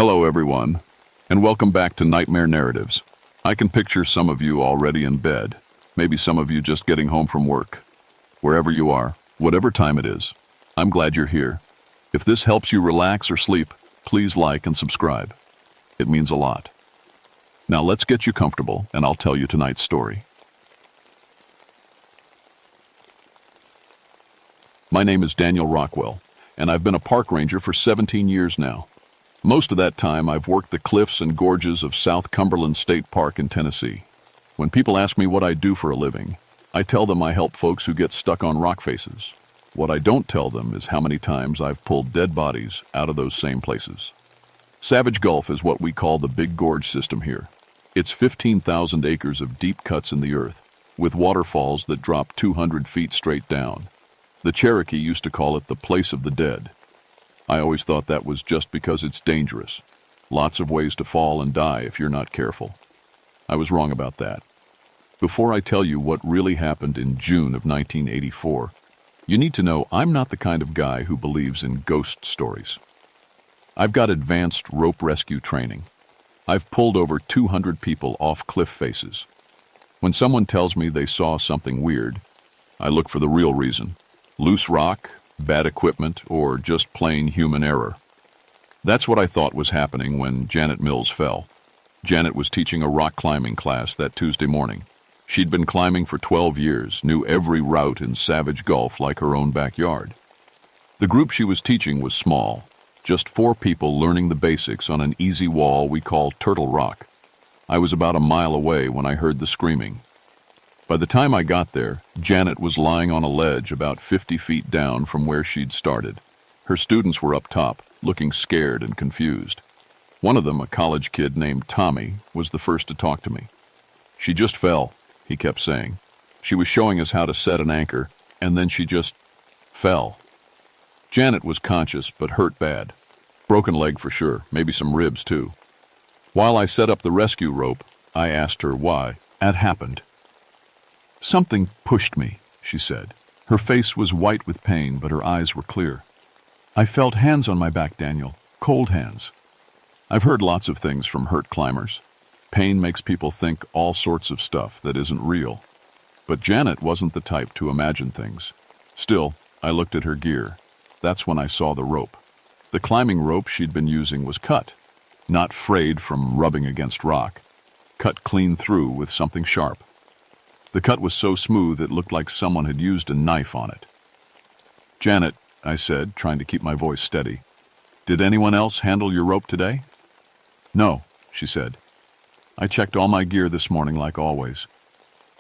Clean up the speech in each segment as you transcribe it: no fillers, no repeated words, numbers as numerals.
Hello, everyone, and welcome back to Nightmare Narratives. I can picture some of you already in bed, maybe some of you just getting home from work. Wherever you are, whatever time it is, I'm glad you're here. If this helps you relax or sleep, please like and subscribe. It means a lot. Now let's get you comfortable, and I'll tell you tonight's story. My name is Daniel Rockwell, and I've been a park ranger for 17 years now. Most of that time, I've worked the cliffs and gorges of South Cumberland State Park in Tennessee. When people ask me what I do for a living, I tell them I help folks who get stuck on rock faces. What I don't tell them is how many times I've pulled dead bodies out of those same places. Savage Gulf is what we call the Big Gorge system here. It's 15,000 acres of deep cuts in the earth, with waterfalls that drop 200 feet straight down. The Cherokee used to call it the place of the dead. I always thought that was just because it's dangerous. Lots of ways to fall and die if you're not careful. I was wrong about that. Before I tell you what really happened in June of 1984, you need to know I'm not the kind of guy who believes in ghost stories. I've got advanced rope rescue training. I've pulled over 200 people off cliff faces. When someone tells me they saw something weird, I look for the real reason. Loose rock, bad equipment, or just plain human error. That's what I thought was happening when Janet Mills fell. Janet was teaching a rock climbing class that Tuesday morning. She'd been climbing for 12 years, knew every route in Savage Gulf like her own backyard. The group she was teaching was small, just 4 people learning the basics on an easy wall we call Turtle Rock. I was about a mile away when I heard the screaming. By the time I got there, Janet was lying on a ledge about 50 feet down from where she'd started. Her students were up top, looking scared and confused. One of them, a college kid named Tommy, was the first to talk to me. "She just fell," he kept saying. "She was showing us how to set an anchor, and then she just fell." Janet was conscious, but hurt bad. Broken leg for sure, maybe some ribs too. While I set up the rescue rope, I asked her why it happened. "Something pushed me," she said. Her face was white with pain, but her eyes were clear. "I felt hands on my back, Daniel. Cold hands." I've heard lots of things from hurt climbers. Pain makes people think all sorts of stuff that isn't real. But Janet wasn't the type to imagine things. Still, I looked at her gear. That's when I saw the rope. The climbing rope she'd been using was cut, not frayed from rubbing against rock, cut clean through with something sharp. The cut was so smooth it looked like someone had used a knife on it. "Janet," I said, trying to keep my voice steady, "did anyone else handle your rope today?" "No," she said. "I checked all my gear this morning like always.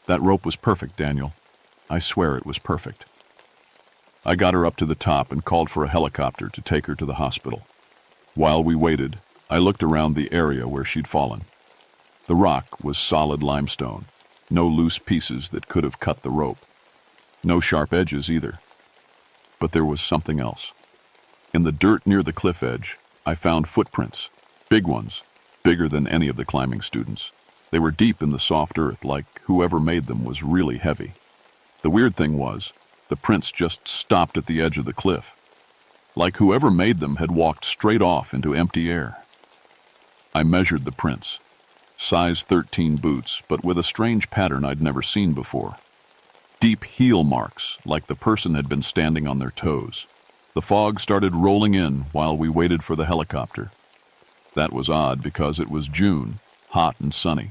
That rope was perfect, Daniel. I swear it was perfect." I got her up to the top and called for a helicopter to take her to the hospital. While we waited, I looked around the area where she'd fallen. The rock was solid limestone. No loose pieces that could have cut the rope. No sharp edges either. But there was something else. In the dirt near the cliff edge, I found footprints. Big ones, bigger than any of the climbing students. They were deep in the soft earth, like whoever made them was really heavy. The weird thing was, the prints just stopped at the edge of the cliff. Like whoever made them had walked straight off into empty air. I measured the prints. Size 13 boots, but with a strange pattern I'd never seen before. Deep heel marks, like the person had been standing on their toes. The fog started rolling in while we waited for the helicopter. That was odd because it was June, hot and sunny.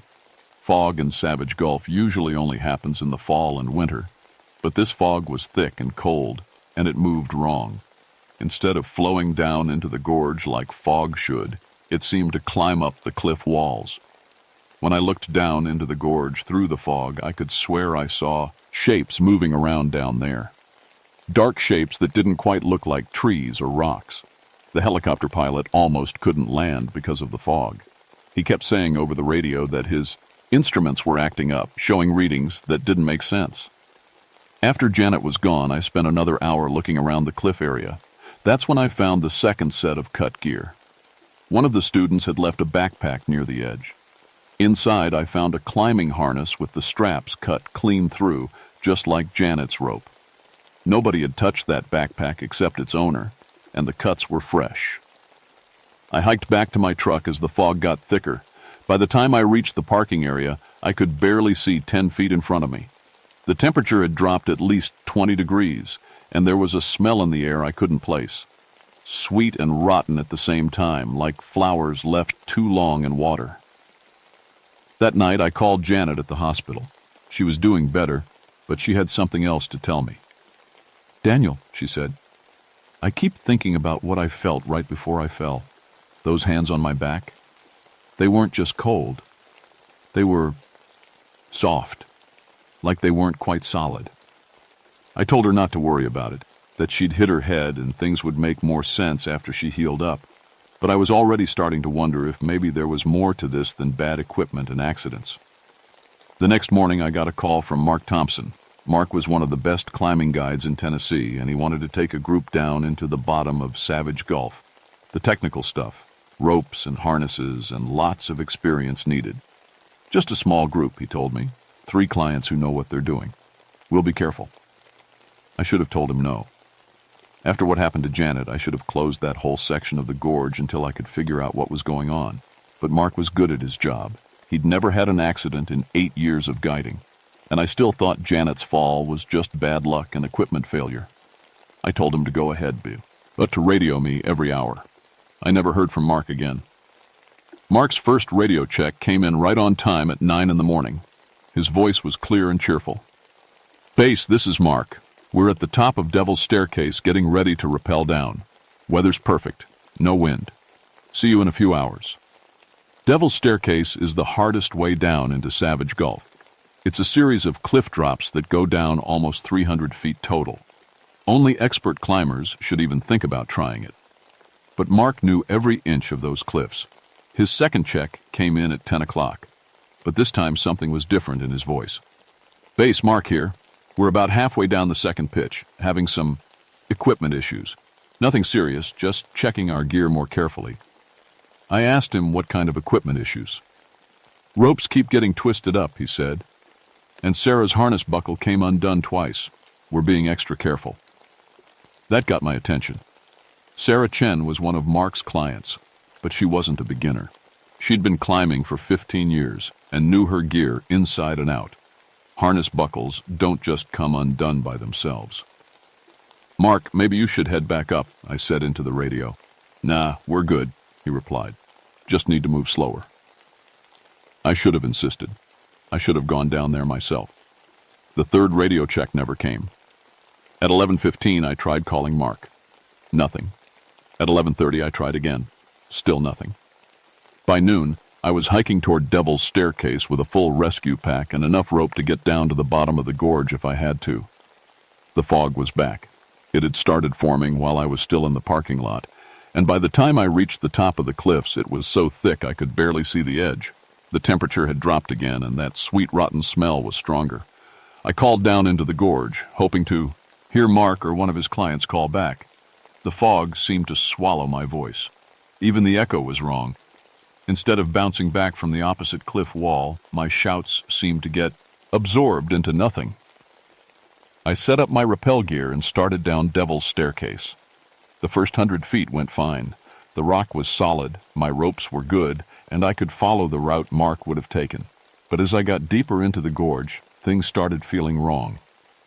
Fog in Savage Gulf usually only happens in the fall and winter, but this fog was thick and cold, and it moved wrong. Instead of flowing down into the gorge like fog should, it seemed to climb up the cliff walls. When I looked down into the gorge through the fog, I could swear I saw shapes moving around down there. Dark shapes that didn't quite look like trees or rocks. The helicopter pilot almost couldn't land because of the fog. He kept saying over the radio that his instruments were acting up, showing readings that didn't make sense. After Janet was gone, I spent another hour looking around the cliff area. That's when I found the second set of cut gear. One of the students had left a backpack near the edge. Inside, I found a climbing harness with the straps cut clean through, just like Janet's rope. Nobody had touched that backpack except its owner, and the cuts were fresh. I hiked back to my truck as the fog got thicker. By the time I reached the parking area, I could barely see 10 feet in front of me. The temperature had dropped at least 20 degrees, and there was a smell in the air I couldn't place. Sweet and rotten at the same time, like flowers left too long in water. That night, I called Janet at the hospital. She was doing better, but she had something else to tell me. "Daniel," she said, "I keep thinking about what I felt right before I fell. Those hands on my back. They weren't just cold. They were soft, like they weren't quite solid." I told her not to worry about it, that she'd hit her head and things would make more sense after she healed up. But I was already starting to wonder if maybe there was more to this than bad equipment and accidents. The next morning, I got a call from Mark Thompson. Mark was one of the best climbing guides in Tennessee, and he wanted to take a group down into the bottom of Savage Gulf. The technical stuff, ropes and harnesses, and lots of experience needed. Just a small group, he told me. 3 clients who know what they're doing. We'll be careful. I should have told him no. After what happened to Janet, I should have closed that whole section of the gorge until I could figure out what was going on. But Mark was good at his job. He'd never had an accident in 8 years of guiding. And I still thought Janet's fall was just bad luck and equipment failure. I told him to go ahead, but to radio me every hour. I never heard from Mark again. Mark's first radio check came in right on time at 9 in the morning. His voice was clear and cheerful. "Base, this is Mark. We're at the top of Devil's Staircase getting ready to rappel down. Weather's perfect. No wind. See you in a few hours." Devil's Staircase is the hardest way down into Savage Gulf. It's a series of cliff drops that go down almost 300 feet total. Only expert climbers should even think about trying it. But Mark knew every inch of those cliffs. His second check came in at 10 o'clock, but this time something was different in his voice. "Base, Mark here. We're about halfway down the second pitch, having some equipment issues. Nothing serious, just checking our gear more carefully." I asked him what kind of equipment issues. "Ropes keep getting twisted up," he said. "And Sarah's harness buckle came undone twice. We're being extra careful." That got my attention. Sarah Chen was one of Mark's clients, but she wasn't a beginner. She'd been climbing for 15 years and knew her gear inside and out. Harness buckles don't just come undone by themselves. "Mark, maybe you should head back up," I said into the radio. "Nah, we're good," he replied. "Just need to move slower." I should have insisted. I should have gone down there myself. The third radio check never came. At 11:15, I tried calling Mark. Nothing. At 11:30, I tried again. Still nothing. By noon, I was hiking toward Devil's Staircase with a full rescue pack and enough rope to get down to the bottom of the gorge if I had to. The fog was back. It had started forming while I was still in the parking lot, and by the time I reached the top of the cliffs, it was so thick I could barely see the edge. The temperature had dropped again, and that sweet, rotten smell was stronger. I called down into the gorge, hoping to hear Mark or one of his clients call back. The fog seemed to swallow my voice. Even the echo was wrong. Instead of bouncing back from the opposite cliff wall, my shouts seemed to get absorbed into nothing. I set up my rappel gear and started down Devil's Staircase. The first 100 feet went fine. The rock was solid, my ropes were good, and I could follow the route Mark would have taken. But as I got deeper into the gorge, things started feeling wrong.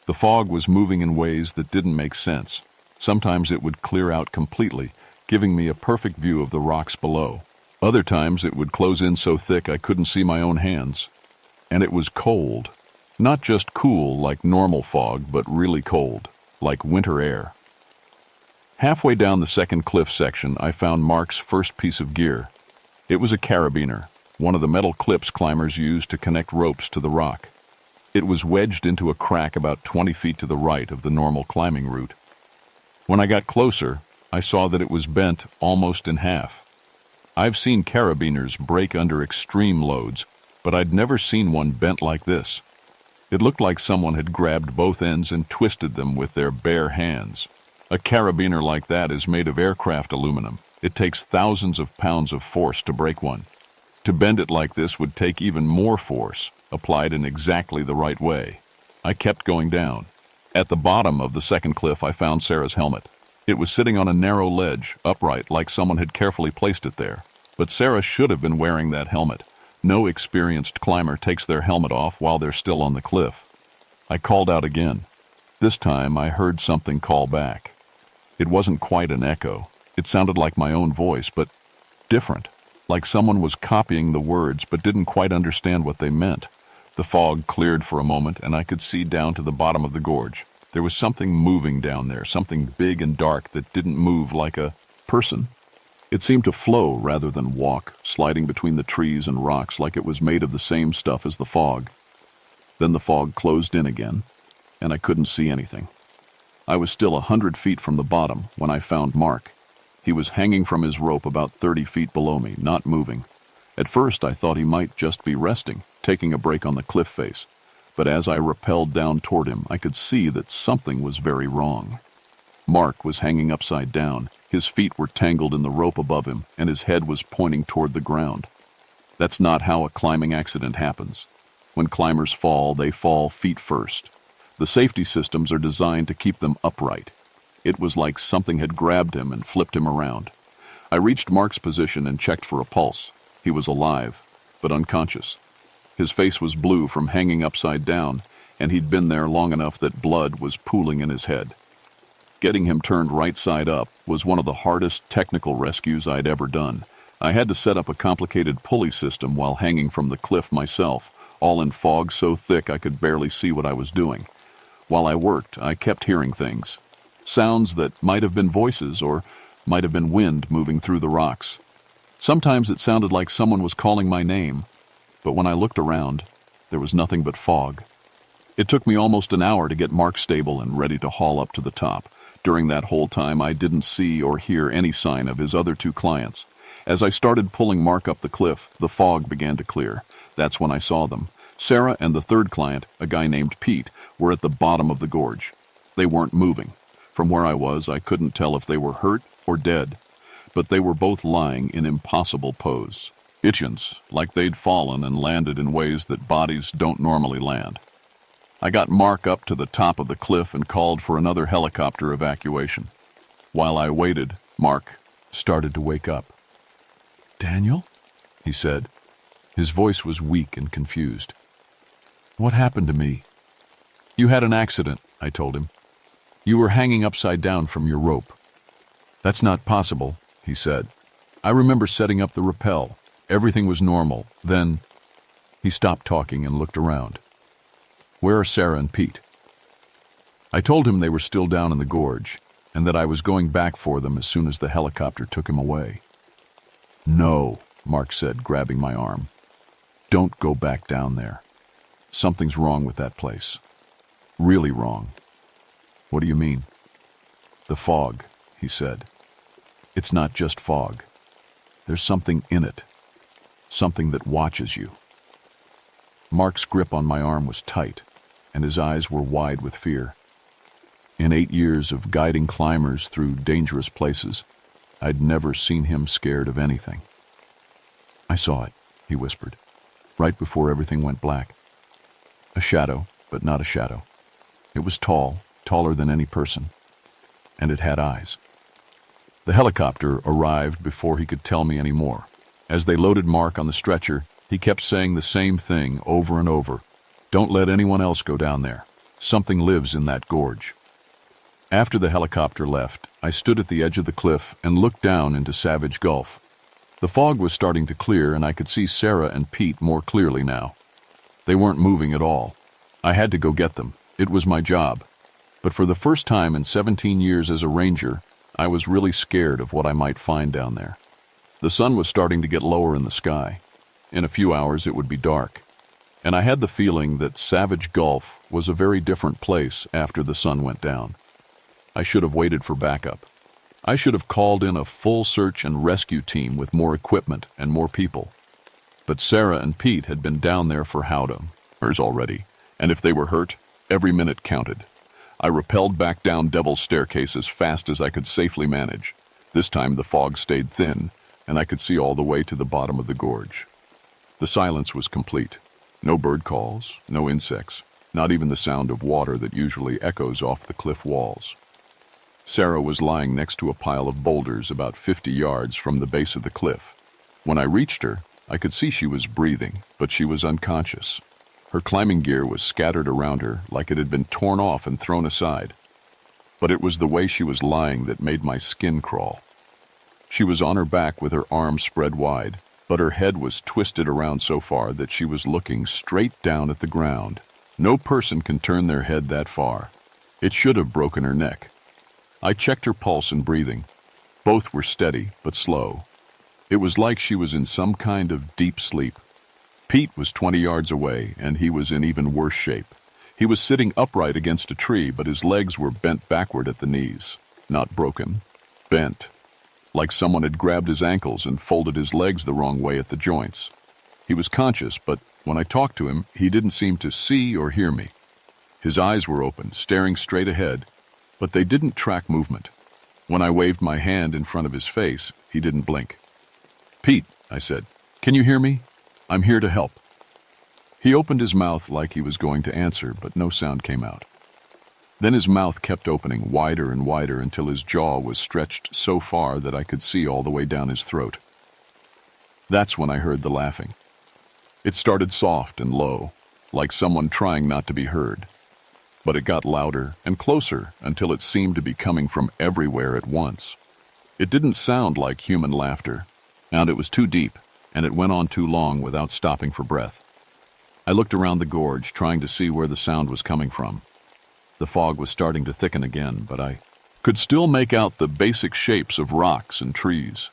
The fog was moving in ways that didn't make sense. Sometimes it would clear out completely, giving me a perfect view of the rocks below. Other times it would close in so thick I couldn't see my own hands. And it was cold. Not just cool like normal fog, but really cold, like winter air. Halfway down the second cliff section, I found Mark's first piece of gear. It was a carabiner, one of the metal clips climbers use to connect ropes to the rock. It was wedged into a crack about 20 feet to the right of the normal climbing route. When I got closer, I saw that it was bent almost in half. I've seen carabiners break under extreme loads, but I'd never seen one bent like this. It looked like someone had grabbed both ends and twisted them with their bare hands. A carabiner like that is made of aircraft aluminum. It takes thousands of pounds of force to break one. To bend it like this would take even more force, applied in exactly the right way. I kept going down. At the bottom of the second cliff, I found Sarah's helmet. It was sitting on a narrow ledge, upright, like someone had carefully placed it there. But Sarah should have been wearing that helmet. No experienced climber takes their helmet off while they're still on the cliff. I called out again. This time I heard something call back. It wasn't quite an echo. It sounded like my own voice, but different. Like someone was copying the words but didn't quite understand what they meant. The fog cleared for a moment and I could see down to the bottom of the gorge. There was something moving down there, something big and dark that didn't move like a person. It seemed to flow rather than walk, sliding between the trees and rocks like it was made of the same stuff as the fog. Then the fog closed in again, and I couldn't see anything. I was still 100 feet from the bottom when I found Mark. He was hanging from his rope about 30 feet below me, not moving. At first I thought he might just be resting, taking a break on the cliff face. But as I rappelled down toward him, I could see that something was very wrong. Mark was hanging upside down. His feet were tangled in the rope above him, and his head was pointing toward the ground. That's not how a climbing accident happens. When climbers fall, they fall feet first. The safety systems are designed to keep them upright. It was like something had grabbed him and flipped him around. I reached Mark's position and checked for a pulse. He was alive, but unconscious. His face was blue from hanging upside down, and he'd been there long enough that blood was pooling in his head. Getting him turned right side up was one of the hardest technical rescues I'd ever done. I had to set up a complicated pulley system while hanging from the cliff myself, all in fog so thick I could barely see what I was doing. While I worked, I kept hearing things. Sounds that might have been voices or might have been wind moving through the rocks. Sometimes it sounded like someone was calling my name, but when I looked around, there was nothing but fog. It took me almost an hour to get Mark stable and ready to haul up to the top. During that whole time, I didn't see or hear any sign of his other two clients. As I started pulling Mark up the cliff, the fog began to clear. That's when I saw them. Sarah and the third client, a guy named Pete, were at the bottom of the gorge. They weren't moving. From where I was, I couldn't tell if they were hurt or dead, but they were both lying in impossible pose. Itchins, like they'd fallen and landed in ways that bodies don't normally land. I got Mark up to the top of the cliff and called for another helicopter evacuation. While I waited, Mark started to wake up. "Daniel?" he said. His voice was weak and confused. "What happened to me?" "You had an accident," I told him. "You were hanging upside down from your rope." "That's not possible," he said. "I remember setting up the rappel. Everything was normal. Then—" He stopped talking and looked around. "Where are Sarah and Pete?" I told him they were still down in the gorge, and that I was going back for them as soon as the helicopter took him away. "No," Mark said, grabbing my arm. "Don't go back down there. Something's wrong with that place. Really wrong." "What do you mean?" "The fog," he said. "It's not just fog. There's something in it. Something that watches you." Mark's grip on my arm was tight, and his eyes were wide with fear. In 8 years of guiding climbers through dangerous places, I'd never seen him scared of anything. "I saw it," he whispered, "right before everything went black. A shadow, but not a shadow. It was tall, taller than any person, and it had eyes." The helicopter arrived before he could tell me any more. As they loaded Mark on the stretcher, he kept saying the same thing over and over. "Don't let anyone else go down there. Something lives in that gorge." After the helicopter left, I stood at the edge of the cliff and looked down into Savage Gulf. The fog was starting to clear, and I could see Sarah and Pete more clearly now. They weren't moving at all. I had to go get them. It was my job. But for the first time in 17 years as a ranger, I was really scared of what I might find down there. The sun was starting to get lower in the sky. In a few hours it would be dark. And I had the feeling that Savage Gulf was a very different place after the sun went down. I should have waited for backup. I should have called in a full search and rescue team with more equipment and more people. But Sarah and Pete had been down there for hours already, and if they were hurt, every minute counted. I rappelled back down Devil's Staircase as fast as I could safely manage. This time the fog stayed thin, and I could see all the way to the bottom of the gorge. The silence was complete. No bird calls, no insects, not even the sound of water that usually echoes off the cliff walls. Sarah was lying next to a pile of boulders about 50 yards from the base of the cliff. When I reached her, I could see she was breathing, but she was unconscious. Her climbing gear was scattered around her like it had been torn off and thrown aside. But it was the way she was lying that made my skin crawl. She was on her back with her arms spread wide, but her head was twisted around so far that she was looking straight down at the ground. No person can turn their head that far. It should have broken her neck. I checked her pulse and breathing. Both were steady, but slow. It was like she was in some kind of deep sleep. Pete was 20 yards away, and he was in even worse shape. He was sitting upright against a tree, but his legs were bent backward at the knees. Not broken, bent. Like someone had grabbed his ankles and folded his legs the wrong way at the joints. He was conscious, but when I talked to him, he didn't seem to see or hear me. His eyes were open, staring straight ahead, but they didn't track movement. When I waved my hand in front of his face, he didn't blink. "Pete," I said, "can you hear me? I'm here to help." He opened his mouth like he was going to answer, but no sound came out. Then his mouth kept opening wider and wider until his jaw was stretched so far that I could see all the way down his throat. That's when I heard the laughing. It started soft and low, like someone trying not to be heard. But it got louder and closer until it seemed to be coming from everywhere at once. It didn't sound like human laughter, and it was too deep, and it went on too long without stopping for breath. I looked around the gorge, trying to see where the sound was coming from. The fog was starting to thicken again, but I could still make out the basic shapes of rocks and trees.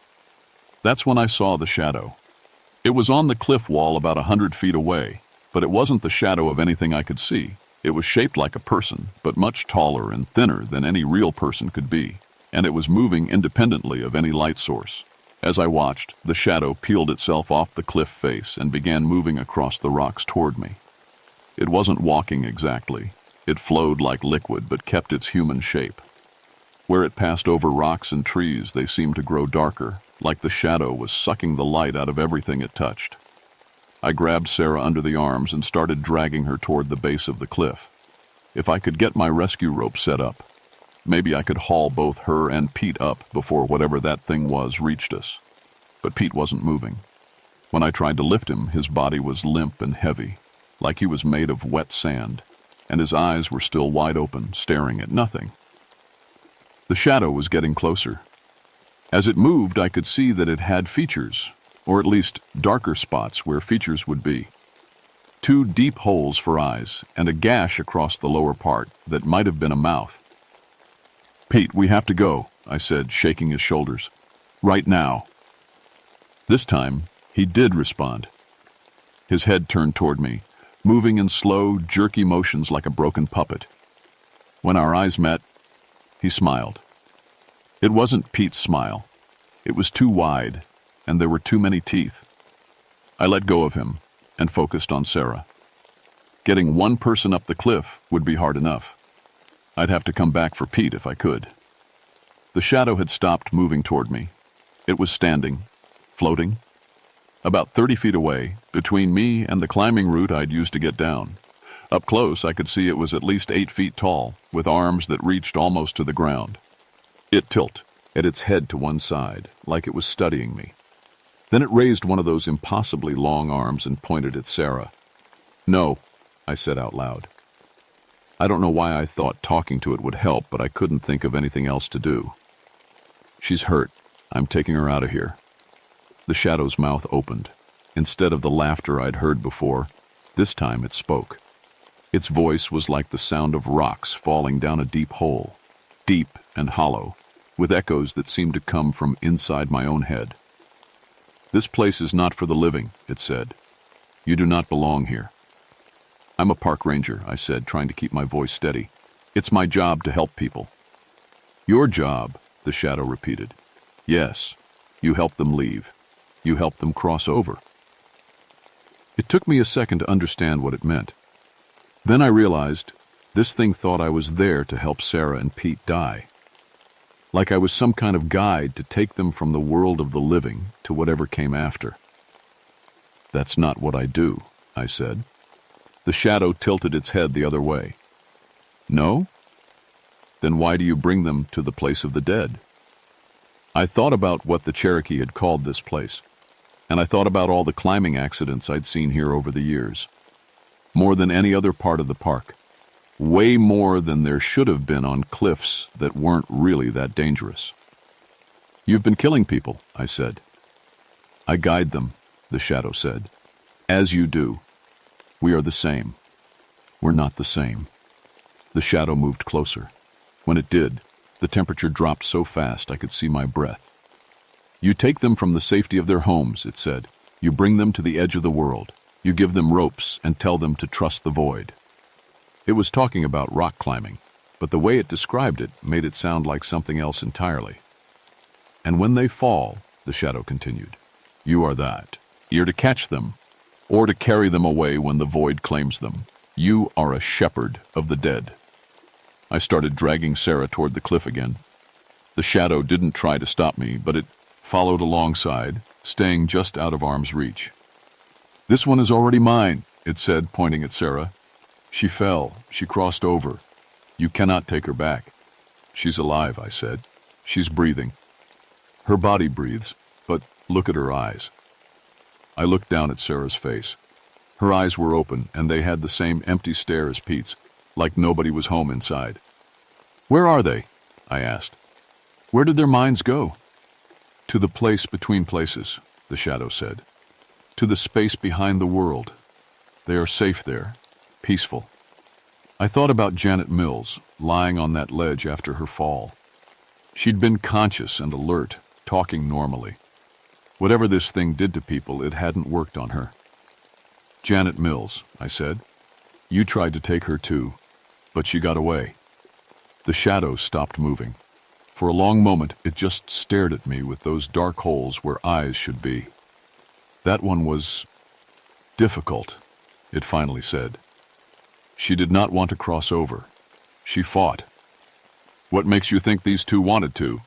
That's when I saw the shadow. It was on the cliff wall about 100 feet away, but it wasn't the shadow of anything I could see. It was shaped like a person, but much taller and thinner than any real person could be, and it was moving independently of any light source. As I watched, the shadow peeled itself off the cliff face and began moving across the rocks toward me. It wasn't walking exactly. It flowed like liquid but kept its human shape. Where it passed over rocks and trees, they seemed to grow darker, like the shadow was sucking the light out of everything it touched. I grabbed Sarah under the arms and started dragging her toward the base of the cliff. If I could get my rescue rope set up, maybe I could haul both her and Pete up before whatever that thing was reached us. But Pete wasn't moving. When I tried to lift him, his body was limp and heavy, like he was made of wet sand, and his eyes were still wide open, staring at nothing. The shadow was getting closer. As it moved, I could see that it had features, or at least darker spots where features would be. 2 deep holes for eyes, and a gash across the lower part that might have been a mouth. "Pete, we have to go," I said, shaking his shoulders. "Right now." This time, he did respond. His head turned toward me, moving in slow, jerky motions like a broken puppet. When our eyes met, he smiled. It wasn't Pete's smile. It was too wide, and there were too many teeth. I let go of him and focused on Sarah. Getting one person up the cliff would be hard enough. I'd have to come back for Pete if I could. The shadow had stopped moving toward me. It was standing, floating, about 30 feet away, between me and the climbing route I'd used to get down. Up close, I could see it was at least 8 feet tall, with arms that reached almost to the ground. It tilted at its head to one side, like it was studying me. Then it raised one of those impossibly long arms and pointed at Sarah. "No," I said out loud. I don't know why I thought talking to it would help, but I couldn't think of anything else to do. "She's hurt. I'm taking her out of here." The shadow's mouth opened. Instead of the laughter I'd heard before, this time it spoke. Its voice was like the sound of rocks falling down a deep hole, deep and hollow, with echoes that seemed to come from inside my own head. "This place is not for the living," it said. "You do not belong here." "I'm a park ranger," I said, trying to keep my voice steady. "It's my job to help people." "Your job," the shadow repeated. "Yes, you help them leave. You help them cross over." It took me a second to understand what it meant. Then I realized this thing thought I was there to help Sarah and Pete die. Like I was some kind of guide to take them from the world of the living to whatever came after. "That's not what I do," I said. The shadow tilted its head the other way. "No?" Then why do you bring them to the place of the dead? I thought about what the Cherokee had called this place, and I thought about all the climbing accidents I'd seen here over the years. More than any other part of the park. Way more than there should have been on cliffs that weren't really that dangerous. You've been killing people, I said. I guide them, the shadow said. As you do. We are the same. We're not the same. The shadow moved closer. When it did, the temperature dropped so fast I could see my breath. You take them from the safety of their homes, it said. You bring them to the edge of the world. You give them ropes and tell them to trust the void. It was talking about rock climbing, but the way it described it made it sound like something else entirely. And when they fall, the shadow continued, you are that. You're to catch them, or to carry them away when the void claims them. You are a shepherd of the dead. I started dragging Sarah toward the cliff again. The shadow didn't try to stop me, but it followed alongside, staying just out of arm's reach. This one is already mine, it said, pointing at Sarah. She fell. She crossed over. You cannot take her back. She's alive, I said. She's breathing. Her body breathes, but look at her eyes. I looked down at Sarah's face. Her eyes were open, and they had the same empty stare as Pete's, like nobody was home inside. Where are they? I asked. Where did their minds go? To the place between places, the shadow said. To the space behind the world. They are safe there, peaceful. I thought about Janet Mills, lying on that ledge after her fall. She'd been conscious and alert, talking normally. Whatever this thing did to people, it hadn't worked on her. Janet Mills, I said. You tried to take her too, but she got away. The shadow stopped moving. For a long moment, it just stared at me with those dark holes where eyes should be. That one was difficult, it finally said. She did not want to cross over. She fought. What makes you think these two wanted to?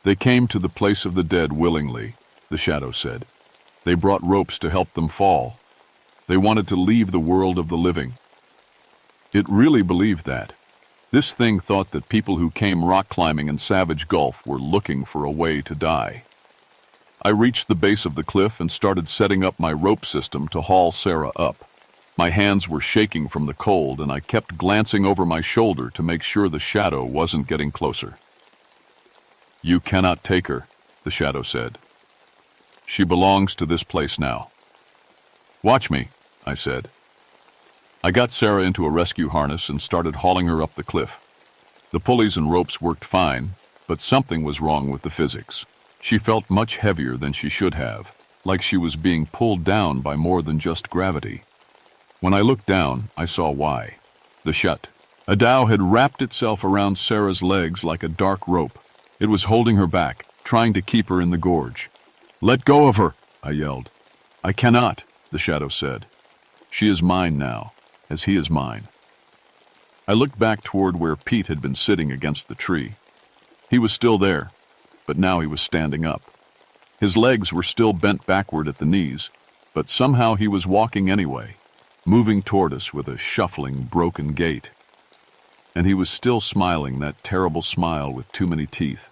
They came to the place of the dead willingly, the shadow said. They brought ropes to help them fall. They wanted to leave the world of the living. It really believed that. This thing thought that people who came rock climbing in Savage Gulf were looking for a way to die. I reached the base of the cliff and started setting up my rope system to haul Sarah up. My hands were shaking from the cold, and I kept glancing over my shoulder to make sure the shadow wasn't getting closer. You cannot take her, the shadow said. She belongs to this place now. Watch me, I said. I got Sarah into a rescue harness and started hauling her up the cliff. The pulleys and ropes worked fine, but something was wrong with the physics. She felt much heavier than she should have, like she was being pulled down by more than just gravity. When I looked down, I saw why. The shut. A dhow had wrapped itself around Sarah's legs like a dark rope. It was holding her back, trying to keep her in the gorge. Let go of her, I yelled. I cannot, the shadow said. She is mine now, as he is mine. I looked back toward where Pete had been sitting against the tree. He was still there, but now he was standing up. His legs were still bent backward at the knees, but somehow he was walking anyway, moving toward us with a shuffling, broken gait. And he was still smiling, that terrible smile with too many teeth.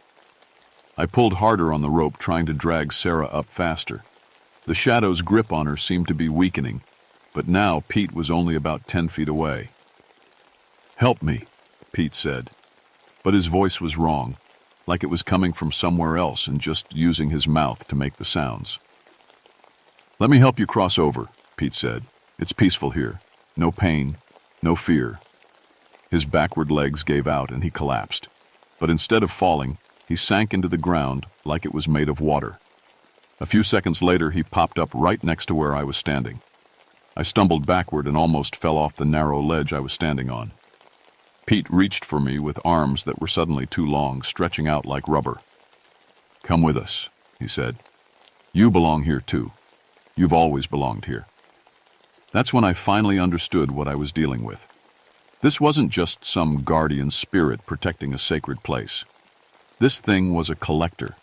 I pulled harder on the rope, trying to drag Sarah up faster. The shadow's grip on her seemed to be weakening, but now Pete was only about 10 feet away. Help me, Pete said, but his voice was wrong, like it was coming from somewhere else and just using his mouth to make the sounds. Let me help you cross over, Pete said. It's peaceful here. No pain, no fear. His backward legs gave out and he collapsed, but instead of falling, he sank into the ground like it was made of water. A few seconds later, he popped up right next to where I was standing. I stumbled backward and almost fell off the narrow ledge I was standing on. Pete reached for me with arms that were suddenly too long, stretching out like rubber. Come with us, he said. You belong here too. You've always belonged here. That's when I finally understood what I was dealing with. This wasn't just some guardian spirit protecting a sacred place. This thing was a collector.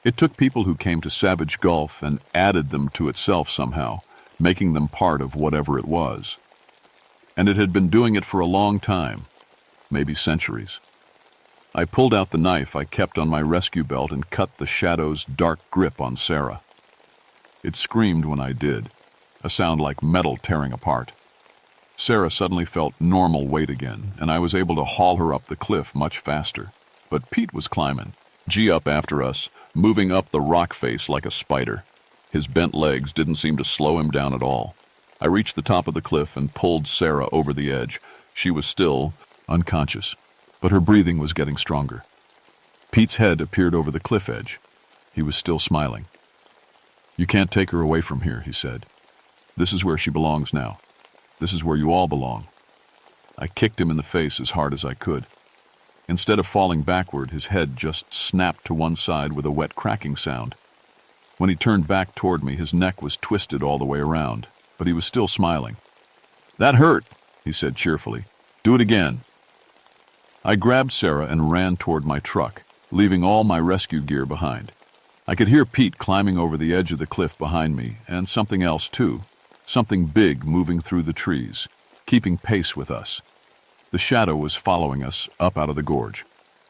It took people who came to Savage Gulf and added them to itself somehow, making them part of whatever it was. And it had been doing it for a long time. maybe centuries. I pulled out the knife I kept on my rescue belt and cut the shadow's dark grip on Sarah. It screamed when I did, a sound like metal tearing apart. Sarah suddenly felt normal weight again, and I was able to haul her up the cliff much faster. But Pete was climbing, G up after us, moving up the rock face like a spider. His bent legs didn't seem to slow him down at all. I reached the top of the cliff and pulled Sarah over the edge. She was still unconscious, but her breathing was getting stronger. Pete's head appeared over the cliff edge. He was still smiling. "You can't take her away from here," he said. "This is where she belongs now. This is where you all belong." I kicked him in the face as hard as I could. Instead of falling backward, his head just snapped to one side with a wet cracking sound. When he turned back toward me, his neck was twisted all the way around, but he was still smiling. "That hurt," he said cheerfully. "Do it again." I grabbed Sarah and ran toward my truck, leaving all my rescue gear behind. I could hear Pete climbing over the edge of the cliff behind me, and something else too, something big moving through the trees, keeping pace with us. The shadow was following us up out of the gorge.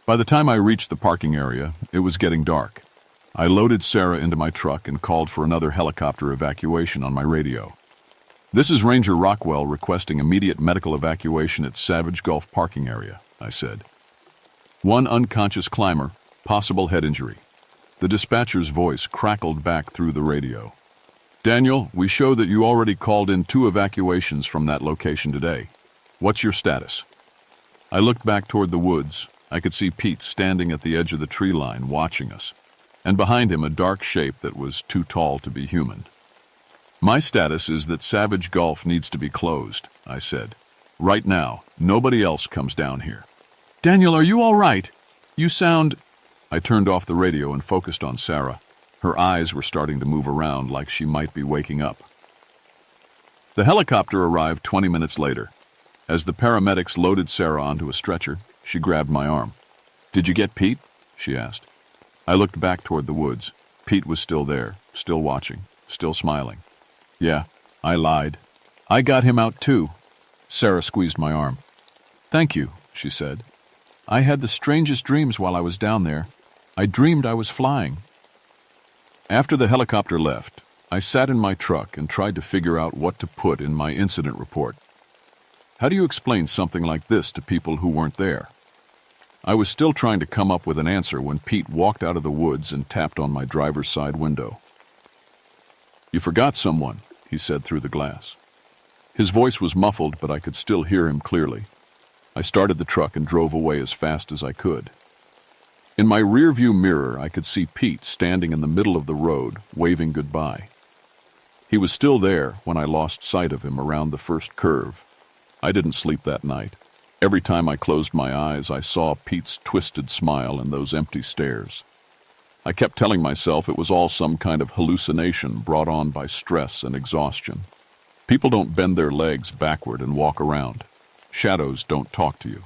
By the time I reached the parking area, it was getting dark. I loaded Sarah into my truck and called for another helicopter evacuation on my radio. "This is Ranger Rockwell requesting immediate medical evacuation at Savage Gulf parking area," I said. "One unconscious climber, possible head injury." The dispatcher's voice crackled back through the radio. "Daniel, we show that you already called in 2 evacuations from that location today. What's your status?" I looked back toward the woods. I could see Pete standing at the edge of the tree line watching us, and behind him a dark shape that was too tall to be human. "My status is that Savage Gulf needs to be closed," I said. "Right now, nobody else comes down here." "Daniel, are you all right? You sound—" I turned off the radio and focused on Sarah. Her eyes were starting to move around like she might be waking up. The helicopter arrived 20 minutes later. As the paramedics loaded Sarah onto a stretcher, she grabbed my arm. "Did you get Pete?" she asked. I looked back toward the woods. Pete was still there, still watching, still smiling. "Yeah, I lied. I got him out too." Sarah squeezed my arm. "Thank you," she said. "I had the strangest dreams while I was down there. I dreamed I was flying." After the helicopter left, I sat in my truck and tried to figure out what to put in my incident report. How do you explain something like this to people who weren't there? I was still trying to come up with an answer when Pete walked out of the woods and tapped on my driver's side window. "You forgot someone," he said through the glass. His voice was muffled, but I could still hear him clearly. I started the truck and drove away as fast as I could. In my rearview mirror, I could see Pete standing in the middle of the road, waving goodbye. He was still there when I lost sight of him around the first curve. I didn't sleep that night. Every time I closed my eyes, I saw Pete's twisted smile and those empty stares. I kept telling myself it was all some kind of hallucination brought on by stress and exhaustion. People don't bend their legs backward and walk around. Shadows don't talk to you.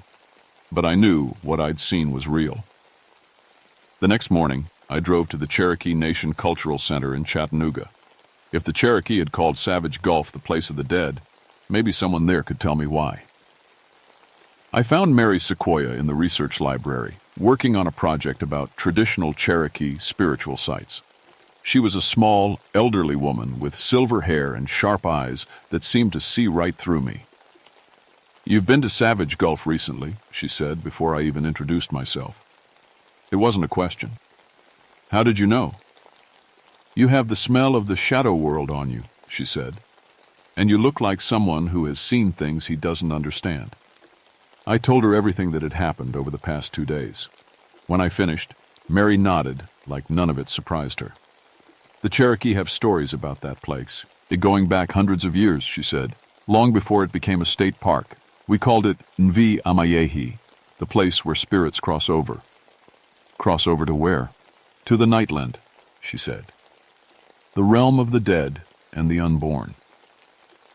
But I knew what I'd seen was real. The next morning, I drove to the Cherokee Nation Cultural Center in Chattanooga. If the Cherokee had called Savage Gulf the place of the dead, maybe someone there could tell me why. I found Mary Sequoia in the research library, working on a project about traditional Cherokee spiritual sites. She was a small, elderly woman with silver hair and sharp eyes that seemed to see right through me. "You've been to Savage Gulf recently," she said before I even introduced myself. It wasn't a question. "How did you know?" "You have the smell of the shadow world on you," she said. "And you look like someone who has seen things he doesn't understand." I told her everything that had happened over the past 2 days. When I finished, Mary nodded like none of it surprised her. "The Cherokee have stories about that place, going back hundreds of years," she said, "long before it became a state park. We called it Nvi Amayehi, the place where spirits cross over." "Cross over to where?" "To the Nightland," she said. "The realm of the dead and the unborn.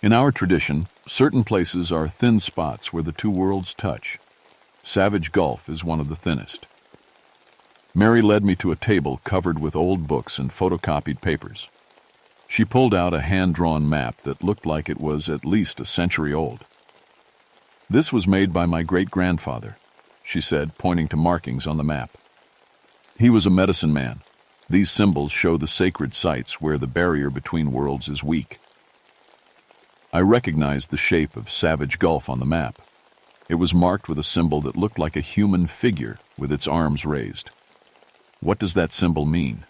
In our tradition, certain places are thin spots where the 2 worlds touch. Savage Gulf is one of the thinnest." Mary led me to a table covered with old books and photocopied papers. She pulled out a hand-drawn map that looked like it was at least a century old. This was made by my great-grandfather, she said, pointing to markings on the map. He was a medicine man. These symbols show the sacred sites where the barrier between worlds is weak. I recognized the shape of Savage Gulf on the map. It was marked with a symbol that looked like a human figure with its arms raised. What does that symbol mean?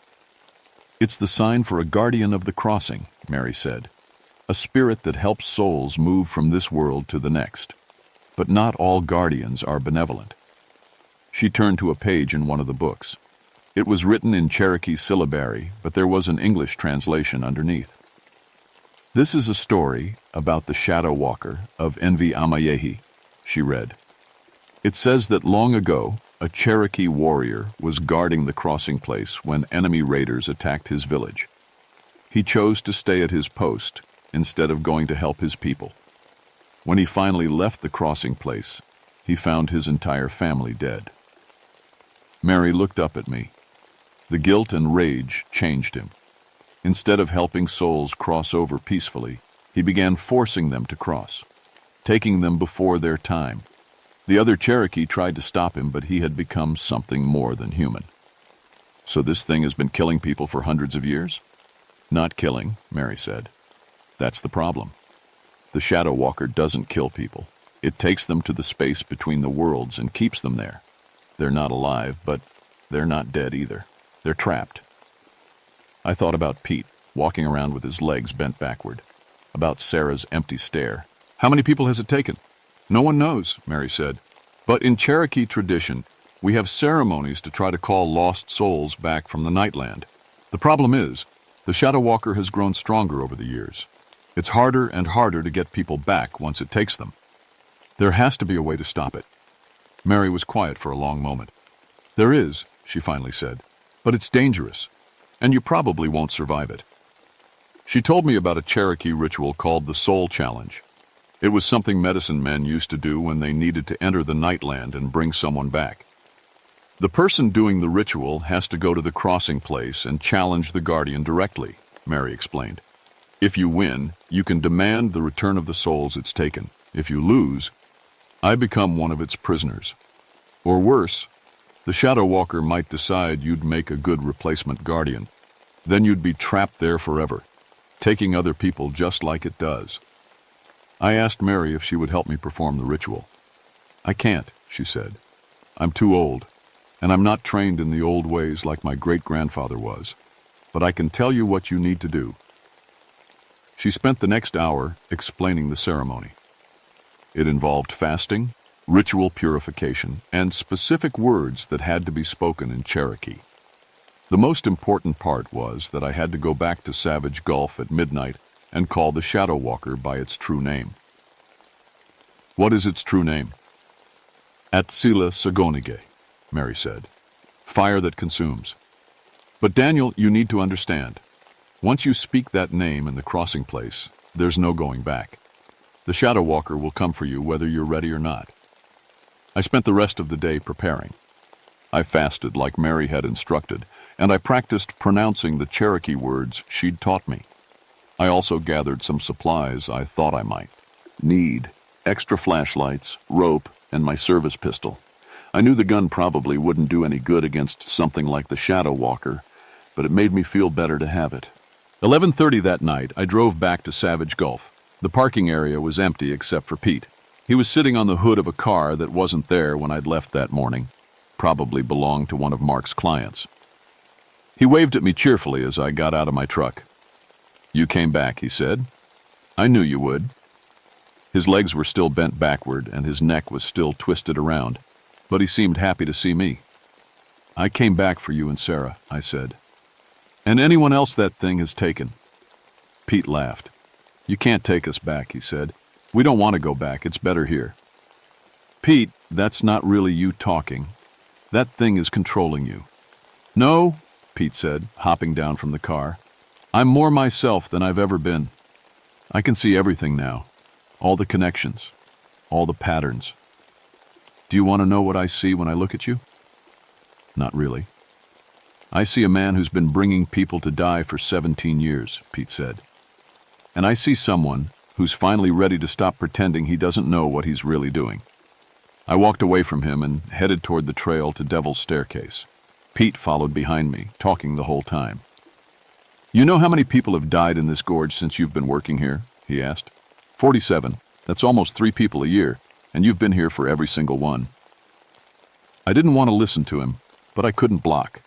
It's the sign for a guardian of the crossing, Mary said. A spirit that helps souls move from this world to the next. But not all guardians are benevolent. She turned to a page in one of the books. It was written in Cherokee syllabary, but there was an English translation underneath. This is a story about the Shadow Walker of Envi Amayehi, she read. It says that long ago, a Cherokee warrior was guarding the crossing place when enemy raiders attacked his village. He chose to stay at his post instead of going to help his people. When he finally left the crossing place, he found his entire family dead. Mary looked up at me. The guilt and rage changed him. Instead of helping souls cross over peacefully, he began forcing them to cross, taking them before their time. The other Cherokee tried to stop him, but he had become something more than human. So this thing has been killing people for hundreds of years? Not killing, Mary said. That's the problem. The Shadow Walker doesn't kill people. It takes them to the space between the worlds and keeps them there. They're not alive, but they're not dead either. They're trapped. I thought about Pete, walking around with his legs bent backward. About Sarah's empty stare. How many people has it taken? No one knows, Mary said. But in Cherokee tradition, we have ceremonies to try to call lost souls back from the Nightland. The problem is, the Shadow Walker has grown stronger over the years. It's harder and harder to get people back once it takes them. There has to be a way to stop it. Mary was quiet for a long moment. There is, she finally said, but it's dangerous, and you probably won't survive it. She told me about a Cherokee ritual called the Soul Challenge. It was something medicine men used to do when they needed to enter the Nightland and bring someone back. The person doing the ritual has to go to the crossing place and challenge the guardian directly, Mary explained. If you win, you can demand the return of the souls it's taken. If you lose, I become one of its prisoners. Or worse, the Shadow Walker might decide you'd make a good replacement guardian. Then you'd be trapped there forever, taking other people just like it does. I asked Mary if she would help me perform the ritual. I can't, she said. I'm too old, and I'm not trained in the old ways like my great-grandfather was. But I can tell you what you need to do. She spent the next hour explaining the ceremony. It involved fasting, ritual purification, and specific words that had to be spoken in Cherokee. The most important part was that I had to go back to Savage Gulf at midnight and call the Shadow Walker by its true name. What is its true name? Atsila Sagonige, Mary said. Fire that consumes. But Daniel, you need to understand. Once you speak that name in the crossing place, there's no going back. The Shadow Walker will come for you whether you're ready or not. I spent the rest of the day preparing. I fasted like Mary had instructed, and I practiced pronouncing the Cherokee words she'd taught me. I also gathered some supplies I thought I might need: extra flashlights, rope, and my service pistol. I knew the gun probably wouldn't do any good against something like the Shadow Walker, but it made me feel better to have it. 11:30 that night, I drove back to Savage Gulf. The parking area was empty except for Pete. He was sitting on the hood of a car that wasn't there when I'd left that morning. Probably belonged to one of Mark's clients. He waved at me cheerfully as I got out of my truck. You came back, he said. I knew you would. His legs were still bent backward and his neck was still twisted around, but he seemed happy to see me. I came back for you and Sarah, I said. And anyone else that thing has taken. Pete laughed. You can't take us back, he said. We don't want to go back, it's better here. Pete, that's not really you talking. That thing is controlling you. No, Pete said, hopping down from the car. I'm more myself than I've ever been. I can see everything now. All the connections. All the patterns. Do you want to know what I see when I look at you? Not really. I see a man who's been bringing people to die for 17 years, Pete said. And I see someone who's finally ready to stop pretending he doesn't know what he's really doing. I walked away from him and headed toward the trail to Devil's Staircase. Pete followed behind me, talking the whole time. "You know how many people have died in this gorge since you've been working here?" he asked. 47. That's almost 3 people a year, and you've been here for every single one." I didn't want to listen to him, but I couldn't block.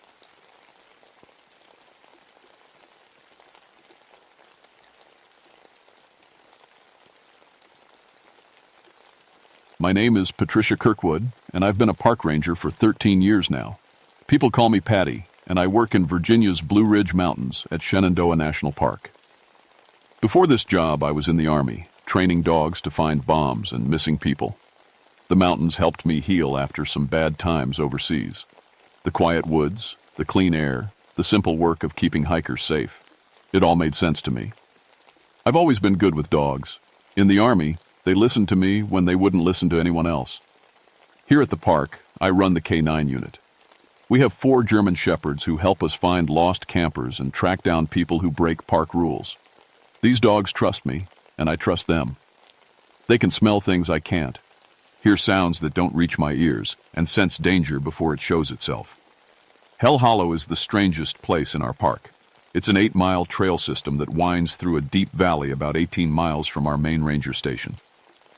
"My name is Patricia Kirkwood, and I've been a park ranger for 13 years now. People call me Patty, and I work in Virginia's Blue Ridge Mountains at Shenandoah National Park. Before this job, I was in the Army, training dogs to find bombs and missing people. The mountains helped me heal after some bad times overseas. The quiet woods, the clean air, the simple work of keeping hikers safe. It all made sense to me. I've always been good with dogs. In the Army, they listened to me when they wouldn't listen to anyone else. Here at the park, I run the K9 unit. We have 4 German Shepherds who help us find lost campers and track down people who break park rules. These dogs trust me, and I trust them. They can smell things I can't, hear sounds that don't reach my ears, and sense danger before it shows itself. Hell Hollow is the strangest place in our park. It's an 8-mile trail system that winds through a deep valley about 18 miles from our main ranger station.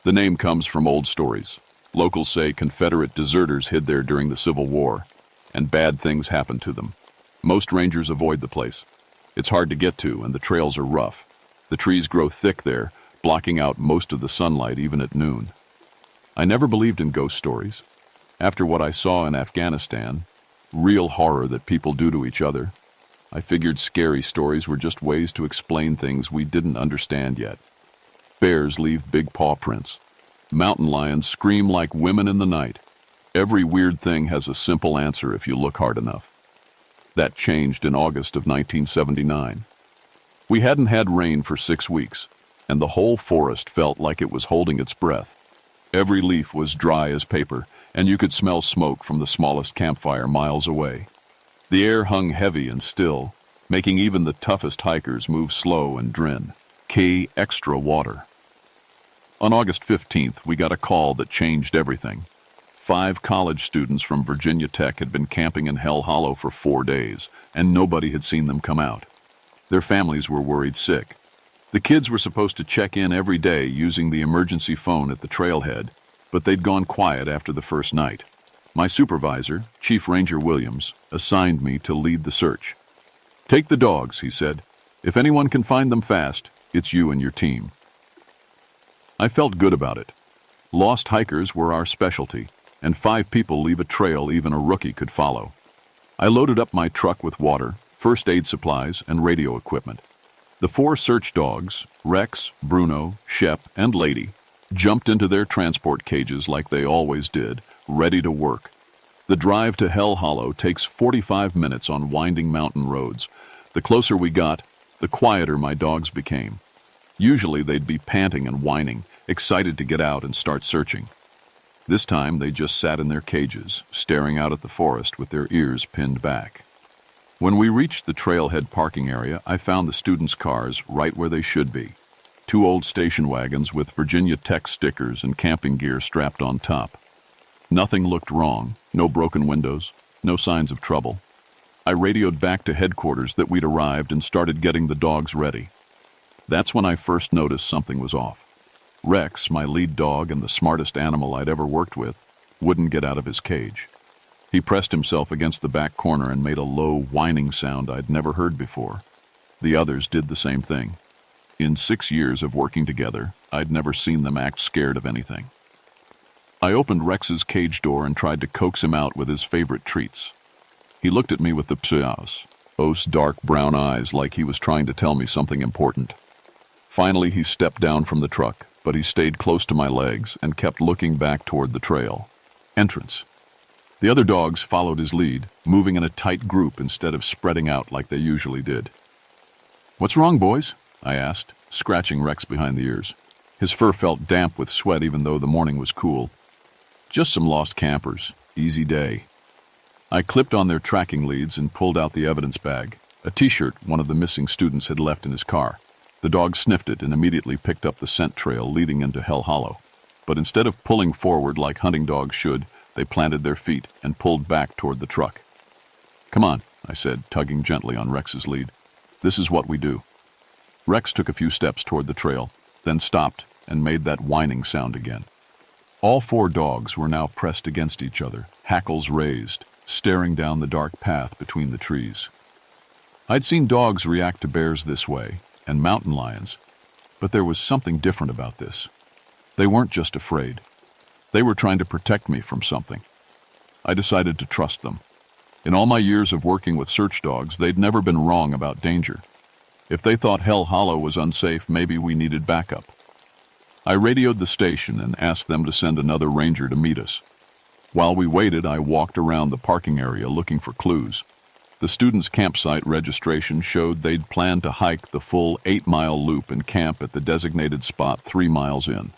The name comes from old stories. Locals say Confederate deserters hid there during the Civil War, and bad things happened to them. Most rangers avoid the place. It's hard to get to, and the trails are rough. The trees grow thick there, blocking out most of the sunlight even at noon. I never believed in ghost stories. After what I saw in Afghanistan, real horror that people do to each other, I figured scary stories were just ways to explain things we didn't understand yet. Bears leave big paw prints. Mountain lions scream like women in the night. Every weird thing has a simple answer if you look hard enough. That changed in August of 1979. We hadn't had rain for 6 weeks, and the whole forest felt like it was holding its breath. Every leaf was dry as paper, and you could smell smoke from the smallest campfire miles away. The air hung heavy and still, making even the toughest hikers move slow and drin. Extra water. On August 15th, we got a call that changed everything. 5 college students from Virginia Tech had been camping in Hell Hollow for 4 days, and nobody had seen them come out. Their families were worried sick. The kids were supposed to check in every day using the emergency phone at the trailhead, but they'd gone quiet after the first night. My supervisor, Chief Ranger Williams, assigned me to lead the search. "Take the dogs," he said. "If anyone can find them fast, it's you and your team." I felt good about it. Lost hikers were our specialty, and 5 people leave a trail even a rookie could follow. I loaded up my truck with water, first aid supplies, and radio equipment. The 4 search dogs, Rex, Bruno, Shep, and Lady, jumped into their transport cages like they always did, ready to work. The drive to Hell Hollow takes 45 minutes on winding mountain roads. The closer we got, the quieter my dogs became. Usually they'd be panting and whining, excited to get out and start searching. This time they just sat in their cages, staring out at the forest with their ears pinned back. When we reached the trailhead parking area, I found the students' cars right where they should be. 2 old station wagons with Virginia Tech stickers and camping gear strapped on top. Nothing looked wrong, no broken windows, no signs of trouble. I radioed back to headquarters that we'd arrived and started getting the dogs ready. That's when I first noticed something was off. Rex, my lead dog and the smartest animal I'd ever worked with, wouldn't get out of his cage. He pressed himself against the back corner and made a low, whining sound I'd never heard before. The others did the same thing. In 6 years of working together, I'd never seen them act scared of anything. I opened Rex's cage door and tried to coax him out with his favorite treats. He looked at me with the pseos, dark brown eyes like he was trying to tell me something important. Finally, he stepped down from the truck, but he stayed close to my legs and kept looking back toward the trail. Entrance. The other dogs followed his lead, moving in a tight group instead of spreading out like they usually did. "What's wrong, boys?" I asked, scratching Rex behind the ears. His fur felt damp with sweat even though the morning was cool. "Just some lost campers. Easy day." I clipped on their tracking leads and pulled out the evidence bag, a t-shirt one of the missing students had left in his car. The dogs sniffed it and immediately picked up the scent trail leading into Hell Hollow. But instead of pulling forward like hunting dogs should, they planted their feet and pulled back toward the truck. "Come on," I said, tugging gently on Rex's lead. "This is what we do." Rex took a few steps toward the trail, then stopped and made that whining sound again. All 4 dogs were now pressed against each other, hackles raised, staring down the dark path between the trees. I'd seen dogs react to bears this way, and mountain lions, but there was something different about this. They weren't just afraid. They were trying to protect me from something. I decided to trust them. In all my years of working with search dogs, they'd never been wrong about danger. If they thought Hell Hollow was unsafe, maybe we needed backup. I radioed the station and asked them to send another ranger to meet us. While we waited, I walked around the parking area looking for clues. The students' campsite registration showed they'd planned to hike the full 8-mile loop and camp at the designated spot 3 miles in.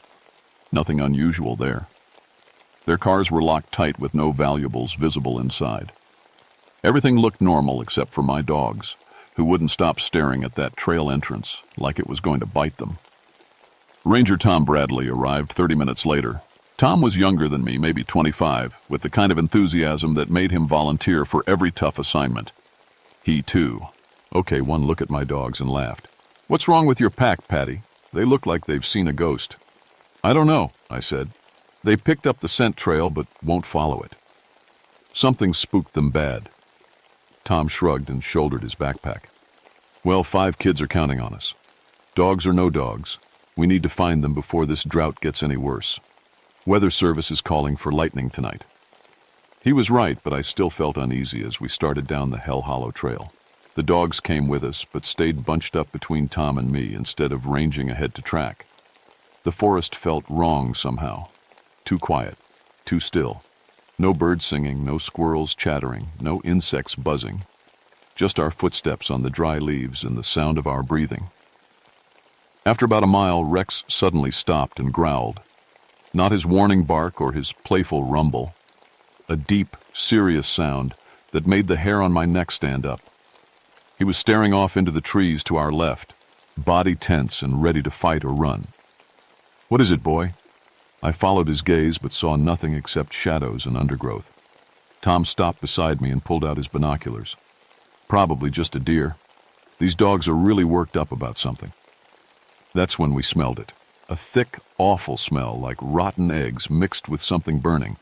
Nothing unusual there. Their cars were locked tight with no valuables visible inside. Everything looked normal except for my dogs, who wouldn't stop staring at that trail entrance like it was going to bite them. Ranger Tom Bradley arrived 30 minutes later. Tom was younger than me, maybe 25, with the kind of enthusiasm that made him volunteer for every tough assignment. He, too. One look at my dogs and laughed. "What's wrong with your pack, Patty? They look like they've seen a ghost." "I don't know," I said. "They picked up the scent trail but won't follow it. Something spooked them bad." Tom shrugged and shouldered his backpack. "Well, 5 kids are counting on us. Dogs or no dogs, we need to find them before this drought gets any worse. Weather Service is calling for lightning tonight." He was right, but I still felt uneasy as we started down the Hell Hollow trail. The dogs came with us, but stayed bunched up between Tom and me instead of ranging ahead to track. The forest felt wrong somehow. Too quiet, too still. No birds singing, no squirrels chattering, no insects buzzing. Just our footsteps on the dry leaves and the sound of our breathing. After about a mile, Rex suddenly stopped and growled. Not his warning bark or his playful rumble. A deep, serious sound that made the hair on my neck stand up. He was staring off into the trees to our left, body tense and ready to fight or run. "What is it, boy?" I followed his gaze but saw nothing except shadows and undergrowth. Tom stopped beside me and pulled out his binoculars. "Probably just a deer. These dogs are really worked up about something." That's when we smelled it. A thick, awful smell like rotten eggs mixed with something burning.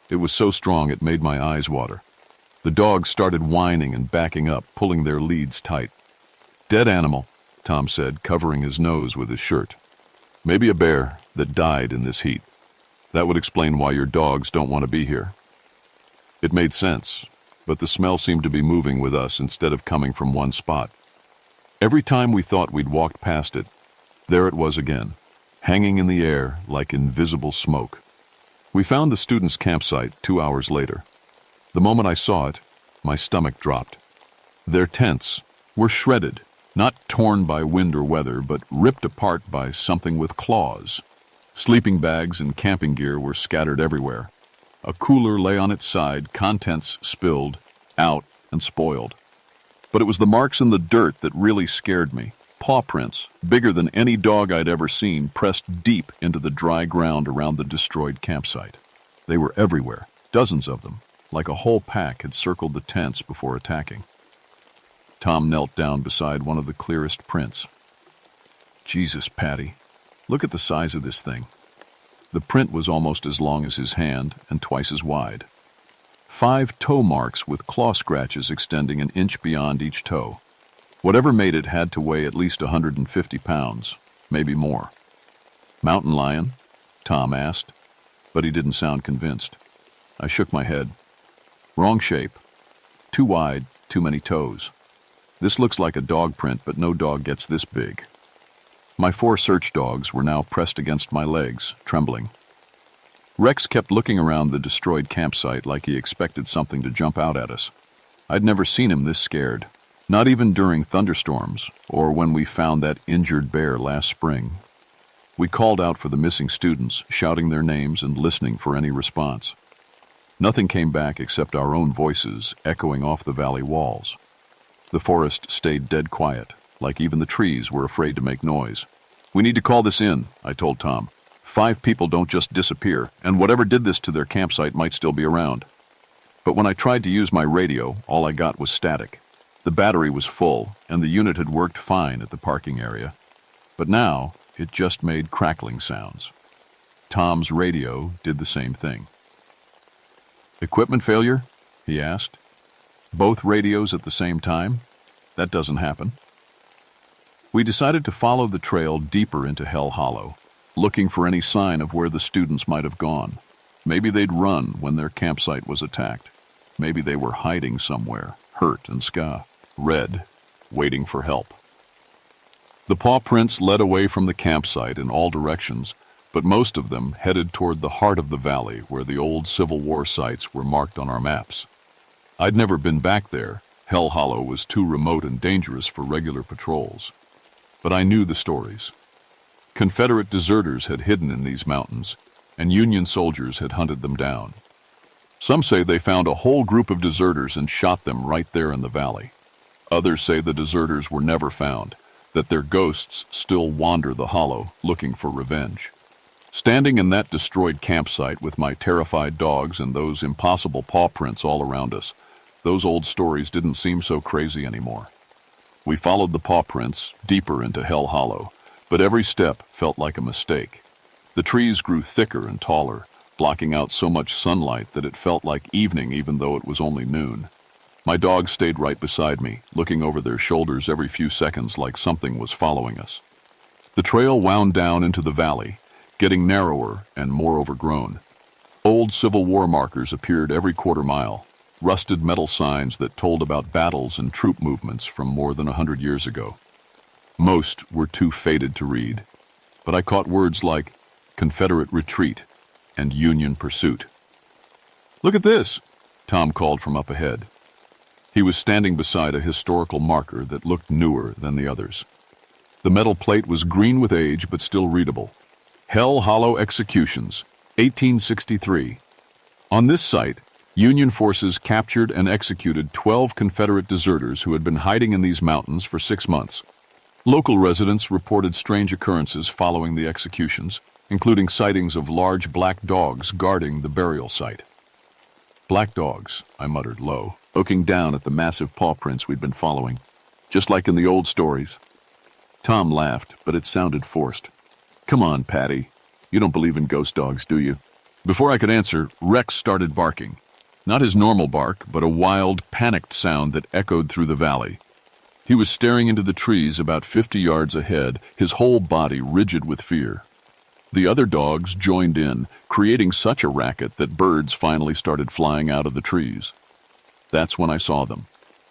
It was so strong it made my eyes water. The dogs started whining and backing up, pulling their leads tight. "Dead animal," Tom said, covering his nose with his shirt. "Maybe a bear that died in this heat. That would explain why your dogs don't want to be here." It made sense, but the smell seemed to be moving with us instead of coming from one spot. Every time we thought we'd walked past it, there it was again, hanging in the air like invisible smoke. We found the students' campsite 2 hours later. The moment I saw it, my stomach dropped. Their tents were shredded, not torn by wind or weather, but ripped apart by something with claws. Sleeping bags and camping gear were scattered everywhere. A cooler lay on its side, contents spilled, out, and spoiled. But it was the marks in the dirt that really scared me. Paw prints, bigger than any dog I'd ever seen, pressed deep into the dry ground around the destroyed campsite. They were everywhere, dozens of them, like a whole pack had circled the tents before attacking. Tom knelt down beside one of the clearest prints. "Jesus, Patty, look at the size of this thing." The print was almost as long as his hand and twice as wide. 5 toe marks with claw scratches extending an inch beyond each toe. Whatever made it had to weigh at least 150 pounds, maybe more. "Mountain lion?" Tom asked, but he didn't sound convinced. I shook my head. "Wrong shape. Too wide, too many toes. This looks like a dog print, but no dog gets this big." My 4 search dogs were now pressed against my legs, trembling. Rex kept looking around the destroyed campsite like he expected something to jump out at us. I'd never seen him this scared. Not even during thunderstorms, or when we found that injured bear last spring. We called out for the missing students, shouting their names and listening for any response. Nothing came back except our own voices echoing off the valley walls. The forest stayed dead quiet, like even the trees were afraid to make noise. "We need to call this in," I told Tom. "5 people don't just disappear, and whatever did this to their campsite might still be around." But when I tried to use my radio, all I got was static. The battery was full, and the unit had worked fine at the parking area. But now, it just made crackling sounds. Tom's radio did the same thing. "Equipment failure?" he asked. "Both radios at the same time? That doesn't happen." We decided to follow the trail deeper into Hell Hollow, looking for any sign of where the students might have gone. Maybe they'd run when their campsite was attacked. Maybe they were hiding somewhere, hurt and red, waiting for help. The paw prints led away from the campsite in all directions, but most of them headed toward the heart of the valley where the old Civil War sites were marked on our maps. I'd never been back there. Hell Hollow was too remote and dangerous for regular patrols. But I knew the stories. Confederate deserters had hidden in these mountains, and Union soldiers had hunted them down. Some say they found a whole group of deserters and shot them right there in the valley. Others say the deserters were never found, that their ghosts still wander the hollow looking for revenge. Standing in that destroyed campsite with my terrified dogs and those impossible paw prints all around us, those old stories didn't seem so crazy anymore. We followed the paw prints deeper into Hell Hollow, but every step felt like a mistake. The trees grew thicker and taller, blocking out so much sunlight that it felt like evening even though it was only noon. My dogs stayed right beside me, looking over their shoulders every few seconds like something was following us. The trail wound down into the valley, getting narrower and more overgrown. Old Civil War markers appeared every quarter mile, rusted metal signs that told about battles and troop movements from more than 100 years ago. Most were too faded to read, but I caught words like Confederate retreat and Union pursuit. "Look at this," Tom called from up ahead. He was standing beside a historical marker that looked newer than the others. The metal plate was green with age but still readable. Hell Hollow Executions, 1863. On this site, Union forces captured and executed 12 Confederate deserters who had been hiding in these mountains for 6 months. Local residents reported strange occurrences following the executions, including sightings of large black dogs guarding the burial site. "Black dogs," I muttered low, looking down at the massive paw prints we'd been following, just like in the old stories. Tom laughed, but it sounded forced. "Come on, Patty. You don't believe in ghost dogs, do you?" Before I could answer, Rex started barking. Not his normal bark, but a wild, panicked sound that echoed through the valley. He was staring into the trees about 50 yards ahead, his whole body rigid with fear. The other dogs joined in, creating such a racket that birds finally started flying out of the trees. That's when I saw them.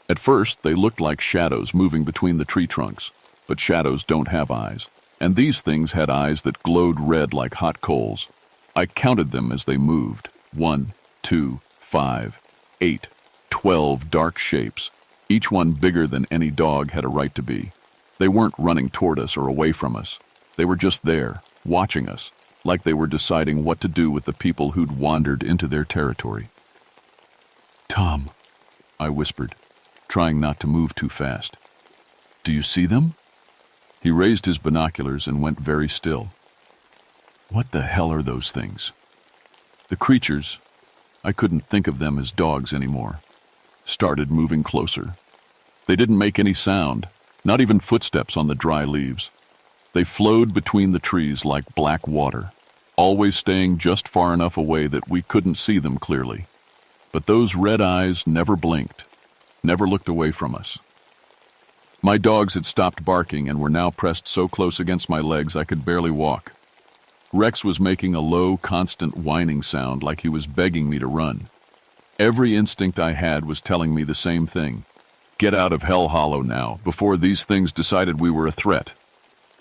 At first, they looked like shadows moving between the tree trunks, but shadows don't have eyes, and these things had eyes that glowed red like hot coals. I counted them as they moved. 1, 2, 5, 8, 12 dark shapes, each one bigger than any dog had a right to be. They weren't running toward us or away from us. They were just there, watching us, like they were deciding what to do with the people who'd wandered into their territory. "Tom," I whispered, trying not to move too fast. "Do you see them?" He raised his binoculars and went very still. "What the hell are those things?" The creatures, I couldn't think of them as dogs anymore, started moving closer. They didn't make any sound, not even footsteps on the dry leaves. They flowed between the trees like black water, always staying just far enough away that we couldn't see them clearly. But those red eyes never blinked, never looked away from us. My dogs had stopped barking and were now pressed so close against my legs I could barely walk. Rex was making a low, constant whining sound like he was begging me to run. Every instinct I had was telling me the same thing. Get out of Hell Hollow now, before these things decided we were a threat.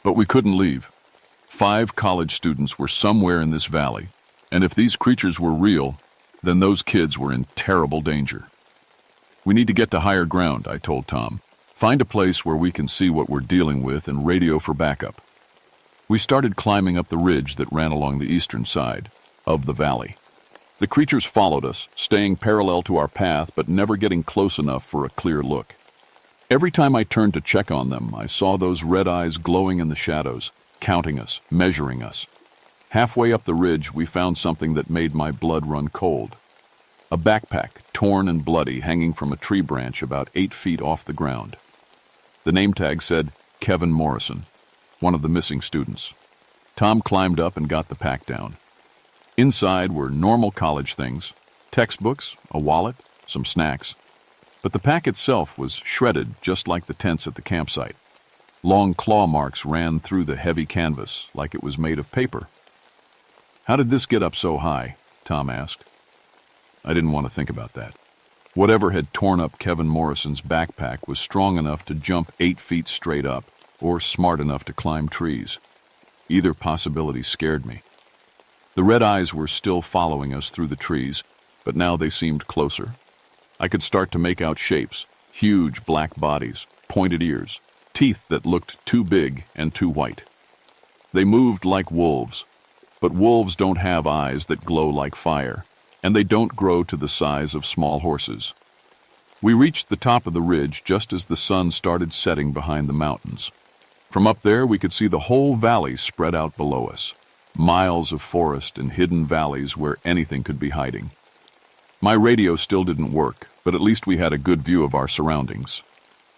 But we couldn't leave. 5 college students were somewhere in this valley, and if these creatures were real, then those kids were in terrible danger. "We need to get to higher ground," I told Tom. "Find a place where we can see what we're dealing with and radio for backup." We started climbing up the ridge that ran along the eastern side of the valley. The creatures followed us, staying parallel to our path but never getting close enough for a clear look. Every time I turned to check on them, I saw those red eyes glowing in the shadows, counting us, measuring us. Halfway up the ridge, we found something that made my blood run cold. A backpack, torn and bloody, hanging from a tree branch about 8 feet off the ground. The name tag said, Kevin Morrison, one of the missing students. Tom climbed up and got the pack down. Inside were normal college things, textbooks, a wallet, some snacks. But the pack itself was shredded just like the tents at the campsite. Long claw marks ran through the heavy canvas like it was made of paper. "How did this get up so high?" Tom asked. I didn't want to think about that. Whatever had torn up Kevin Morrison's backpack was strong enough to jump 8 feet straight up, or smart enough to climb trees. Either possibility scared me. The red eyes were still following us through the trees, but now they seemed closer. I could start to make out shapes, huge black bodies, pointed ears, teeth that looked too big and too white. They moved like wolves, but wolves don't have eyes that glow like fire, and they don't grow to the size of small horses. We reached the top of the ridge just as the sun started setting behind the mountains. From up there, we could see the whole valley spread out below us, miles of forest and hidden valleys where anything could be hiding. My radio still didn't work, but at least we had a good view of our surroundings.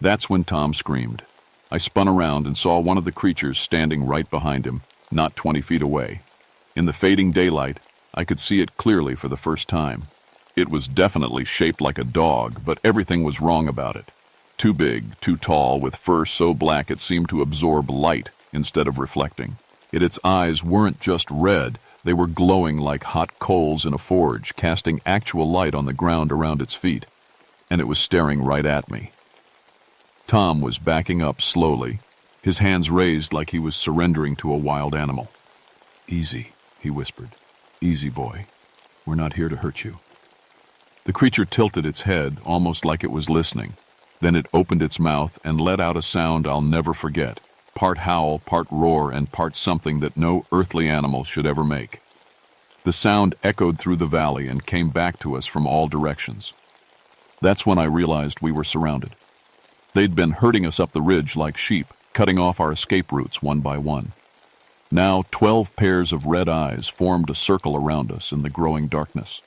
That's when Tom screamed. I spun around and saw one of the creatures standing right behind him, not 20 feet away. In the fading daylight, I could see it clearly for the first time. It was definitely shaped like a dog, but everything was wrong about it. Too big, too tall, with fur so black it seemed to absorb light instead of reflecting. Yet its eyes weren't just red, they were glowing like hot coals in a forge, casting actual light on the ground around its feet. And it was staring right at me. Tom was backing up slowly, his hands raised like he was surrendering to a wild animal. "Easy," he whispered. "Easy, boy. We're not here to hurt you." The creature tilted its head, almost like it was listening. Then it opened its mouth and let out a sound I'll never forget, part howl, part roar, and part something that no earthly animal should ever make. The sound echoed through the valley and came back to us from all directions. That's when I realized we were surrounded. They'd been herding us up the ridge like sheep, cutting off our escape routes one by one. Now 12 pairs of red eyes formed a circle around us in the growing darkness.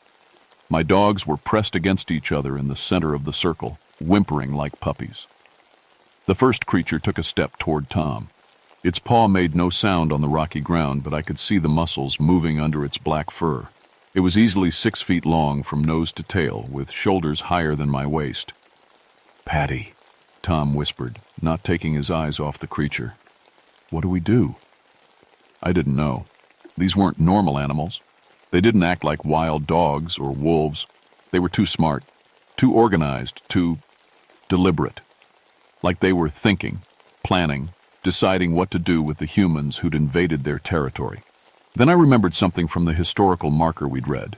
My dogs were pressed against each other in the center of the circle, whimpering like puppies. The first creature took a step toward Tom. Its paw made no sound on the rocky ground, but I could see the muscles moving under its black fur. It was easily 6 feet long from nose to tail, with shoulders higher than my waist. "Patty," Tom whispered, not taking his eyes off the creature. "What do we do?" I didn't know. These weren't normal animals. They didn't act like wild dogs or wolves. They were too smart, too organized, too deliberate. Like they were thinking, planning, deciding what to do with the humans who'd invaded their territory. Then I remembered something from the historical marker we'd read.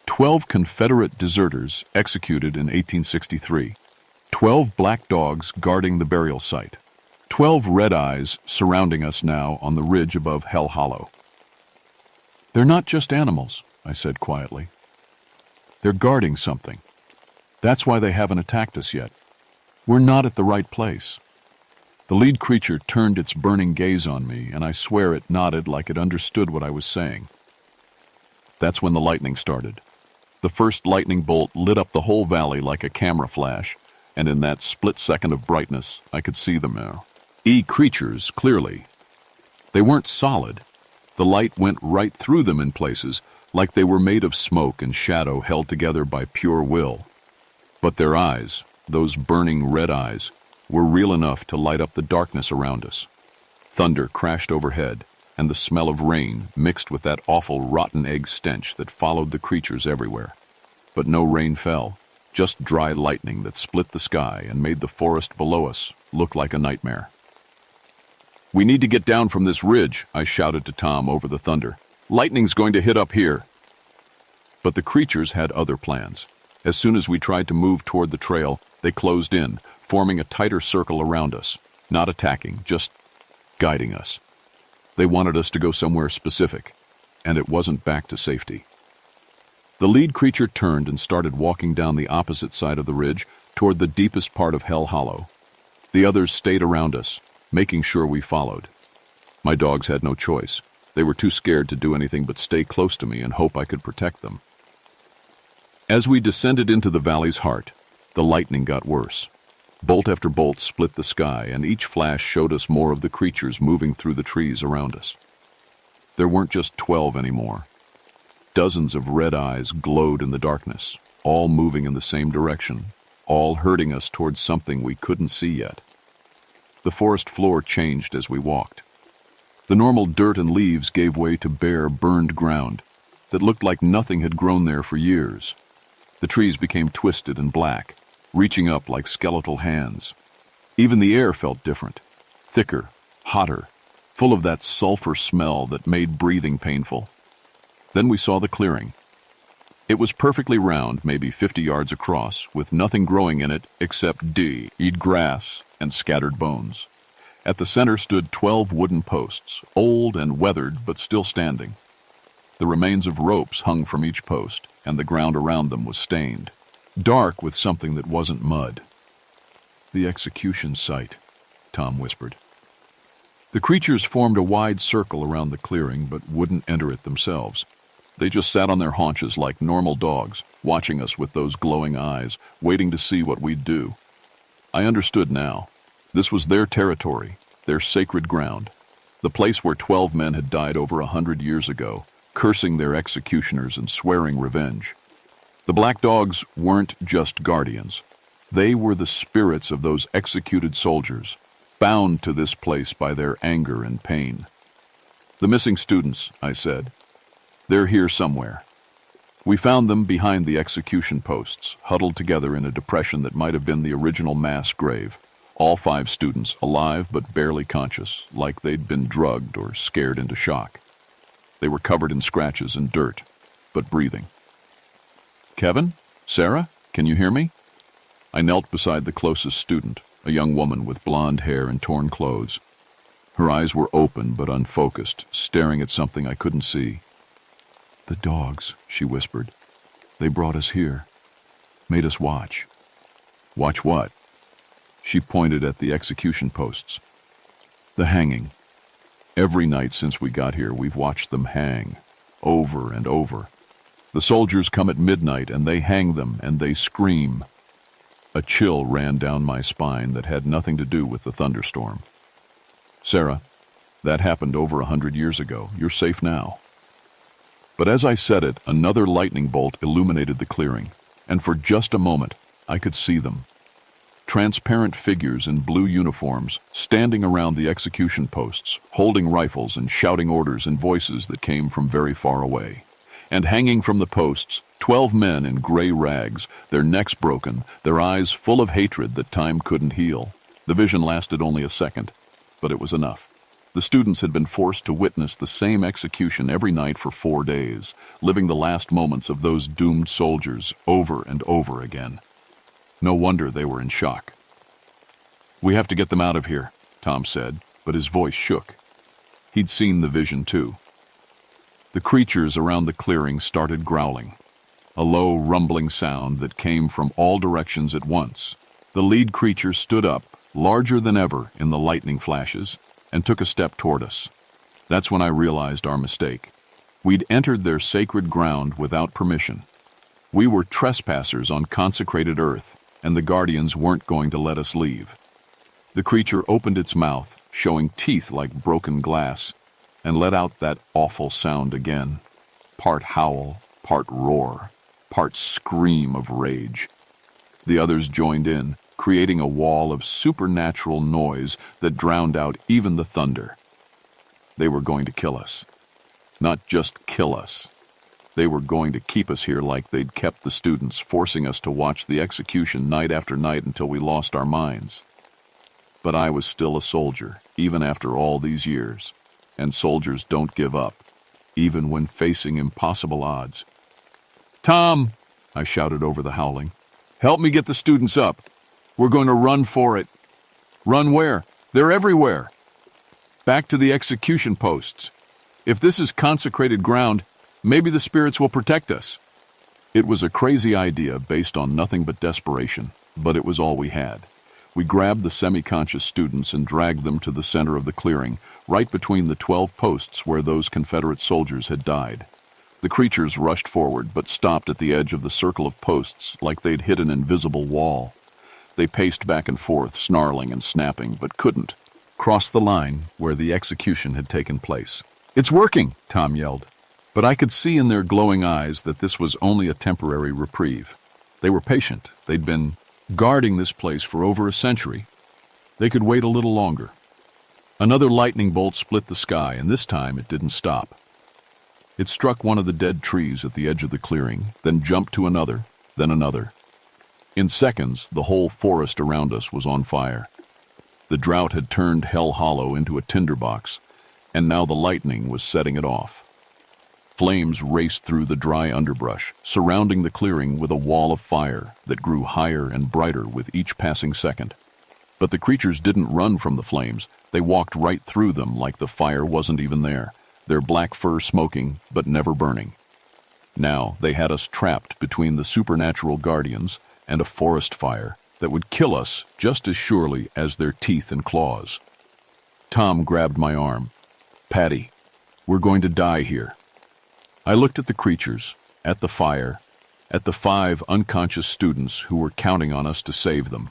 12 Confederate deserters executed in 1863. 12 black dogs guarding the burial site. 12 red eyes surrounding us now on the ridge above Hell Hollow. "They're not just animals," I said quietly. "They're guarding something. That's why they haven't attacked us yet. We're not at the right place." The lead creature turned its burning gaze on me, and I swear it nodded like it understood what I was saying. That's when the lightning started. The first lightning bolt lit up the whole valley like a camera flash, and in that split second of brightness, I could see them now. Creatures, clearly. They weren't solid. The light went right through them in places, like they were made of smoke and shadow held together by pure will. But their eyes, those burning red eyes, were real enough to light up the darkness around us. Thunder crashed overhead, and the smell of rain mixed with that awful rotten egg stench that followed the creatures everywhere. But no rain fell, just dry lightning that split the sky and made the forest below us look like a nightmare. "We need to get down from this ridge," I shouted to Tom over the thunder. "Lightning's going to hit up here." But the creatures had other plans. As soon as we tried to move toward the trail, they closed in, forming a tighter circle around us, not attacking, just guiding us. They wanted us to go somewhere specific, and it wasn't back to safety. The lead creature turned and started walking down the opposite side of the ridge toward the deepest part of Hell Hollow. The others stayed around us, making sure we followed. My dogs had no choice. They were too scared to do anything but stay close to me and hope I could protect them. As we descended into the valley's heart, the lightning got worse. Bolt after bolt split the sky, and each flash showed us more of the creatures moving through the trees around us. There weren't just 12 anymore. Dozens of red eyes glowed in the darkness, all moving in the same direction, all herding us towards something we couldn't see yet. The forest floor changed as we walked. The normal dirt and leaves gave way to bare, burned ground that looked like nothing had grown there for years. The trees became twisted and black, reaching up like skeletal hands. Even the air felt different, thicker, hotter, full of that sulfur smell that made breathing painful. Then we saw the clearing. It was perfectly round, maybe 50 yards across, with nothing growing in it except dead grass and scattered bones. At the center stood 12 wooden posts, old and weathered but still standing. The remains of ropes hung from each post, and the ground around them was stained, dark with something that wasn't mud. "The execution site," Tom whispered. The creatures formed a wide circle around the clearing but wouldn't enter it themselves. They just sat on their haunches like normal dogs, watching us with those glowing eyes, waiting to see what we'd do. I understood now. This was their territory, their sacred ground, the place where 12 men had died over 100 years ago, cursing their executioners and swearing revenge. The black dogs weren't just guardians. They were the spirits of those executed soldiers, bound to this place by their anger and pain. "The missing students," I said. "They're here somewhere." We found them behind the execution posts, huddled together in a depression that might have been the original mass grave. All 5 students, alive but barely conscious, like they'd been drugged or scared into shock. They were covered in scratches and dirt, but breathing. "Kevin? Sarah? Can you hear me?" I knelt beside the closest student, a young woman with blonde hair and torn clothes. Her eyes were open but unfocused, staring at something I couldn't see. "The dogs," she whispered. "They brought us here. Made us watch." "Watch what?" She pointed at the execution posts. "The hanging. Every night since we got here, we've watched them hang, over and over. The soldiers come at midnight and they hang them and they scream." A chill ran down my spine that had nothing to do with the thunderstorm. "Sarah, that happened over 100 years ago. You're safe now." But as I said it, another lightning bolt illuminated the clearing, and for just a moment, I could see them. Transparent figures in blue uniforms, standing around the execution posts, holding rifles and shouting orders in voices that came from very far away. And hanging from the posts, 12 men in gray rags, their necks broken, their eyes full of hatred that time couldn't heal. The vision lasted only a second, but it was enough. The students had been forced to witness the same execution every night for 4 days, living the last moments of those doomed soldiers over and over again. No wonder they were in shock. "We have to get them out of here," Tom said, but his voice shook. He'd seen the vision too. The creatures around the clearing started growling, a low, rumbling sound that came from all directions at once. The lead creature stood up, larger than ever in the lightning flashes, and took a step toward us. That's when I realized our mistake. We'd entered their sacred ground without permission. We were trespassers on consecrated earth, and the guardians weren't going to let us leave. The creature opened its mouth, showing teeth like broken glass, and let out that awful sound again. Part howl, part roar, part scream of rage. The others joined in, creating a wall of supernatural noise that drowned out even the thunder. They were going to kill us. Not just kill us. They were going to keep us here like they'd kept the students, forcing us to watch the execution night after night until we lost our minds. But I was still a soldier, even after all these years. And soldiers don't give up, even when facing impossible odds. "Tom!" I shouted over the howling. "Help me get the students up. We're going to run for it." "Run where? They're everywhere." "Back to the execution posts. If this is consecrated ground, maybe the spirits will protect us." It was a crazy idea based on nothing but desperation, but it was all we had. We grabbed the semi-conscious students and dragged them to the center of the clearing, right between the 12 posts where those Confederate soldiers had died. The creatures rushed forward, but stopped at the edge of the circle of posts like they'd hit an invisible wall. They paced back and forth, snarling and snapping, but couldn't cross the line where the execution had taken place. "It's working!" Tom yelled. But I could see in their glowing eyes that this was only a temporary reprieve. They were patient. They'd been guarding this place for over a century. They could wait a little longer. Another lightning bolt split the sky, and this time it didn't stop. It struck one of the dead trees at the edge of the clearing, then jumped to another, then another. In seconds, the whole forest around us was on fire. The drought had turned Hell Hollow into a tinderbox, and now the lightning was setting it off. Flames raced through the dry underbrush, surrounding the clearing with a wall of fire that grew higher and brighter with each passing second. But the creatures didn't run from the flames. They walked right through them like the fire wasn't even there, their black fur smoking but never burning. Now they had us trapped between the supernatural guardians and a forest fire that would kill us just as surely as their teeth and claws. Tom grabbed my arm. "Patty, we're going to die here." I looked at the creatures, at the fire, at the 5 unconscious students who were counting on us to save them.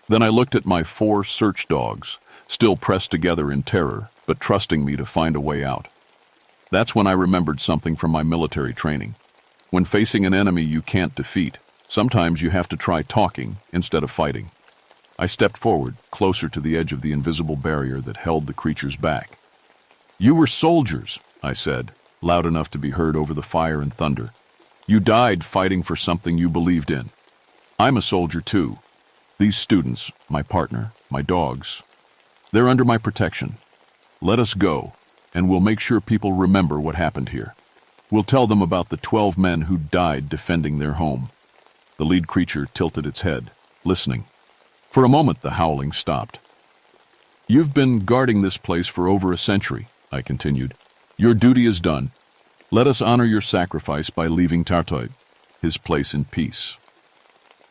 Then I looked at my 4 search dogs, still pressed together in terror, but trusting me to find a way out. That's when I remembered something from my military training. When facing an enemy you can't defeat, sometimes you have to try talking instead of fighting. I stepped forward, closer to the edge of the invisible barrier that held the creatures back. "You were soldiers," I said, loud enough to be heard over the fire and thunder. "You died fighting for something you believed in. I'm a soldier too. These students, my partner, my dogs, they're under my protection. Let us go, and we'll make sure people remember what happened here. We'll tell them about the 12 men who died defending their home." The lead creature tilted its head, listening. For a moment the howling stopped. "You've been guarding this place for over a century," I continued. "Your duty is done. Let us honor your sacrifice by leaving Tartoid, his place in peace."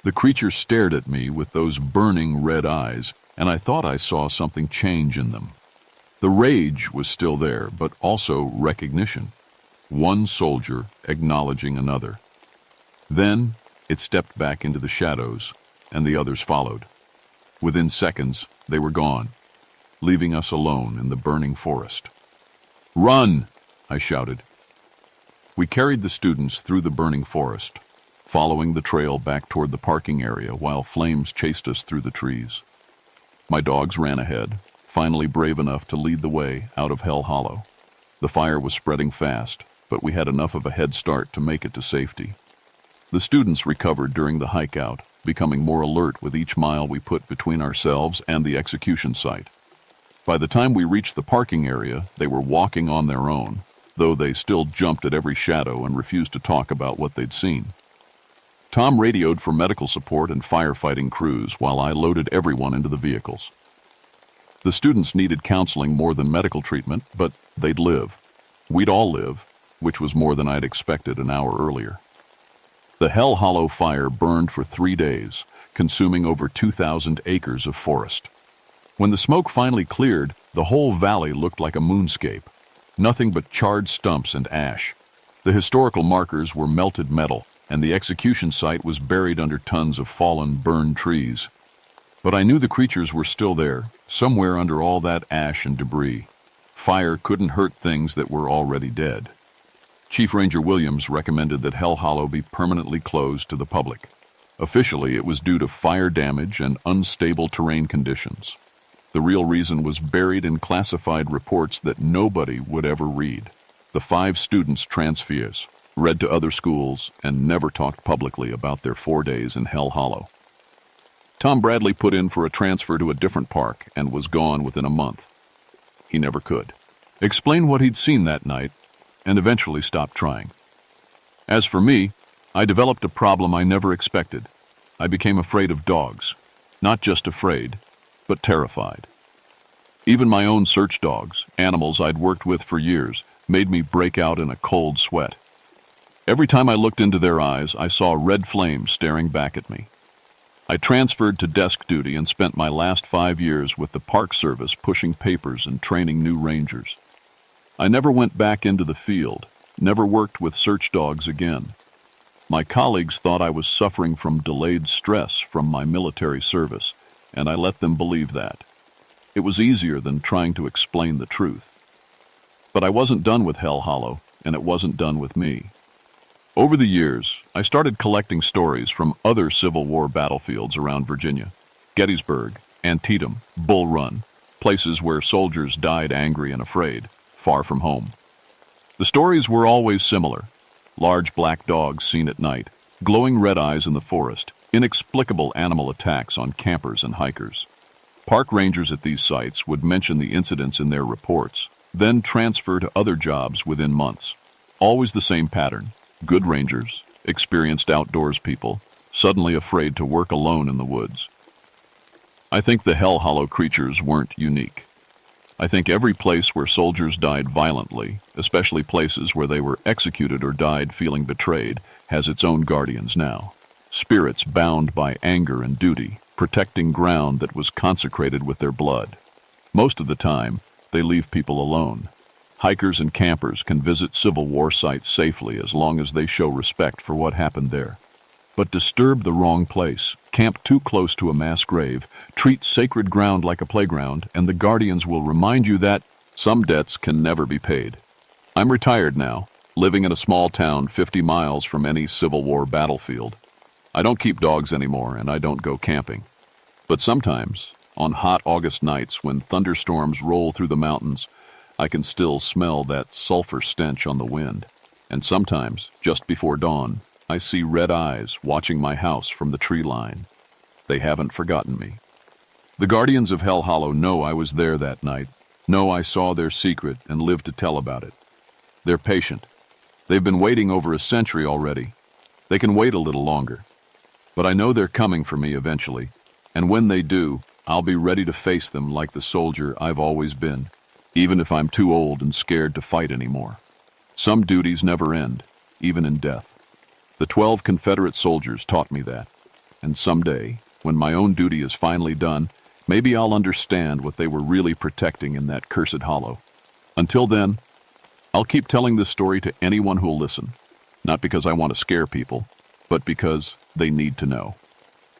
The creature stared at me with those burning red eyes, and I thought I saw something change in them. The rage was still there, but also recognition. One soldier acknowledging another. Then it stepped back into the shadows, and the others followed. Within seconds, they were gone, leaving us alone in the burning forest. "Run!" I shouted. We carried the students through the burning forest, following the trail back toward the parking area while flames chased us through the trees. My dogs ran ahead, finally brave enough to lead the way out of Hell Hollow. The fire was spreading fast, but we had enough of a head start to make it to safety. The students recovered during the hike out, becoming more alert with each mile we put between ourselves and the execution site. By the time we reached the parking area, they were walking on their own, though they still jumped at every shadow and refused to talk about what they'd seen. Tom radioed for medical support and firefighting crews while I loaded everyone into the vehicles. The students needed counseling more than medical treatment, but they'd live. We'd all live, which was more than I'd expected an hour earlier. The Hell Hollow fire burned for 3 days, consuming over 2,000 acres of forest. When the smoke finally cleared, the whole valley looked like a moonscape. Nothing but charred stumps and ash. The historical markers were melted metal, and the execution site was buried under tons of fallen, burned trees. But I knew the creatures were still there, somewhere under all that ash and debris. Fire couldn't hurt things that were already dead. Chief Ranger Williams recommended that Hell Hollow be permanently closed to the public. Officially, it was due to fire damage and unstable terrain conditions. The real reason was buried in classified reports that nobody would ever read. The 5 students' transfers, read to other schools, and never talked publicly about their 4 days in Hell Hollow. Tom Bradley put in for a transfer to a different park and was gone within a month. He never could explain what he'd seen that night, and eventually stopped trying. As for me, I developed a problem I never expected. I became afraid of dogs. Not just afraid, but terrified. Even my own search dogs, animals I'd worked with for years, made me break out in a cold sweat. Every time I looked into their eyes, I saw red flames staring back at me. I transferred to desk duty and spent my last 5 years with the Park Service pushing papers and training new rangers. I never went back into the field, never worked with search dogs again. My colleagues thought I was suffering from delayed stress from my military service, and I let them believe that. It was easier than trying to explain the truth. But I wasn't done with Hell Hollow, and it wasn't done with me. Over the years, I started collecting stories from other Civil War battlefields around Virginia: Gettysburg, Antietam, Bull Run, places where soldiers died angry and afraid, far from home. The stories were always similar: large black dogs seen at night, glowing red eyes in the forest, inexplicable animal attacks on campers and hikers. Park rangers at these sites would mention the incidents in their reports, then transfer to other jobs within months. Always the same pattern: good rangers, experienced outdoors people, suddenly afraid to work alone in the woods. I think the Hell Hollow creatures weren't unique. I think every place where soldiers died violently, especially places where they were executed or died feeling betrayed, has its own guardians now. Spirits bound by anger and duty, protecting ground that was consecrated with their blood. Most of the time, they leave people alone. Hikers and campers can visit Civil War sites safely as long as they show respect for what happened there. But disturb the wrong place, camp too close to a mass grave, treat sacred ground like a playground, and the guardians will remind you that some debts can never be paid. I'm retired now, living in a small town 50 miles from any Civil War battlefield. I don't keep dogs anymore, and I don't go camping. But sometimes, on hot August nights when thunderstorms roll through the mountains, I can still smell that sulfur stench on the wind. And sometimes, just before dawn, I see red eyes watching my house from the tree line. They haven't forgotten me. The guardians of Hell Hollow know I was there that night, know I saw their secret and lived to tell about it. They're patient. They've been waiting over a century already. They can wait a little longer. But I know they're coming for me eventually, and when they do, I'll be ready to face them like the soldier I've always been, even if I'm too old and scared to fight anymore. Some duties never end, even in death. The 12 Confederate soldiers taught me that, and someday, when my own duty is finally done, maybe I'll understand what they were really protecting in that cursed hollow. Until then, I'll keep telling this story to anyone who'll listen, not because I want to scare people, but because they need to know.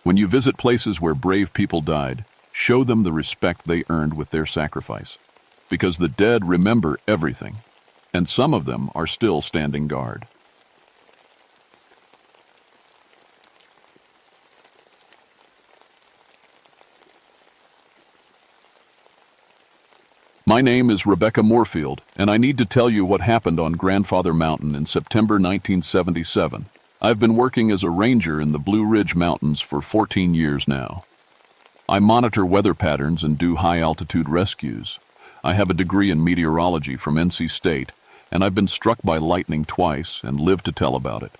When you visit places where brave people died, show them the respect they earned with their sacrifice. Because the dead remember everything, and some of them are still standing guard. My name is Rebecca Moorfield, and I need to tell you what happened on Grandfather Mountain in September 1977. I've been working as a ranger in the Blue Ridge Mountains for 14 years now. I monitor weather patterns and do high-altitude rescues. I have a degree in meteorology from NC State, and I've been struck by lightning twice and live to tell about it.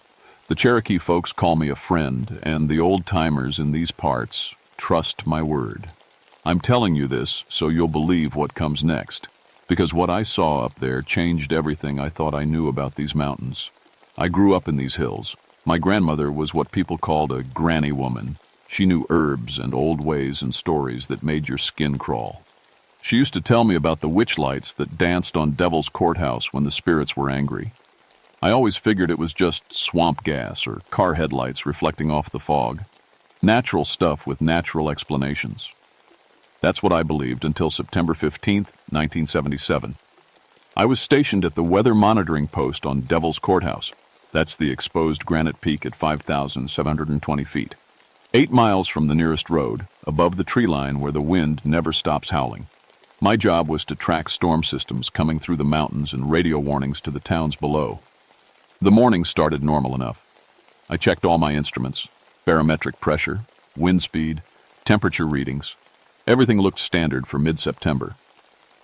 The Cherokee folks call me a friend, and the old-timers in these parts trust my word. I'm telling you this so you'll believe what comes next, because what I saw up there changed everything I thought I knew about these mountains. I grew up in these hills. My grandmother was what people called a granny woman. She knew herbs and old ways and stories that made your skin crawl. She used to tell me about the witch lights that danced on Devil's Courthouse when the spirits were angry. I always figured it was just swamp gas or car headlights reflecting off the fog. Natural stuff with natural explanations. That's what I believed until September 15th, 1977. I was stationed at the weather monitoring post on Devil's Courthouse. That's the exposed granite peak at 5,720 feet. 8 miles from the nearest road, above the tree line where the wind never stops howling. My job was to track storm systems coming through the mountains and radio warnings to the towns below. The morning started normal enough. I checked all my instruments: barometric pressure, wind speed, temperature readings. Everything looked standard for mid-September.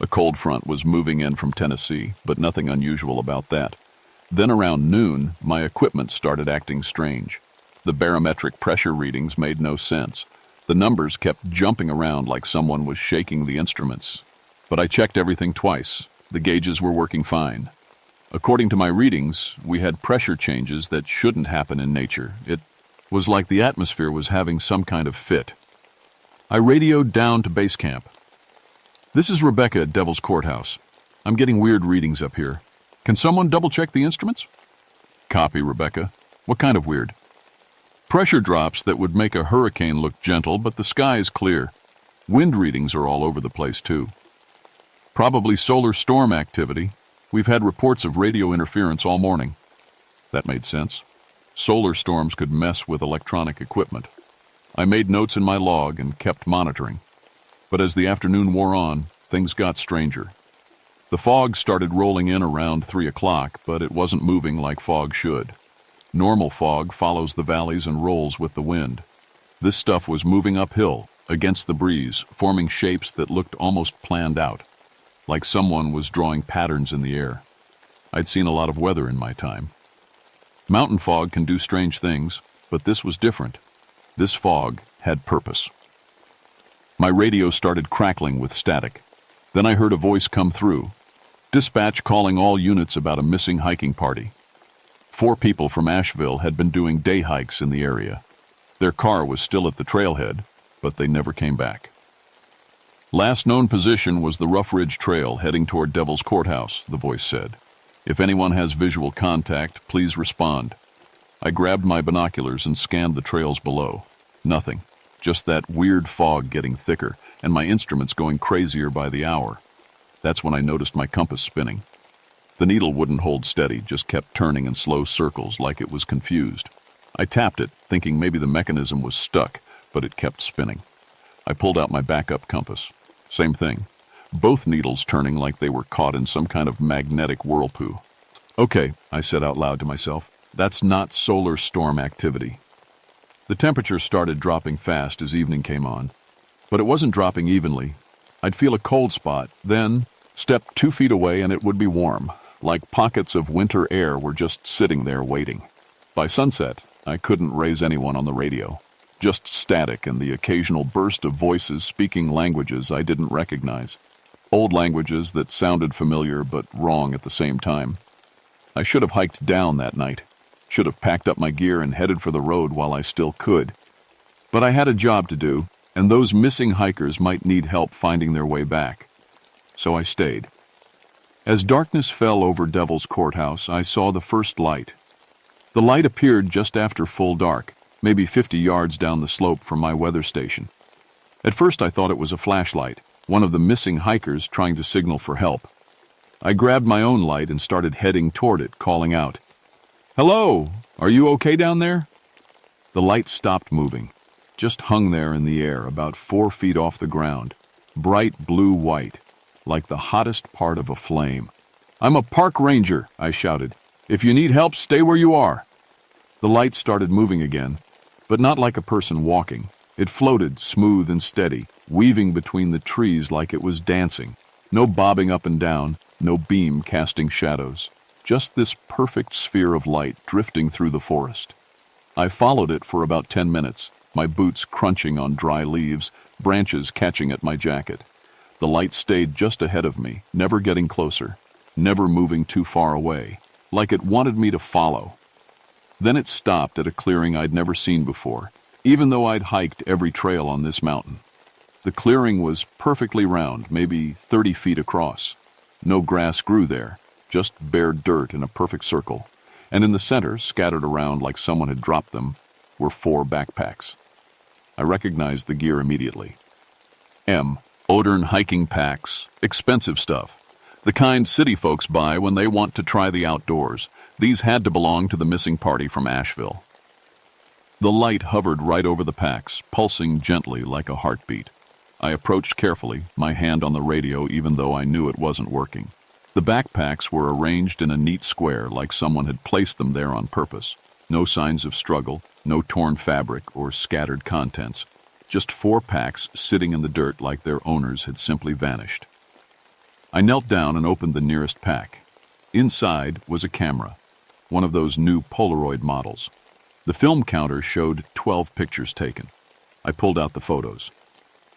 A cold front was moving in from Tennessee, but nothing unusual about that. Then around noon, my equipment started acting strange. The barometric pressure readings made no sense. The numbers kept jumping around like someone was shaking the instruments. But I checked everything twice. The gauges were working fine. According to my readings, we had pressure changes that shouldn't happen in nature. It Was like the atmosphere was having some kind of fit. I radioed down to base camp. "This is Rebecca at Devil's Courthouse. I'm getting weird readings up here. Can someone double-check the instruments?" "Copy, Rebecca. What kind of weird?" "Pressure drops that would make a hurricane look gentle, but the sky is clear. Wind readings are all over the place, too. Probably solar storm activity. We've had reports of radio interference all morning." That made sense. Solar storms could mess with electronic equipment. I made notes in my log and kept monitoring. But as the afternoon wore on, things got stranger. The fog started rolling in around 3 o'clock, but it wasn't moving like fog should. Normal fog follows the valleys and rolls with the wind. This stuff was moving uphill, against the breeze, forming shapes that looked almost planned out, like someone was drawing patterns in the air. I'd seen a lot of weather in my time. Mountain fog can do strange things, but this was different. This fog had purpose. My radio started crackling with static. Then I heard a voice come through. "Dispatch calling all units about a missing hiking party." 4 people from Asheville had been doing day hikes in the area. Their car was still at the trailhead, but they never came back. "Last known position was the Rough Ridge Trail heading toward Devil's Courthouse," the voice said. "If anyone has visual contact, please respond." I grabbed my binoculars and scanned the trails below. Nothing. Just that weird fog getting thicker, and my instruments going crazier by the hour. That's when I noticed my compass spinning. The needle wouldn't hold steady, just kept turning in slow circles like it was confused. I tapped it, thinking maybe the mechanism was stuck, but it kept spinning. I pulled out my backup compass. Same thing. Both needles turning like they were caught in some kind of magnetic whirlpool. "Okay," I said out loud to myself. "That's not solar storm activity." The temperature started dropping fast as evening came on, but it wasn't dropping evenly. I'd feel a cold spot, then step 2 feet away and it would be warm, like pockets of winter air were just sitting there waiting. By sunset, I couldn't raise anyone on the radio. Just static and the occasional burst of voices speaking languages I didn't recognize. Old languages that sounded familiar but wrong at the same time. I should have hiked down that night. Should have packed up my gear and headed for the road while I still could. But I had a job to do, and those missing hikers might need help finding their way back. So I stayed. As darkness fell over Devil's Courthouse, I saw the first light. The light appeared just after full dark, maybe 50 yards down the slope from my weather station. At first I thought it was a flashlight, one of the missing hikers trying to signal for help. I grabbed my own light and started heading toward it, calling out, "Hello, are you okay down there?" The light stopped moving, just hung there in the air about 4 feet off the ground, bright blue-white, like the hottest part of a flame. "I'm a park ranger," I shouted. "If you need help, stay where you are." The light started moving again, but not like a person walking. It floated, smooth and steady, weaving between the trees like it was dancing. No bobbing up and down, no beam casting shadows. Just this perfect sphere of light drifting through the forest. I followed it for about 10 minutes, my boots crunching on dry leaves, branches catching at my jacket. The light stayed just ahead of me, never getting closer, never moving too far away, like it wanted me to follow. Then it stopped at a clearing I'd never seen before, even though I'd hiked every trail on this mountain. The clearing was perfectly round, maybe 30 feet across. No grass grew there, just bare dirt in a perfect circle, and in the center, scattered around like someone had dropped them, were 4 backpacks. I recognized the gear immediately. Odern hiking packs, expensive stuff. The kind city folks buy when they want to try the outdoors. These had to belong to the missing party from Asheville. The light hovered right over the packs, pulsing gently like a heartbeat. I approached carefully, my hand on the radio even though I knew it wasn't working. The backpacks were arranged in a neat square like someone had placed them there on purpose. No signs of struggle, no torn fabric or scattered contents. Just 4 packs sitting in the dirt like their owners had simply vanished. I knelt down and opened the nearest pack. Inside was a camera, one of those new Polaroid models. The film counter showed 12 pictures taken. I pulled out the photos.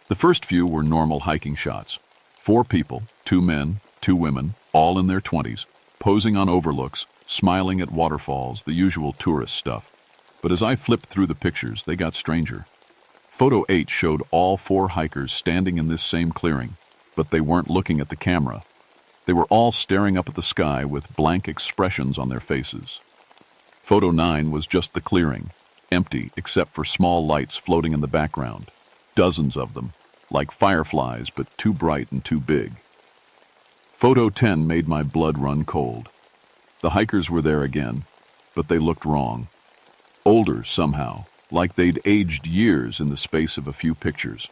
The first few were normal hiking shots. 4 people, 2 men, 2 women, all in their 20s, posing on overlooks, smiling at waterfalls, the usual tourist stuff. But as I flipped through the pictures, they got stranger. Photo 8 showed all 4 hikers standing in this same clearing, but they weren't looking at the camera. They were all staring up at the sky with blank expressions on their faces. Photo 9 was just the clearing, empty except for small lights floating in the background. Dozens of them, like fireflies but too bright and too big. Photo 10 made my blood run cold. The hikers were there again, but they looked wrong. Older somehow, like they'd aged years in the space of a few pictures.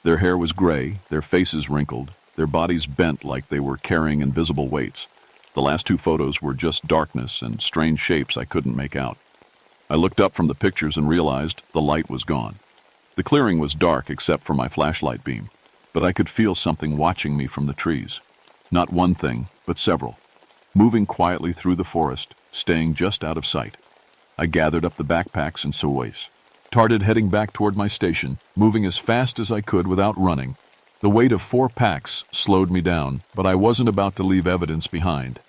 Their hair was gray, their faces wrinkled, their bodies bent like they were carrying invisible weights. The last 2 photos were just darkness and strange shapes I couldn't make out. I looked up from the pictures and realized the light was gone. The clearing was dark except for my flashlight beam, but I could feel something watching me from the trees. Not one thing, but several, moving quietly through the forest, staying just out of sight. I gathered up the backpacks and seways, started heading back toward my station, moving as fast as I could without running. The weight of 4 packs slowed me down, but I wasn't about to leave evidence behind.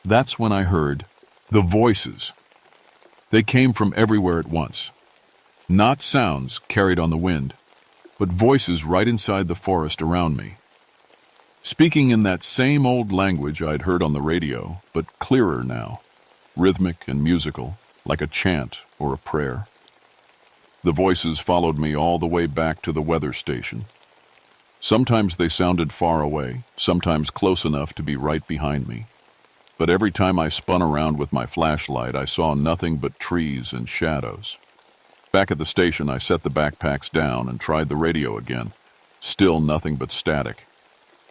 That's when I heard the voices. They came from everywhere at once. Not sounds carried on the wind, but voices right inside the forest around me. Speaking in that same old language I'd heard on the radio, but clearer now, rhythmic and musical, like a chant or a prayer. The voices followed me all the way back to the weather station. Sometimes they sounded far away, sometimes close enough to be right behind me. But every time I spun around with my flashlight, I saw nothing but trees and shadows. Back at the station, I set the backpacks down and tried the radio again. Still nothing but static.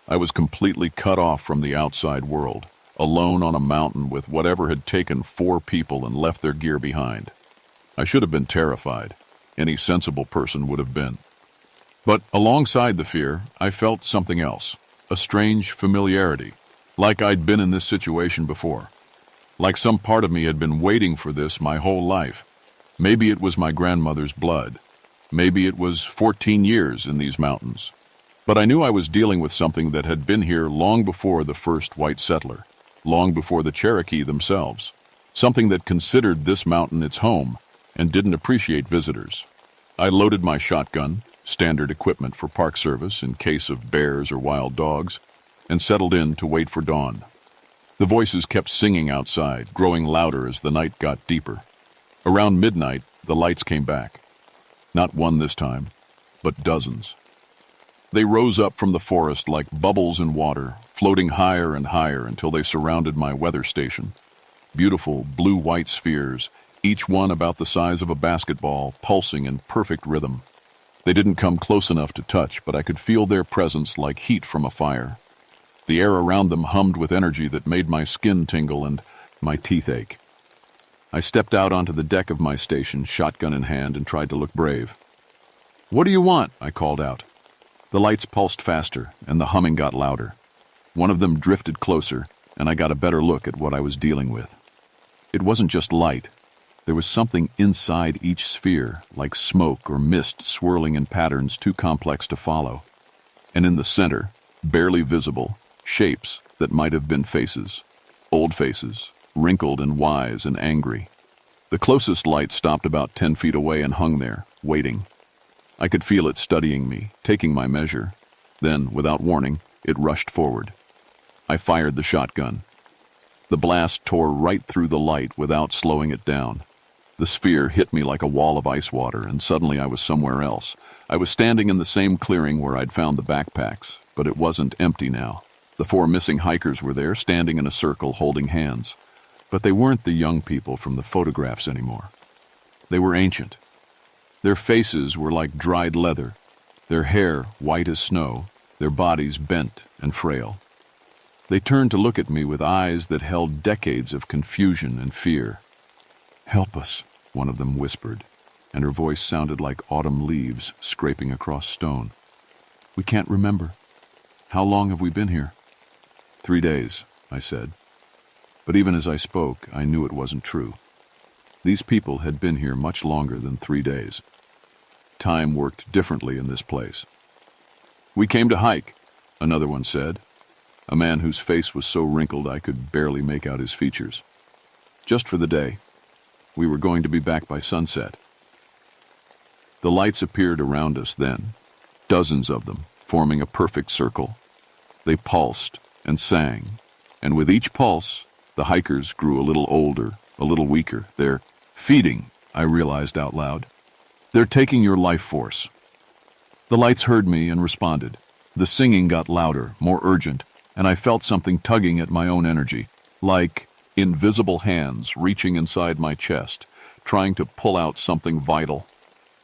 I was completely cut off from the outside world, alone on a mountain with whatever had taken 4 people and left their gear behind. I should have been terrified. Any sensible person would have been. But alongside the fear, I felt something else, a strange familiarity, like I'd been in this situation before. Like some part of me had been waiting for this my whole life. Maybe it was my grandmother's blood. Maybe it was 14 years in these mountains. But I knew I was dealing with something that had been here long before the first white settler, long before the Cherokee themselves, something that considered this mountain its home and didn't appreciate visitors. I loaded my shotgun, standard equipment for Park Service in case of bears or wild dogs, and settled in to wait for dawn. The voices kept singing outside, growing louder as the night got deeper. Around midnight, the lights came back. Not one this time, but dozens. They rose up from the forest like bubbles in water, floating higher and higher until they surrounded my weather station. Beautiful blue-white spheres, each one about the size of a basketball, pulsing in perfect rhythm. They didn't come close enough to touch, but I could feel their presence like heat from a fire. The air around them hummed with energy that made my skin tingle and my teeth ache. I stepped out onto the deck of my station, shotgun in hand, and tried to look brave. "What do you want?" I called out. The lights pulsed faster, and the humming got louder. One of them drifted closer, and I got a better look at what I was dealing with. It wasn't just light. There was something inside each sphere, like smoke or mist swirling in patterns too complex to follow. And in the center, barely visible, shapes that might have been faces. Old faces, wrinkled and wise and angry. The closest light stopped about 10 feet away and hung there, waiting. I could feel it studying me, taking my measure. Then, without warning, it rushed forward. I fired the shotgun. The blast tore right through the light without slowing it down. The sphere hit me like a wall of ice water, and suddenly I was somewhere else. I was standing in the same clearing where I'd found the backpacks, but it wasn't empty now. The 4 missing hikers were there, standing in a circle, holding hands. But they weren't the young people from the photographs anymore. They were ancient. Their faces were like dried leather, their hair white as snow, their bodies bent and frail. They turned to look at me with eyes that held decades of confusion and fear. "Help us," one of them whispered, and her voice sounded like autumn leaves scraping across stone. "We can't remember. How long have we been here?" 3 days, I said. But even as I spoke, I knew it wasn't true. These people had been here much longer than 3 days. Time worked differently in this place. "We came to hike," another one said, a man whose face was so wrinkled I could barely make out his features. "Just for the day." We were going to be back by sunset. The lights appeared around us then, dozens of them, forming a perfect circle. They pulsed and sang, and with each pulse, the hikers grew a little older, a little weaker. They're feeding, I realized out loud. They're taking your life force. The lights heard me and responded. The singing got louder, more urgent, and I felt something tugging at my own energy, like invisible hands reaching inside my chest, trying to pull out something vital.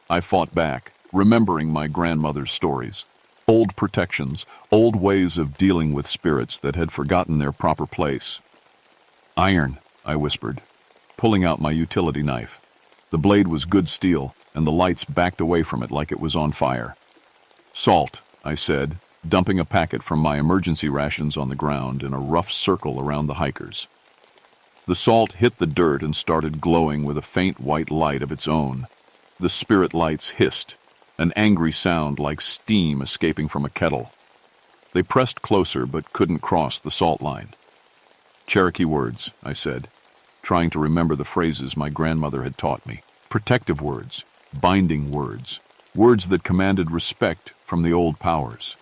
I fought back, remembering my grandmother's stories. Old protections, old ways of dealing with spirits that had forgotten their proper place. Iron, I whispered, pulling out my utility knife. The blade was good steel, and the lights backed away from it like it was on fire. Salt, I said, dumping a packet from my emergency rations on the ground in a rough circle around the hikers. The salt hit the dirt and started glowing with a faint white light of its own. The spirit lights hissed, an angry sound like steam escaping from a kettle. They pressed closer but couldn't cross the salt line. Cherokee words, I said, trying to remember the phrases my grandmother had taught me. Protective words, binding words, words that commanded respect from the old powers.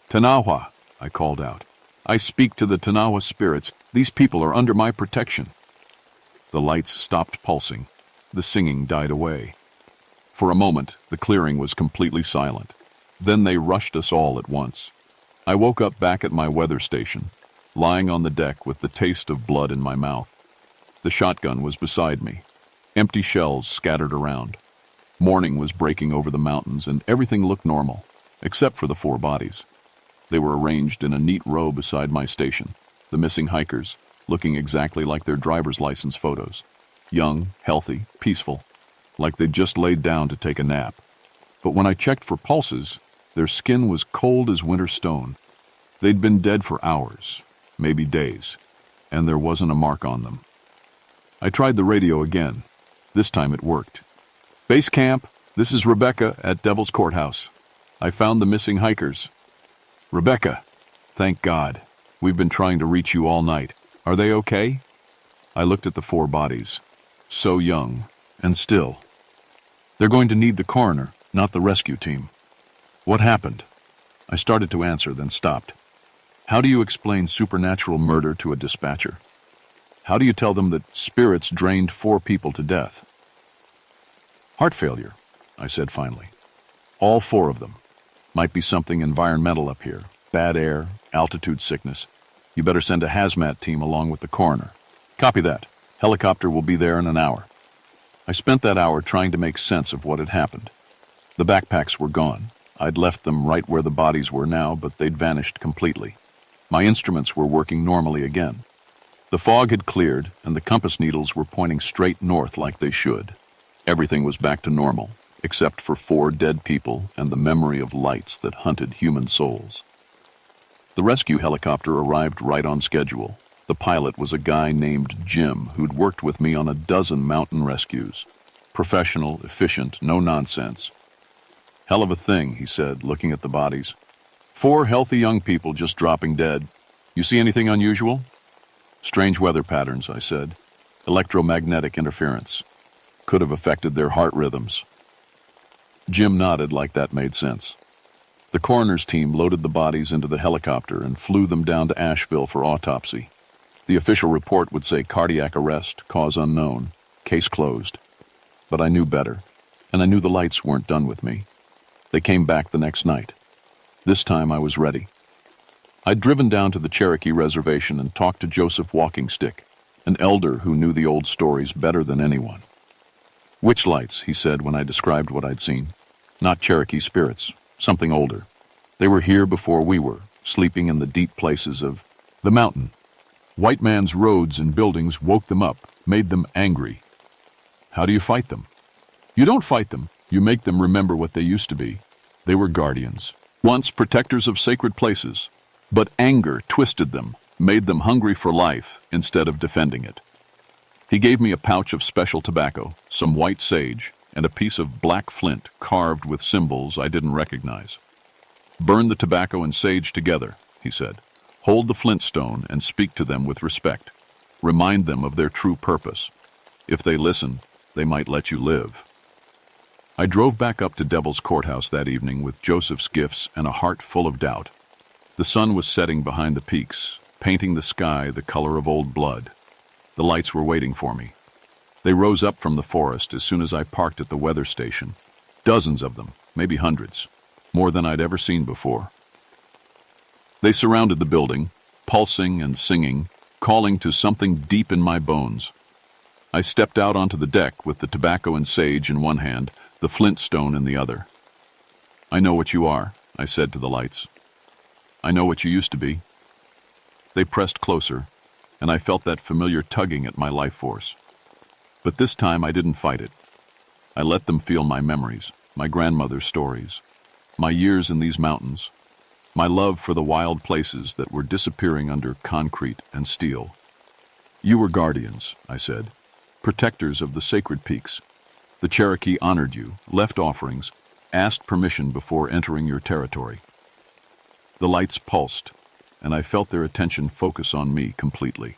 Tanawa, I called out. I speak to the Tanawa spirits. These people are under my protection. The lights stopped pulsing. The singing died away. For a moment, the clearing was completely silent. Then they rushed us all at once. I woke up back at my weather station, lying on the deck with the taste of blood in my mouth. The shotgun was beside me, empty shells scattered around. Morning was breaking over the mountains and everything looked normal, except for the 4 bodies. They were arranged in a neat row beside my station, the missing hikers, looking exactly like their driver's license photos. Young, healthy, peaceful, like they'd just laid down to take a nap. But when I checked for pulses, their skin was cold as winter stone. They'd been dead for hours, maybe days, and there wasn't a mark on them. I tried the radio again. This time it worked. Base camp, this is Rebecca at Devil's Courthouse. I found the missing hikers. Rebecca, thank God. We've been trying to reach you all night. Are they okay? I looked at the 4 bodies. So young, and still. They're going to need the coroner, not the rescue team. What happened? I started to answer, then stopped. How do you explain supernatural murder to a dispatcher? How do you tell them that spirits drained 4 people to death? Heart failure, I said finally. All 4 of them. Might be something environmental up here. Bad air, altitude sickness. You better send a hazmat team along with the coroner. Copy that. Helicopter will be there in an hour. I spent that hour trying to make sense of what had happened. The backpacks were gone. I'd left them right where the bodies were now, but they'd vanished completely. My instruments were working normally again. The fog had cleared, and the compass needles were pointing straight north like they should. Everything was back to normal, except for 4 dead people and the memory of lights that hunted human souls. The rescue helicopter arrived right on schedule. The pilot was a guy named Jim who'd worked with me on a dozen mountain rescues. Professional, efficient, no nonsense. Hell of a thing, he said, looking at the bodies. 4 healthy young people just dropping dead. You see anything unusual? Strange weather patterns, I said. Electromagnetic interference. Could have affected their heart rhythms. Jim nodded like that made sense. The coroner's team loaded the bodies into the helicopter and flew them down to Asheville for autopsy. The official report would say cardiac arrest, cause unknown, case closed. But I knew better, and I knew the lights weren't done with me. They came back the next night. This time I was ready. I'd driven down to the Cherokee Reservation and talked to Joseph Walkingstick, an elder who knew the old stories better than anyone. Witch lights, he said when I described what I'd seen. Not Cherokee spirits, something older. They were here before we were, sleeping in the deep places of the mountain. White man's roads and buildings woke them up, made them angry. How do you fight them? You don't fight them. You make them remember what they used to be. They were guardians, once protectors of sacred places. But anger twisted them, made them hungry for life instead of defending it. He gave me a pouch of special tobacco, some white sage, and a piece of black flint carved with symbols I didn't recognize. Burn the tobacco and sage together, he said. Hold the flint stone and speak to them with respect. Remind them of their true purpose. If they listen, they might let you live. I drove back up to Devil's Courthouse that evening with Joseph's gifts and a heart full of doubt. The sun was setting behind the peaks, painting the sky the color of old blood. The lights were waiting for me. They rose up from the forest as soon as I parked at the weather station. Dozens of them, maybe hundreds, more than I'd ever seen before. They surrounded the building, pulsing and singing, calling to something deep in my bones. I stepped out onto the deck with the tobacco and sage in one hand, the flint stone in the other. "I know what you are," I said to the lights. "I know what you used to be." They pressed closer, and I felt that familiar tugging at my life force. But this time I didn't fight it. I let them feel my memories, my grandmother's stories, my years in these mountains, my love for the wild places that were disappearing under concrete and steel. "You were guardians," I said, "protectors of the sacred peaks. The Cherokee honored you, left offerings, asked permission before entering your territory." The lights pulsed, and I felt their attention focus on me completely.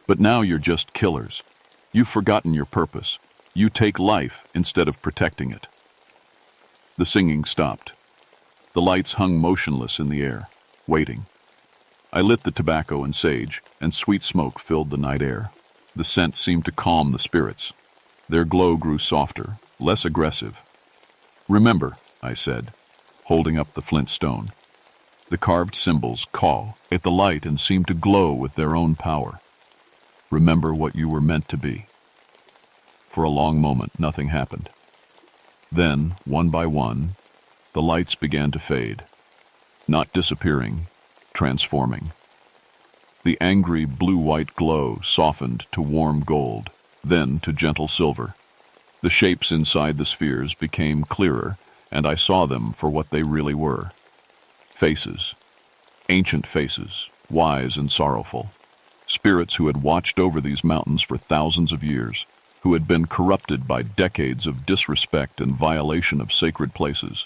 "But now you're just killers. You've forgotten your purpose. You take life instead of protecting it." The singing stopped. The lights hung motionless in the air, waiting. I lit the tobacco and sage, and sweet smoke filled the night air. The scent seemed to calm the spirits. Their glow grew softer, less aggressive. "Remember," I said, holding up the flint stone. The carved symbols call at the light and seemed to glow with their own power. "Remember what you were meant to be." For a long moment, nothing happened. Then, one by one, the lights began to fade, not disappearing, transforming. The angry blue-white glow softened to warm gold, then to gentle silver. The shapes inside the spheres became clearer, and I saw them for what they really were. Faces. Ancient faces, wise and sorrowful. Spirits who had watched over these mountains for thousands of years, who had been corrupted by decades of disrespect and violation of sacred places.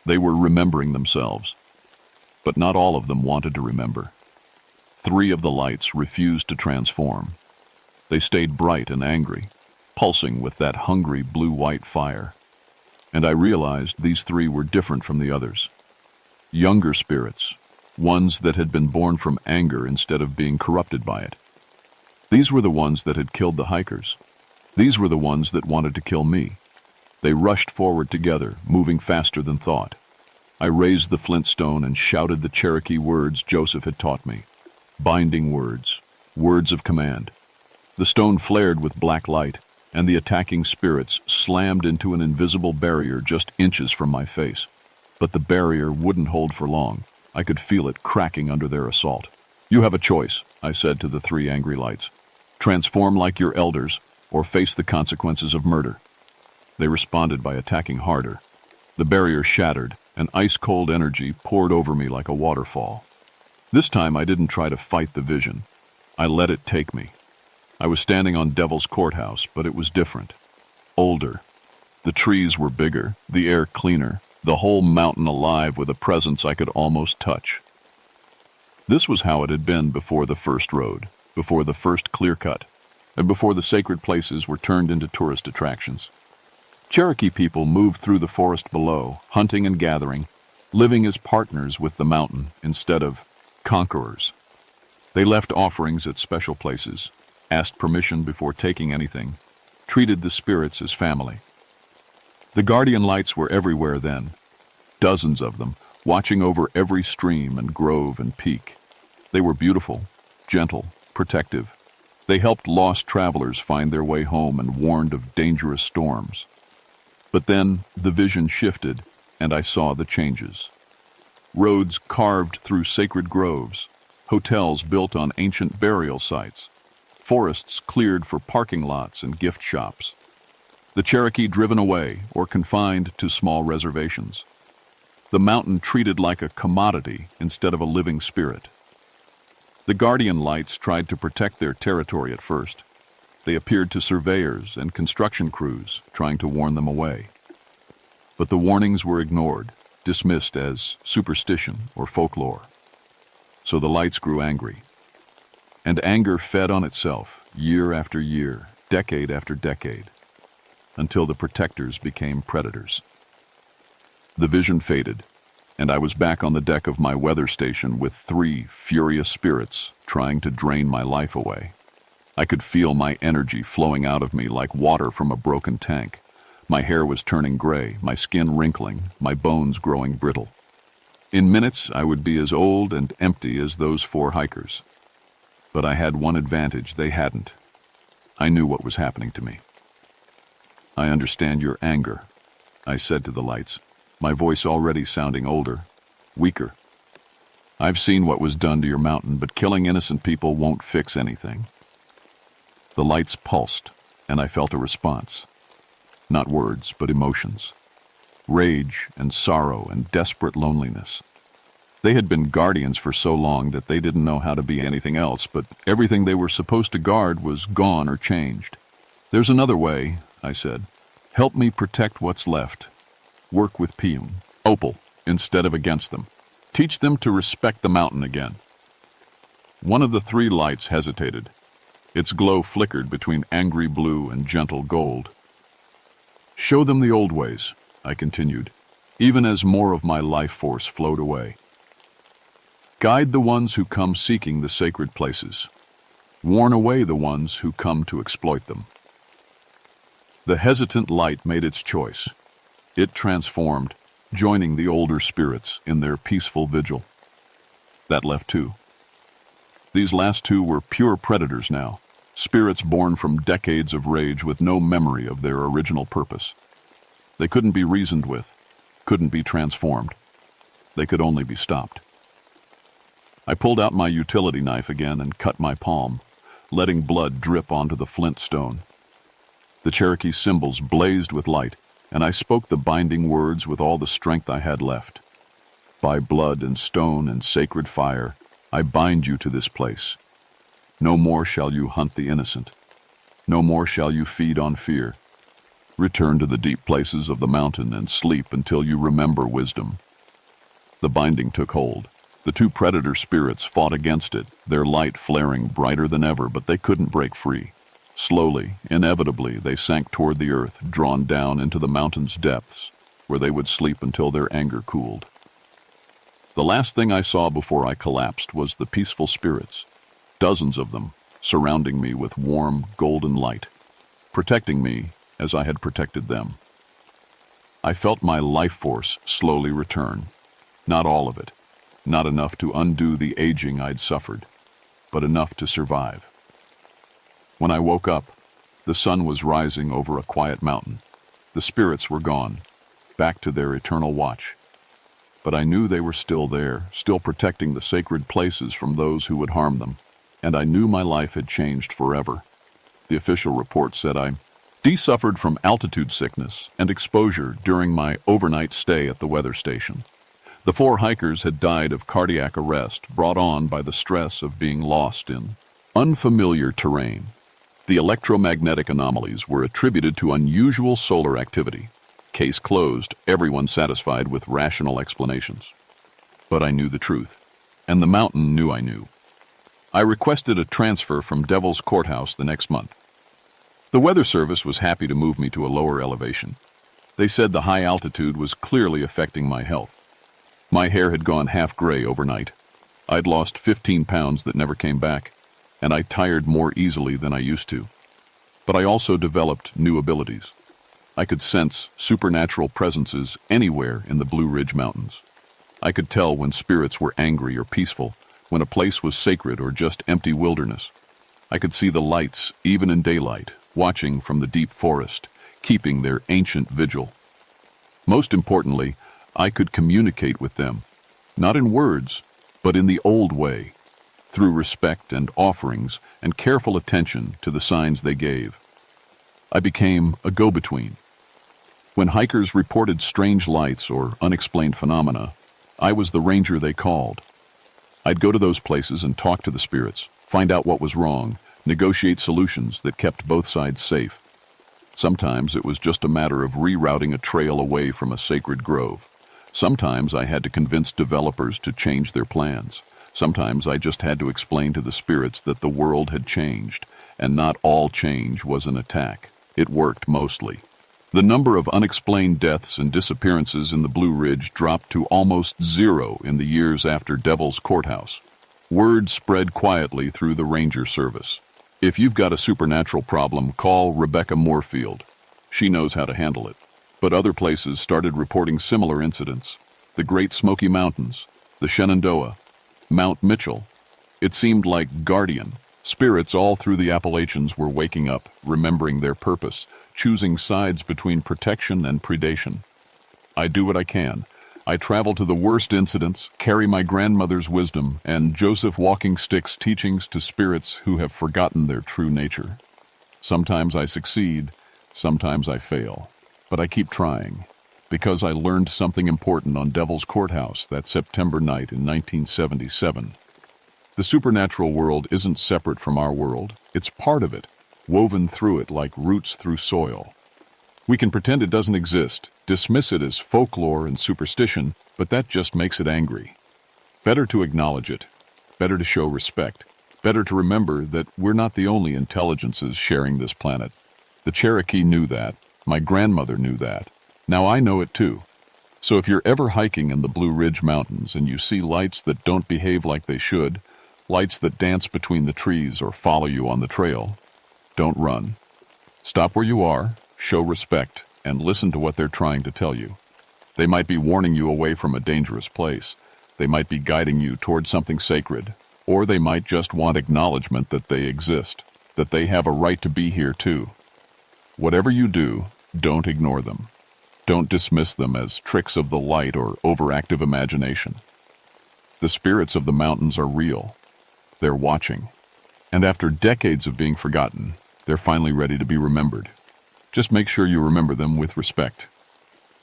They were remembering themselves. But not all of them wanted to remember. 3 of the lights refused to transform. They stayed bright and angry, pulsing with that hungry blue-white fire. And I realized these 3 were different from the others. Younger spirits, ones that had been born from anger instead of being corrupted by it. These were the ones that had killed the hikers. These were the ones that wanted to kill me. They rushed forward together, moving faster than thought. I raised the flint stone and shouted the Cherokee words Joseph had taught me. Binding words, words of command. The stone flared with black light, and the attacking spirits slammed into an invisible barrier just inches from my face. But the barrier wouldn't hold for long. I could feel it cracking under their assault. "You have a choice," I said to the 3 angry lights. "Transform like your elders, or face the consequences of murder." They responded by attacking harder. The barrier shattered, and ice-cold energy poured over me like a waterfall. This time I didn't try to fight the vision. I let it take me. I was standing on Devil's Courthouse, but it was different. Older. The trees were bigger, the air cleaner, the whole mountain alive with a presence I could almost touch. This was how it had been before the first road, before the first clear-cut, and before the sacred places were turned into tourist attractions. Cherokee people moved through the forest below, hunting and gathering, living as partners with the mountain instead of conquerors. They left offerings at special places, asked permission before taking anything, treated the spirits as family. The guardian lights were everywhere then, dozens of them, watching over every stream and grove and peak. They were beautiful, gentle, protective. They helped lost travelers find their way home and warned of dangerous storms. But then the vision shifted, and I saw the changes. Roads carved through sacred groves, hotels built on ancient burial sites, forests cleared for parking lots and gift shops. The Cherokee driven away or confined to small reservations. The mountain treated like a commodity instead of a living spirit. The guardian lights tried to protect their territory at first. They appeared to surveyors and construction crews, trying to warn them away. But the warnings were ignored, dismissed as superstition or folklore. So the lights grew angry. And anger fed on itself, year after year, decade after decade, until the protectors became predators. The vision faded, and I was back on the deck of my weather station with 3 furious spirits trying to drain my life away. I could feel my energy flowing out of me like water from a broken tank. My hair was turning gray, my skin wrinkling, my bones growing brittle. In minutes, I would be as old and empty as those 4 hikers. But I had one advantage they hadn't. I knew what was happening to me. "I understand your anger," I said to the lights, my voice already sounding older, weaker. "I've seen what was done to your mountain, but killing innocent people won't fix anything." The lights pulsed, and I felt a response. Not words, but emotions. Rage and sorrow and desperate loneliness. They had been guardians for so long that they didn't know how to be anything else, but everything they were supposed to guard was gone or changed. "There's another way," I said. "Help me protect what's left. Work with Piyun, Opal, instead of against them. Teach them to respect the mountain again." One of the 3 lights hesitated. Its glow flickered between angry blue and gentle gold. "Show them the old ways," I continued, even as more of my life force flowed away. "Guide the ones who come seeking the sacred places. Warn away the ones who come to exploit them." The hesitant light made its choice. It transformed, joining the older spirits in their peaceful vigil. That left 2. These last 2 were pure predators now, spirits born from decades of rage with no memory of their original purpose. They couldn't be reasoned with, couldn't be transformed. They could only be stopped. I pulled out my utility knife again and cut my palm, letting blood drip onto the flint stone. The Cherokee symbols blazed with light, and I spoke the binding words with all the strength I had left. "By blood and stone and sacred fire, I bind you to this place. No more shall you hunt the innocent. No more shall you feed on fear. Return to the deep places of the mountain and sleep until you remember wisdom." The binding took hold. The 2 predator spirits fought against it, their light flaring brighter than ever, but they couldn't break free. Slowly, inevitably, they sank toward the earth, drawn down into the mountain's depths, where they would sleep until their anger cooled. The last thing I saw before I collapsed was the peaceful spirits, dozens of them, surrounding me with warm, golden light, protecting me as I had protected them. I felt my life force slowly return. Not all of it, not enough to undo the aging I'd suffered, but enough to survive. When I woke up, the sun was rising over a quiet mountain. The spirits were gone, back to their eternal watch. But I knew they were still there, still protecting the sacred places from those who would harm them. And I knew my life had changed forever. The official report said I suffered from altitude sickness and exposure during my overnight stay at the weather station. The 4 hikers had died of cardiac arrest brought on by the stress of being lost in unfamiliar terrain. The electromagnetic anomalies were attributed to unusual solar activity. Case closed, everyone satisfied with rational explanations. But I knew the truth, and the mountain knew I knew. I requested a transfer from Devil's Courthouse the next month. The Weather Service was happy to move me to a lower elevation. They said the high altitude was clearly affecting my health. My hair had gone half gray overnight. I'd lost 15 pounds that never came back, and I tired more easily than I used to. But I also developed new abilities. I could sense supernatural presences anywhere in the Blue Ridge Mountains. I could tell when spirits were angry or peaceful, when a place was sacred or just empty wilderness. I could see the lights, even in daylight, watching from the deep forest, keeping their ancient vigil. Most importantly, I could communicate with them, not in words, but in the old way, through respect and offerings and careful attention to the signs they gave. I became a go-between. When hikers reported strange lights or unexplained phenomena, I was the ranger they called. I'd go to those places and talk to the spirits, find out what was wrong, negotiate solutions that kept both sides safe. Sometimes it was just a matter of rerouting a trail away from a sacred grove. Sometimes I had to convince developers to change their plans. Sometimes I just had to explain to the spirits that the world had changed, and not all change was an attack. It worked mostly. The number of unexplained deaths and disappearances in the Blue Ridge dropped to almost zero in the years after Devil's Courthouse. Word spread quietly through the Ranger Service. If you've got a supernatural problem, call Rebecca Moorfield. She knows how to handle it. But other places started reporting similar incidents. The Great Smoky Mountains, the Shenandoah, Mount Mitchell. It seemed like guardian spirits all through the Appalachians were waking up, remembering their purpose, choosing sides between protection and predation. I do what I can. I travel to the worst incidents, carry my grandmother's wisdom and Joseph Walking Stick's teachings to spirits who have forgotten their true nature. Sometimes I succeed, sometimes I fail, but I keep trying, because I learned something important on Devil's Courthouse that September night in 1977. The supernatural world isn't separate from our world, it's part of it, woven through it like roots through soil. We can pretend it doesn't exist, dismiss it as folklore and superstition, but that just makes it angry. Better to acknowledge it, better to show respect, better to remember that we're not the only intelligences sharing this planet. The Cherokee knew that, my grandmother knew that, now I know it too. So if you're ever hiking in the Blue Ridge Mountains and you see lights that don't behave like they should, lights that dance between the trees or follow you on the trail, don't run. Stop where you are, show respect, and listen to what they're trying to tell you. They might be warning you away from a dangerous place. They might be guiding you toward something sacred. Or they might just want acknowledgement that they exist, that they have a right to be here too. Whatever you do, don't ignore them. Don't dismiss them as tricks of the light or overactive imagination. The spirits of the mountains are real. They're watching. And after decades of being forgotten, they're finally ready to be remembered. Just make sure you remember them with respect.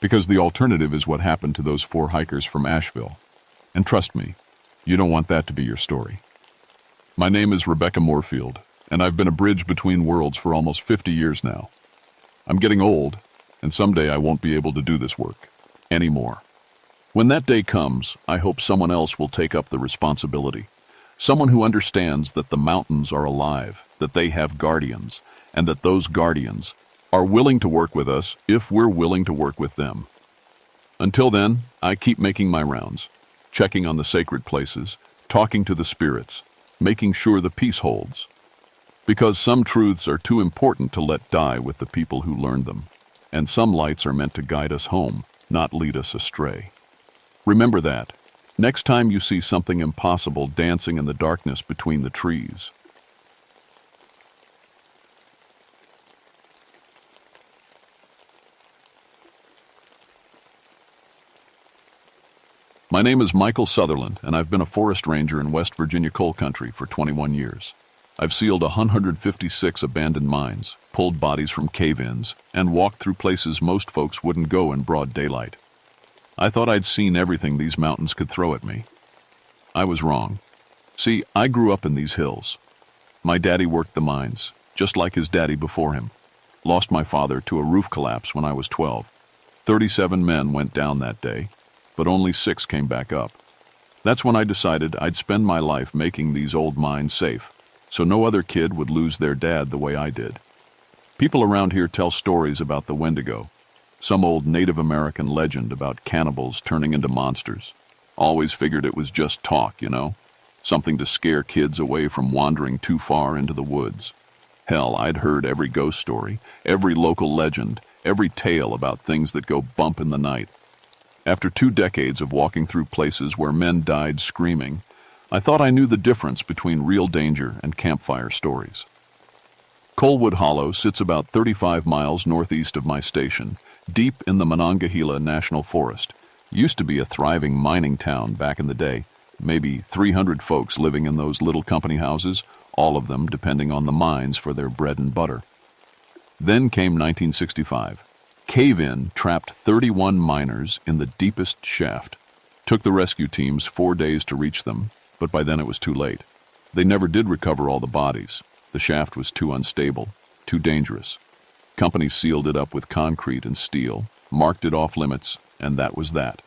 Because the alternative is what happened to those 4 hikers from Asheville. And trust me, you don't want that to be your story. My name is Rebecca Moorfield, and I've been a bridge between worlds for almost 50 years now. I'm getting old, and someday I won't be able to do this work anymore. When that day comes, I hope someone else will take up the responsibility. Someone who understands that the mountains are alive, that they have guardians, and that those guardians are willing to work with us if we're willing to work with them. Until then, I keep making my rounds, checking on the sacred places, talking to the spirits, making sure the peace holds. Because some truths are too important to let die with the people who learned them, and some lights are meant to guide us home, not lead us astray. Remember that, next time you see something impossible dancing in the darkness between the trees. My name is Michael Sutherland, and I've been a forest ranger in West Virginia coal country for 21 years. I've sealed 156 abandoned mines, pulled bodies from cave-ins, and walked through places most folks wouldn't go in broad daylight. I thought I'd seen everything these mountains could throw at me. I was wrong. See, I grew up in these hills. My daddy worked the mines, just like his daddy before him. Lost my father to a roof collapse when I was 12. 37 men went down that day, but only 6 came back up. That's when I decided I'd spend my life making these old mines safe, so no other kid would lose their dad the way I did. People around here tell stories about the Wendigo, some old Native American legend about cannibals turning into monsters. Always figured it was just talk, something to scare kids away from wandering too far into the woods. Hell, I'd heard every ghost story, every local legend, every tale about things that go bump in the night. After 2 decades of walking through places where men died screaming, I thought I knew the difference between real danger and campfire stories. Coalwood Hollow sits about 35 miles northeast of my station, deep in the Monongahela National Forest. Used to be a thriving mining town back in the day, maybe 300 folks living in those little company houses, all of them depending on the mines for their bread and butter. Then came 1965. Cave-in trapped 31 miners in the deepest shaft. Took the rescue teams 4 days to reach them, but by then it was too late. They never did recover all the bodies. The shaft was too unstable, too dangerous. Companies sealed it up with concrete and steel, marked it off limits, and that was that.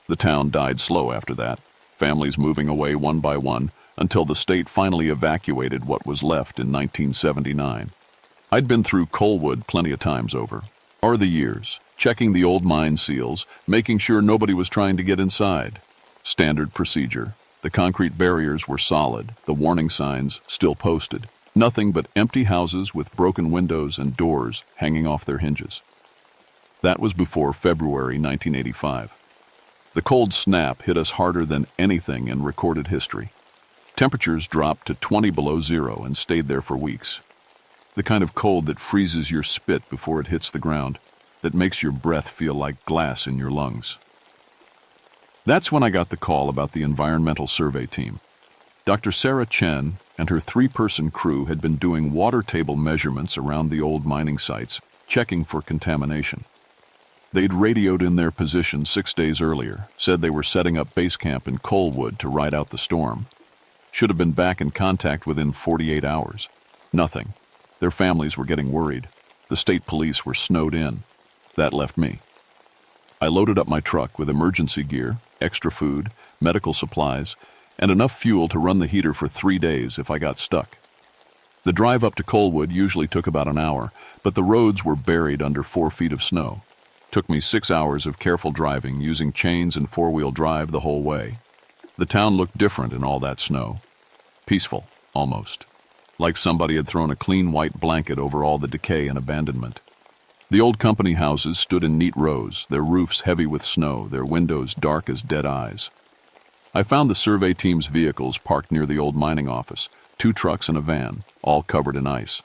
The town died slow after that. families moving away one by one until the state finally evacuated what was left in 1979. I'd been through Coalwood plenty of times over. Or the years, checking the old mine seals, making sure nobody was trying to get inside. Standard procedure. The concrete barriers were solid, the warning signs still posted. Nothing but empty houses with broken windows and doors hanging off their hinges. That was before February 1985. The cold snap hit us harder than anything in recorded history. Temperatures dropped to 20 below zero and stayed there for weeks. The kind of cold that freezes your spit before it hits the ground, that makes your breath feel like glass in your lungs. That's when I got the call about the environmental survey team. Dr. Sarah Chen and her 3-person crew had been doing water table measurements around the old mining sites, checking for contamination. They'd radioed in their position 6 days earlier, said they were setting up base camp in Coalwood to ride out the storm. Should have been back in contact within 48 hours. Nothing. Their families were getting worried. The state police were snowed in. That left me. I loaded up my truck with emergency gear, extra food, medical supplies, and enough fuel to run the heater for 3 days if I got stuck. The drive up to Coalwood usually took about an hour, but the roads were buried under 4 feet of snow. Took me 6 hours of careful driving, using chains and 4-wheel drive the whole way. The town looked different in all that snow. Peaceful, almost. Like somebody had thrown a clean white blanket over all the decay and abandonment. The old company houses stood in neat rows, their roofs heavy with snow, their windows dark as dead eyes. I found the survey team's vehicles parked near the old mining office, 2 trucks and a van, all covered in ice.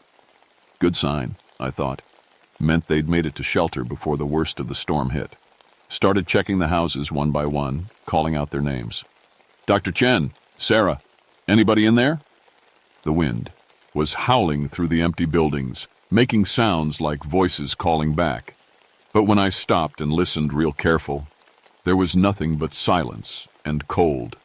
Good sign, I thought. Meant they'd made it to shelter before the worst of the storm hit. Started checking the houses one by one, calling out their names. Dr. Chen, Sarah, anybody in there? The wind was howling through the empty buildings, making sounds like voices calling back. But when I stopped and listened real careful, there was nothing but silence and cold.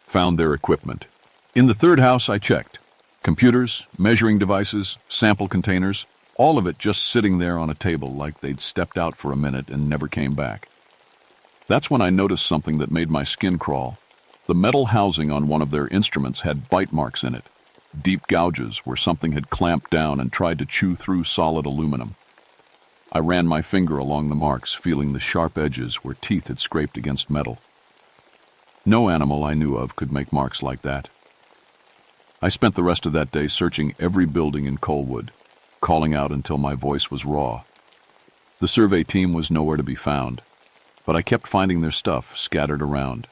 Found their equipment. In the 3rd house I checked. Computers, measuring devices, sample containers, all of it just sitting there on a table like they'd stepped out for a minute and never came back. That's when I noticed something that made my skin crawl. The metal housing on one of their instruments had bite marks in it. Deep gouges where something had clamped down and tried to chew through solid aluminum. I ran my finger along the marks, feeling the sharp edges where teeth had scraped against metal. No animal I knew of could make marks like that. I spent the rest of that day searching every building in Coalwood, calling out until my voice was raw. The survey team was nowhere to be found, but I kept finding their stuff scattered around.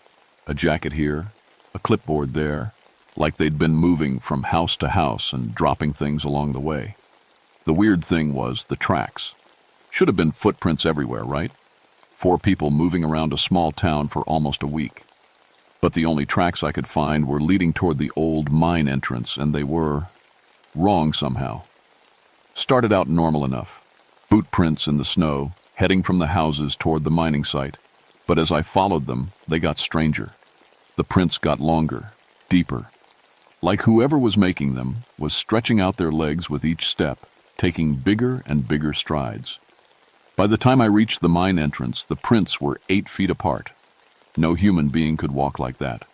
A jacket here, a clipboard there, like they'd been moving from house to house and dropping things along the way. The weird thing was the tracks. Should have been footprints everywhere, right? 4 people moving around a small town for almost a week. But the only tracks I could find were leading toward the old mine entrance, and they were wrong somehow. Started out normal enough. Boot prints in the snow, heading from the houses toward the mining site. But as I followed them, they got stranger. The prints got longer, deeper. Like whoever was making them was stretching out their legs with each step, taking bigger and bigger strides. By the time I reached the mine entrance, the prints were 8 feet apart. No human being could walk like that.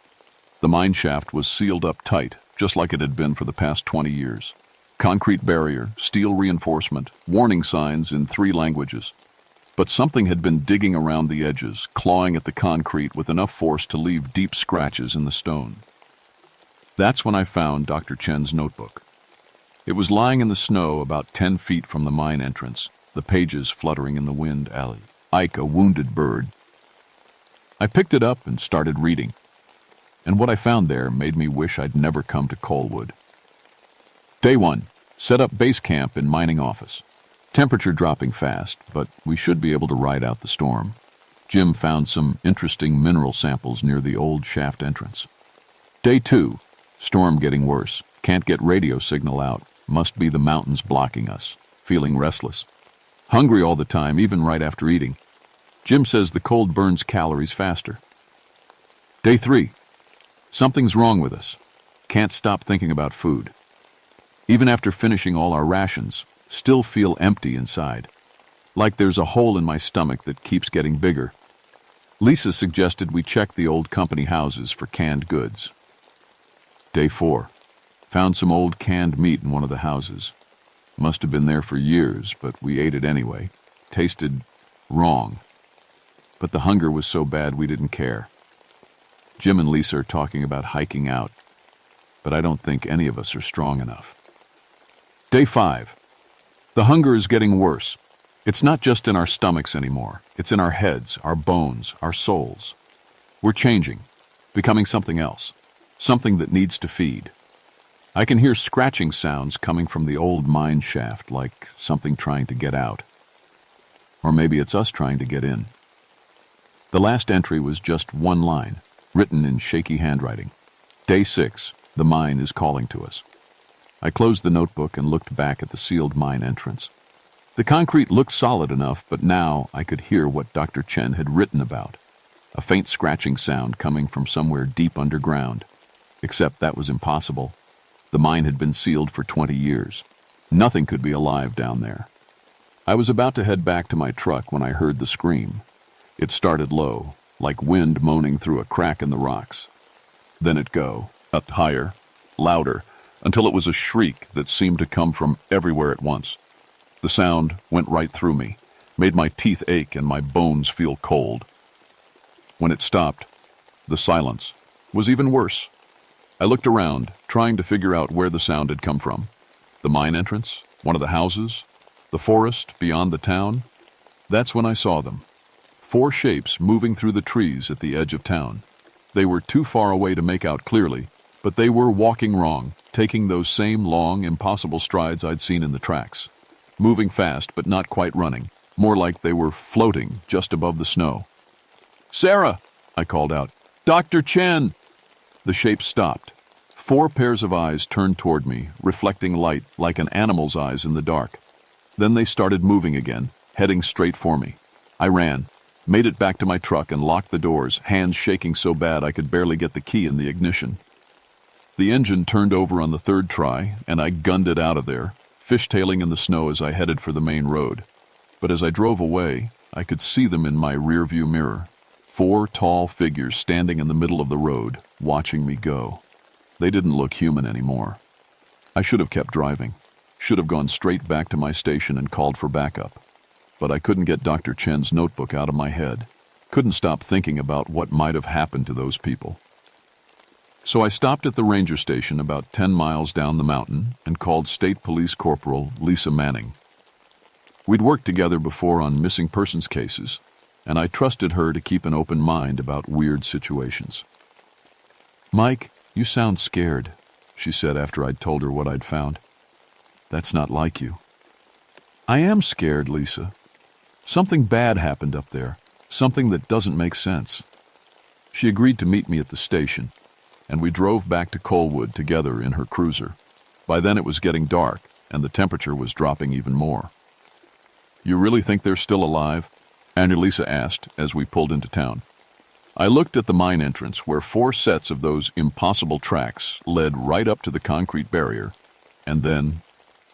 The mine shaft was sealed up tight, just like it had been for the past 20 years. Concrete barrier, steel reinforcement, warning signs in 3 languages. But something had been digging around the edges, clawing at the concrete with enough force to leave deep scratches in the stone. That's when I found Dr. Chen's notebook. It was lying in the snow about 10 feet from the mine entrance, the pages fluttering in the wind alley. Ike, a wounded bird. I picked it up and started reading, and what I found there made me wish I'd never come to Coalwood. Day 1. Set up base camp in mining office. Temperature dropping fast, but we should be able to ride out the storm. Jim found some interesting mineral samples near the old shaft entrance. Day 2. Storm getting worse. Can't get radio signal out. Must be the mountains blocking us. Feeling restless. Hungry all the time, even right after eating. Jim says the cold burns calories faster. Day 3. Something's wrong with us. Can't stop thinking about food. Even after finishing all our rations, still feel empty inside. Like there's a hole in my stomach that keeps getting bigger. Lisa suggested we check the old company houses for canned goods. Day 4. Found some old canned meat in one of the houses. Must have been there for years, but we ate it anyway. Tasted wrong. But the hunger was so bad we didn't care. Jim and Lisa are talking about hiking out, but I don't think any of us are strong enough. Day 5. The hunger is getting worse. It's not just in our stomachs anymore. It's in our heads, our bones, our souls. We're changing, becoming something else, something that needs to feed. I can hear scratching sounds coming from the old mine shaft, like something trying to get out. Or maybe it's us trying to get in. The last entry was just one line, written in shaky handwriting. Day 6. The mine is calling to us. I closed the notebook and looked back at the sealed mine entrance. The concrete looked solid enough, but now I could hear what Dr. Chen had written about. A faint scratching sound coming from somewhere deep underground. Except that was impossible. The mine had been sealed for 20 years. Nothing could be alive down there. I was about to head back to my truck when I heard the scream. It started low, like wind moaning through a crack in the rocks. Then it'd go, up higher, louder, until it was a shriek that seemed to come from everywhere at once. The sound went right through me, made my teeth ache and my bones feel cold. When it stopped, the silence was even worse. I looked around, trying to figure out where the sound had come from. The mine entrance? One of the houses? The forest beyond the town? That's when I saw them. 4 shapes moving through the trees at the edge of town. They were too far away to make out clearly, but they were walking wrong, taking those same long, impossible strides I'd seen in the tracks. Moving fast, but not quite running. More like they were floating just above the snow. "Sarah!" I called out. "Dr. Chen!" The shape stopped. 4 pairs of eyes turned toward me, reflecting light like an animal's eyes in the dark. Then they started moving again, heading straight for me. I ran, made it back to my truck and locked the doors, hands shaking so bad I could barely get the key in the ignition. The engine turned over on the 3rd try, and I gunned it out of there, fishtailing in the snow as I headed for the main road. But as I drove away, I could see them in my rearview mirror. 4 tall figures standing in the middle of the road, watching me go. They didn't look human anymore. I should have kept driving, should have gone straight back to my station and called for backup. But I couldn't get Dr. Chen's notebook out of my head. Couldn't stop thinking about what might have happened to those people. So I stopped at the ranger station about 10 miles down the mountain and called State Police Corporal Lisa Manning. We'd worked together before on missing persons cases, and I trusted her to keep an open mind about weird situations. "Mike, you sound scared," she said after I'd told her what I'd found. "That's not like you." "I am scared, Lisa. Something bad happened up there, something that doesn't make sense." She agreed to meet me at the station, and we drove back to Colwood together in her cruiser. By then it was getting dark, and the temperature was dropping even more. "You really think they're still alive?" Annalisa asked as we pulled into town. I looked at the mine entrance where 4 sets of those impossible tracks led right up to the concrete barrier, and then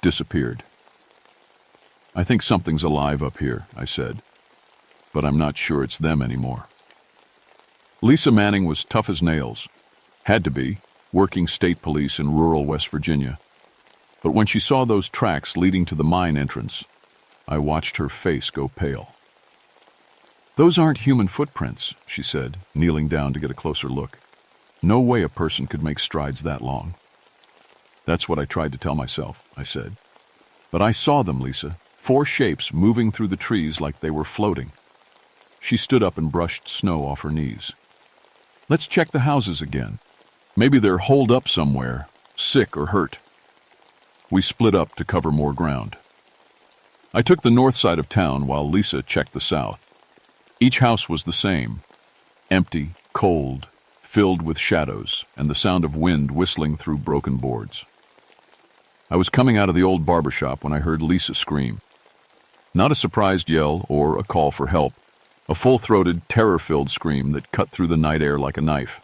disappeared. "I think something's alive up here," I said, "but I'm not sure it's them anymore." Lisa Manning was tough as nails. Had to be, working state police in rural West Virginia. But when she saw those tracks leading to the mine entrance, I watched her face go pale. "Those aren't human footprints," she said, kneeling down to get a closer look. "No way a person could make strides that long." "That's what I tried to tell myself," I said. "But I saw them, Lisa. 4 shapes moving through the trees like they were floating." She stood up and brushed snow off her knees. "Let's check the houses again. Maybe they're holed up somewhere, sick or hurt." We split up to cover more ground. I took the north side of town while Lisa checked the south. Each house was the same, empty, cold, filled with shadows and the sound of wind whistling through broken boards. I was coming out of the old barber shop when I heard Lisa scream. Not a surprised yell or a call for help, a full-throated, terror-filled scream that cut through the night air like a knife.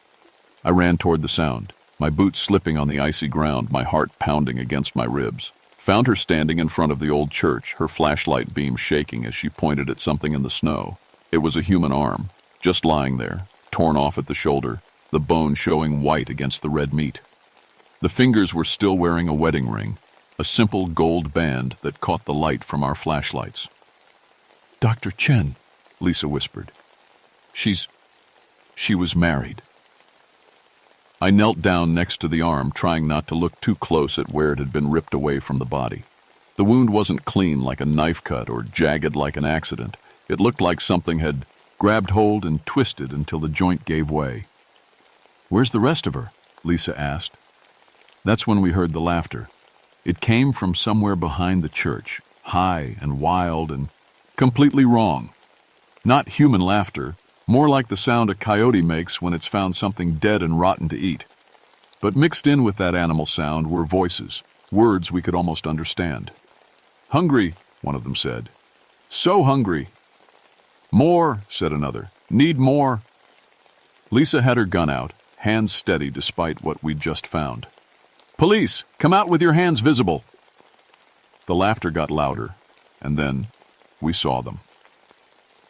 I ran toward the sound, my boots slipping on the icy ground, my heart pounding against my ribs. Found her standing in front of the old church, her flashlight beam shaking as she pointed at something in the snow. It was a human arm, just lying there, torn off at the shoulder, the bone showing white against the red meat. The fingers were still wearing a wedding ring, a simple gold band that caught the light from our flashlights. "Dr. Chen," Lisa whispered. She was married." I knelt down next to the arm, trying not to look too close at where it had been ripped away from the body. The wound wasn't clean like a knife cut or jagged like an accident. It looked like something had grabbed hold and twisted until the joint gave way. "Where's the rest of her?" Lisa asked. That's when we heard the laughter. It came from somewhere behind the church, high and wild and completely wrong. Not human laughter, more like the sound a coyote makes when it's found something dead and rotten to eat. But mixed in with that animal sound were voices, words we could almost understand. "Hungry," one of them said. "So hungry." "More," said another. "Need more." Lisa had her gun out, hands steady despite what we'd just found. "Police, come out with your hands visible." The laughter got louder, and then we saw them.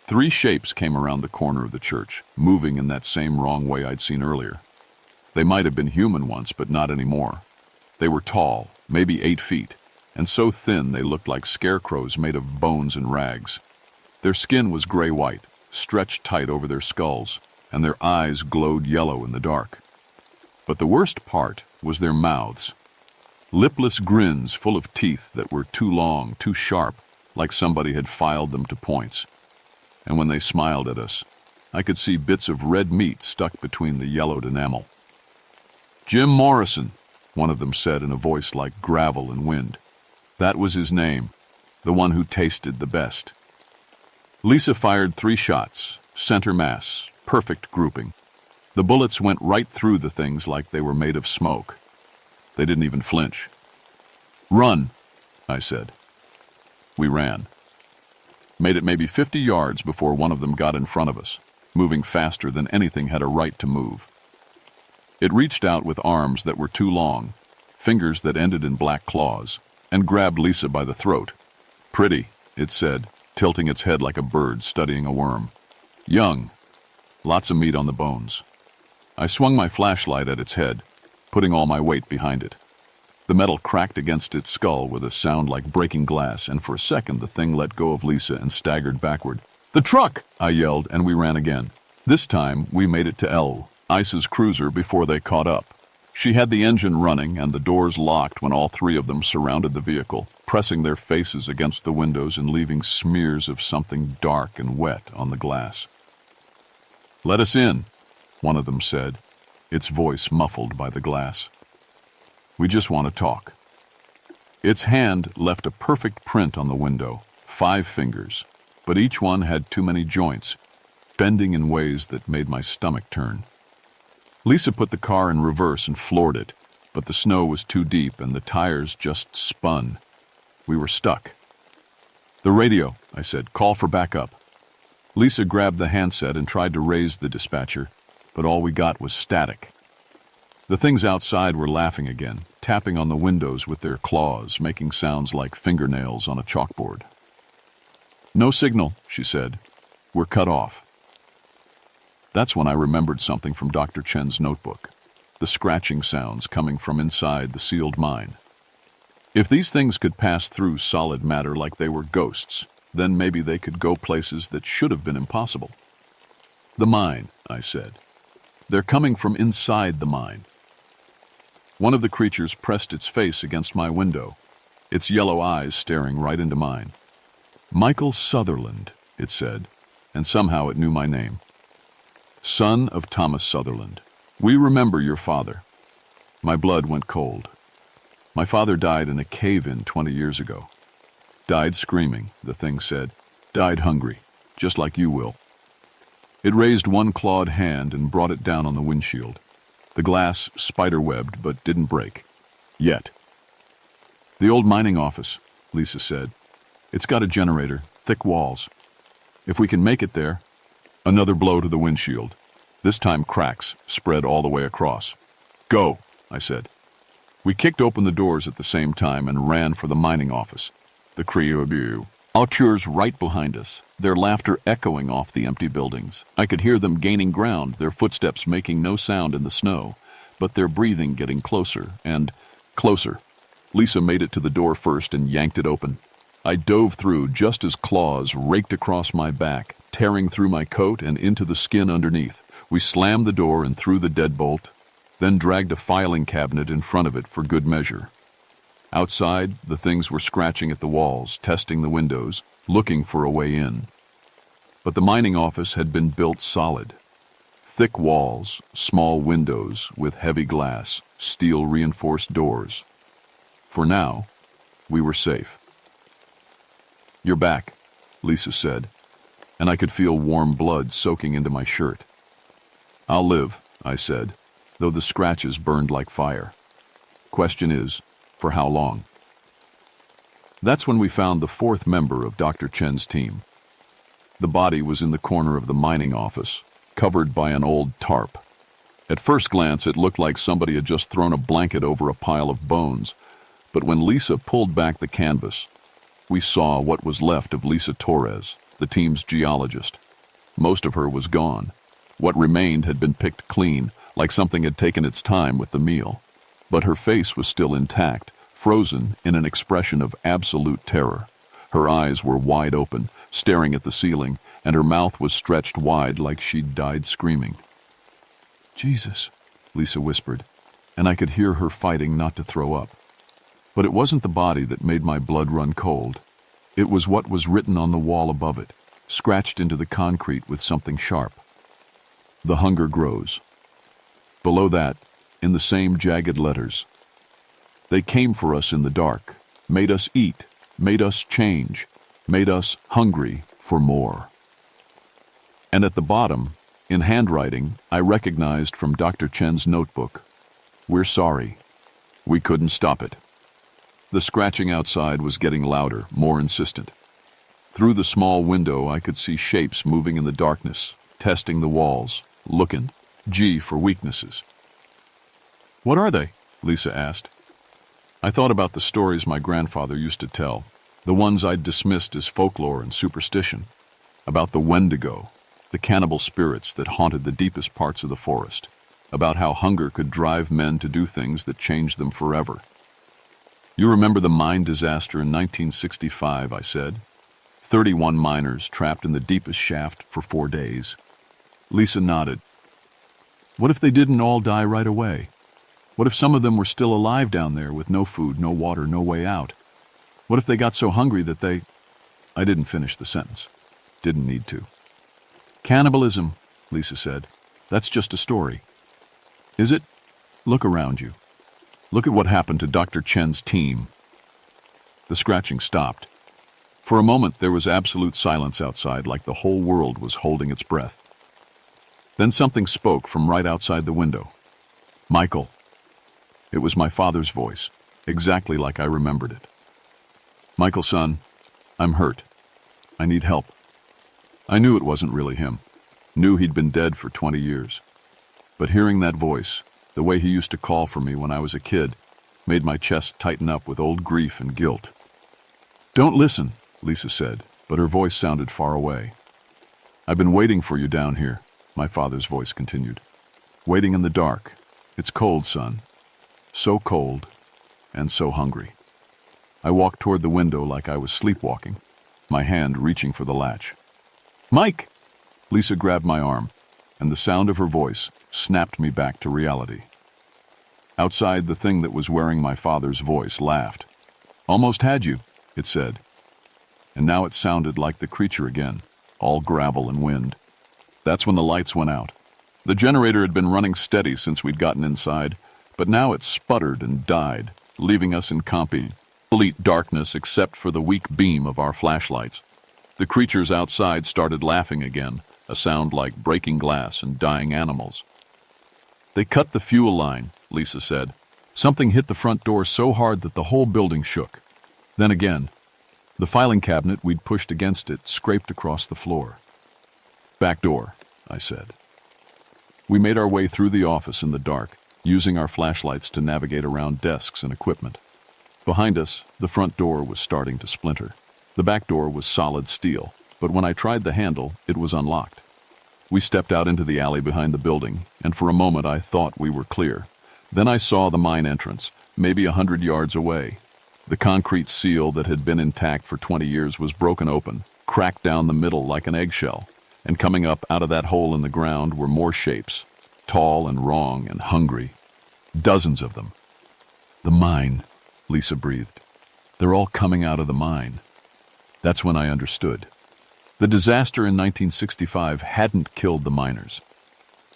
3 shapes came around the corner of the church, moving in that same wrong way I'd seen earlier. They might have been human once, but not anymore. They were tall, maybe 8 feet, and so thin they looked like scarecrows made of bones and rags. Their skin was gray-white, stretched tight over their skulls, and their eyes glowed yellow in the dark. But the worst part was their mouths. Lipless grins full of teeth that were too long, too sharp, like somebody had filed them to points. And when they smiled at us, I could see bits of red meat stuck between the yellowed enamel. "Jim Morrison," one of them said in a voice like gravel and wind. That was his name, the one who tasted the best. Lisa fired 3 shots, center mass, perfect grouping. The bullets went right through the things like they were made of smoke. They didn't even flinch. "Run," I said. We ran. Made it maybe 50 yards before one of them got in front of us, moving faster than anything had a right to move. It reached out with arms that were too long, fingers that ended in black claws, and grabbed Lisa by the throat. "Pretty," it said, tilting its head like a bird studying a worm. "Young. Lots of meat on the bones." I swung my flashlight at its head, putting all my weight behind it. The metal cracked against its skull with a sound like breaking glass, and for a second the thing let go of Lisa and staggered backward. "The truck!" I yelled, and we ran again. This time we made it to Ice's cruiser before they caught up. She had the engine running and the doors locked when all 3 of them surrounded the vehicle, pressing their faces against the windows and leaving smears of something dark and wet on the glass. "Let us in," one of them said, its voice muffled by the glass. "We just want to talk." Its hand left a perfect print on the window, 5 fingers, but each one had too many joints, bending in ways that made my stomach turn. Lisa put the car in reverse and floored it, but the snow was too deep and the tires just spun. We were stuck. "The radio," I said. "Call for backup." Lisa grabbed the handset and tried to raise the dispatcher, but all we got was static. The things outside were laughing again, tapping on the windows with their claws, making sounds like fingernails on a chalkboard. "No signal," she said. "We're cut off." That's when I remembered something from Dr. Chen's notebook, the scratching sounds coming from inside the sealed mine. If these things could pass through solid matter like they were ghosts, then maybe they could go places that should have been impossible. "The mine," I said. "They're coming from inside the mine." One of the creatures pressed its face against my window, its yellow eyes staring right into mine. "Michael Sutherland," it said, and somehow it knew my name. "Son of Thomas Sutherland. We remember your father." My blood went cold. My father died in a cave-in 20 years ago. "Died screaming," the thing said. "Died hungry, just like you will." It raised one clawed hand and brought it down on the windshield. The glass spider-webbed but didn't break. Yet. "The old mining office," Lisa said. "It's got a generator, thick walls. If we can make it there..." Another blow to the windshield. This time cracks spread all the way across. "Go," I said. We kicked open the doors at the same time and ran for the mining office. The crew. Auteurs right behind us, their laughter echoing off the empty buildings. I could hear them gaining ground, their footsteps making no sound in the snow, but their breathing getting closer and closer. Lisa made it to the door first and yanked it open. I dove through just as claws raked across my back, tearing through my coat and into the skin underneath. We slammed the door and threw the deadbolt, then dragged a filing cabinet in front of it for good measure. Outside, the things were scratching at the walls, testing the windows, looking for a way in. But the mining office had been built solid. Thick walls, small windows with heavy glass, steel-reinforced doors. For now, we were safe. "You're back," Lisa said, and I could feel warm blood soaking into my shirt. "I'll live," I said, though the scratches burned like fire. "Question is, for how long?" That's when we found the fourth member of Dr. Chen's team. The body was in the corner of the mining office, covered by an old tarp. At first glance, it looked like somebody had just thrown a blanket over a pile of bones, but when Lisa pulled back the canvas, we saw what was left of Lisa Torres, the team's geologist. Most of her was gone. What remained had been picked clean, like something had taken its time with the meal. But her face was still intact, frozen in an expression of absolute terror. Her eyes were wide open, staring at the ceiling, and her mouth was stretched wide like she'd died screaming. "Jesus," Lisa whispered, and I could hear her fighting not to throw up. But it wasn't the body that made my blood run cold. It was what was written on the wall above it, scratched into the concrete with something sharp. "The hunger grows." Below that, in the same jagged letters, "They came for us in the dark, made us eat, made us change, made us hungry for more." And at the bottom, in handwriting, I recognized from Dr. Chen's notebook, "We're sorry. We couldn't stop it." The scratching outside was getting louder, more insistent. Through the small window, I could see shapes moving in the darkness, testing the walls, looking, for weaknesses. "What are they?" Lisa asked. I thought about the stories my grandfather used to tell, the ones I'd dismissed as folklore and superstition, about the Wendigo, the cannibal spirits that haunted the deepest parts of the forest, about how hunger could drive men to do things that changed them forever. "You remember the mine disaster in 1965, I said. 31 miners trapped in the deepest shaft for 4 days. Lisa nodded. "What if they didn't all die right away? What if some of them were still alive down there with no food, no water, no way out? What if they got so hungry that they—" I didn't finish the sentence. Didn't need to. "Cannibalism," Lisa said. "That's just a story." "Is it? Look around you. Look at what happened to Dr. Chen's team." The scratching stopped. For a moment, there was absolute silence outside, like the whole world was holding its breath. Then something spoke from right outside the window. "Michael." It was my father's voice, exactly like I remembered it. "Michael, son, I'm hurt. I need help." I knew it wasn't really him. Knew he'd been dead for 20 years. But hearing that voice, the way he used to call for me when I was a kid, made my chest tighten up with old grief and guilt. "Don't listen," Lisa said, but her voice sounded far away. "I've been waiting for you down here," my father's voice continued. "Waiting in the dark. It's cold, son. So cold and so hungry." I walked toward the window like I was sleepwalking, my hand reaching for the latch. "Mike!" Lisa grabbed my arm, and the sound of her voice snapped me back to reality. Outside, the thing that was wearing my father's voice laughed. "Almost had you," it said. And now it sounded like the creature again, all gravel and wind. That's when the lights went out. The generator had been running steady since we'd gotten inside, but now it sputtered and died, leaving us in complete darkness except for the weak beam of our flashlights. The creatures outside started laughing again, a sound like breaking glass and dying animals. "They cut the fuel line," Lisa said. "Something hit the front door so hard that the whole building shook. Then again, the filing cabinet we'd pushed against it scraped across the floor." "Back door," I said. We made our way through the office in the dark, using our flashlights to navigate around desks and equipment. Behind us, the front door was starting to splinter. The back door was solid steel, but when I tried the handle, it was unlocked. We stepped out into the alley behind the building, and for a moment I thought we were clear. Then I saw the mine entrance, maybe 100 yards away. The concrete seal that had been intact for 20 years was broken open, cracked down the middle like an eggshell, and coming up out of that hole in the ground were more shapes, tall and wrong and hungry. Dozens of them. The mine, Lisa breathed. They're all coming out of the mine. That's when I understood. The disaster in 1965 hadn't killed the miners.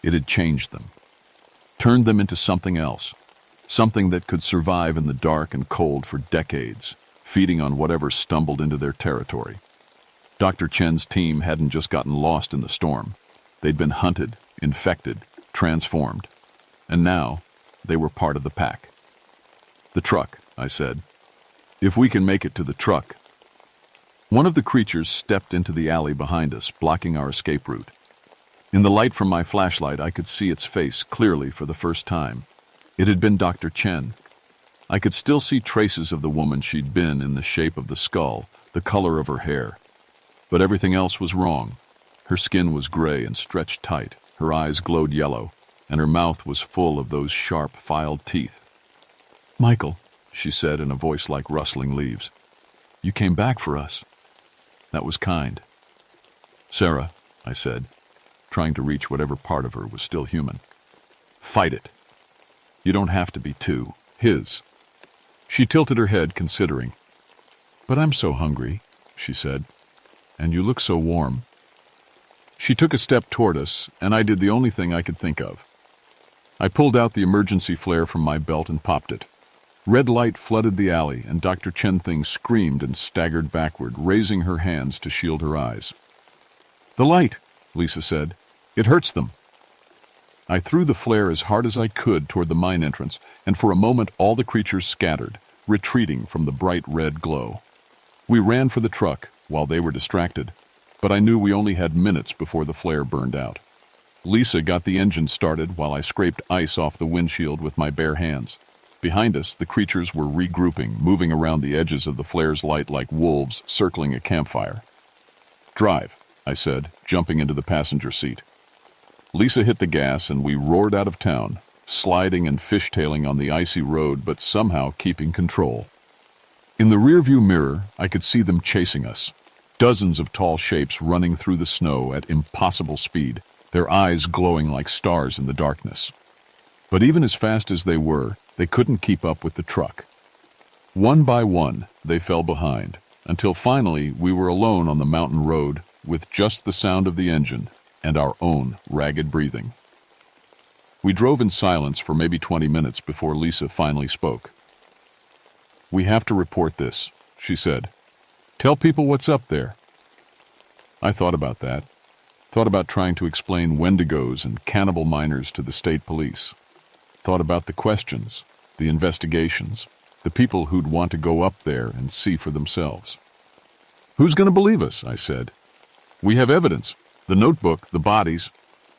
It had changed them, turned them into something else, something that could survive in the dark and cold for decades, feeding on whatever stumbled into their territory. Dr. Chen's team hadn't just gotten lost in the storm. They'd been hunted, infected, transformed. And now, they were part of the pack. The truck, I said. If we can make it to the truck. One of the creatures stepped into the alley behind us, blocking our escape route. In the light from my flashlight, I could see its face clearly for the first time. It had been Dr. Chen. I could still see traces of the woman she'd been in the shape of the skull, the color of her hair. But everything else was wrong. Her skin was gray and stretched tight, her eyes glowed yellow, and her mouth was full of those sharp, filed teeth. "Michael," she said in a voice like rustling leaves, "you came back for us." That was kind. "Sarah," I said, trying to reach whatever part of her was still human. "Fight it. You don't have to be two. His." She tilted her head, considering. "But I'm so hungry," she said, "and you look so warm." She took a step toward us, and I did the only thing I could think of. I pulled out the emergency flare from my belt and popped it. Red light flooded the alley, and Dr. Chen Thing screamed and staggered backward, raising her hands to shield her eyes. "The light," Lisa said. "It hurts them." I threw the flare as hard as I could toward the mine entrance, and for a moment all the creatures scattered, retreating from the bright red glow. We ran for the truck while they were distracted, but I knew we only had minutes before the flare burned out. Lisa got the engine started while I scraped ice off the windshield with my bare hands. Behind us, the creatures were regrouping, moving around the edges of the flare's light like wolves circling a campfire. "Drive," I said, jumping into the passenger seat. Lisa hit the gas and we roared out of town, sliding and fishtailing on the icy road but somehow keeping control. In the rearview mirror, I could see them chasing us. Dozens of tall shapes running through the snow at impossible speed, their eyes glowing like stars in the darkness. But even as fast as they were, they couldn't keep up with the truck. One by one, they fell behind, until finally we were alone on the mountain road with just the sound of the engine and our own ragged breathing. We drove in silence for maybe 20 minutes before Lisa finally spoke. "We have to report this," she said. "Tell people what's up there." I thought about that. Thought about trying to explain Wendigos and cannibal miners to the state police. Thought about the questions, the investigations, the people who'd want to go up there and see for themselves. "Who's going to believe us?" I said. "We have evidence. The notebook, the bodies."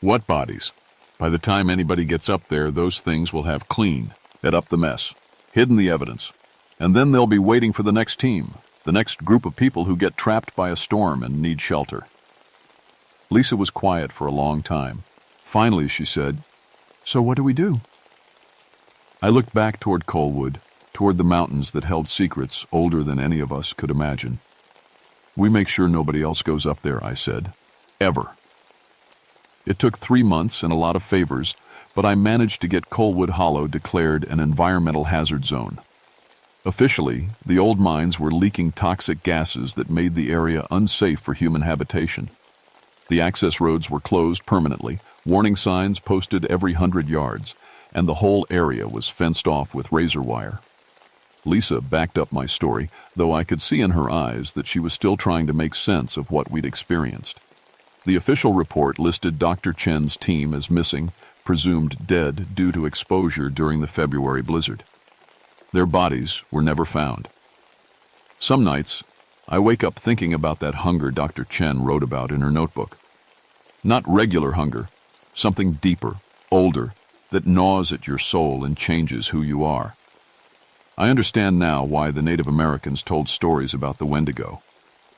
"What bodies? By the time anybody gets up there, those things will have cleaned up the mess, hidden the evidence. And then they'll be waiting for the next team, the next group of people who get trapped by a storm and need shelter." Lisa was quiet for a long time. Finally, she said, "So what do we do?" I looked back toward Colwood, toward the mountains that held secrets older than any of us could imagine. "We make sure nobody else goes up there," I said. "Ever." It took 3 months and a lot of favors, but I managed to get Colwood Hollow declared an environmental hazard zone. Officially, the old mines were leaking toxic gases that made the area unsafe for human habitation. The access roads were closed permanently, warning signs posted every 100 yards, and the whole area was fenced off with razor wire. Lisa backed up my story, though I could see in her eyes that she was still trying to make sense of what we'd experienced. The official report listed Dr. Chen's team as missing, presumed dead due to exposure during the February blizzard. Their bodies were never found. Some nights, I wake up thinking about that hunger Dr. Chen wrote about in her notebook. Not regular hunger, something deeper, older, that gnaws at your soul and changes who you are. I understand now why the Native Americans told stories about the Wendigo.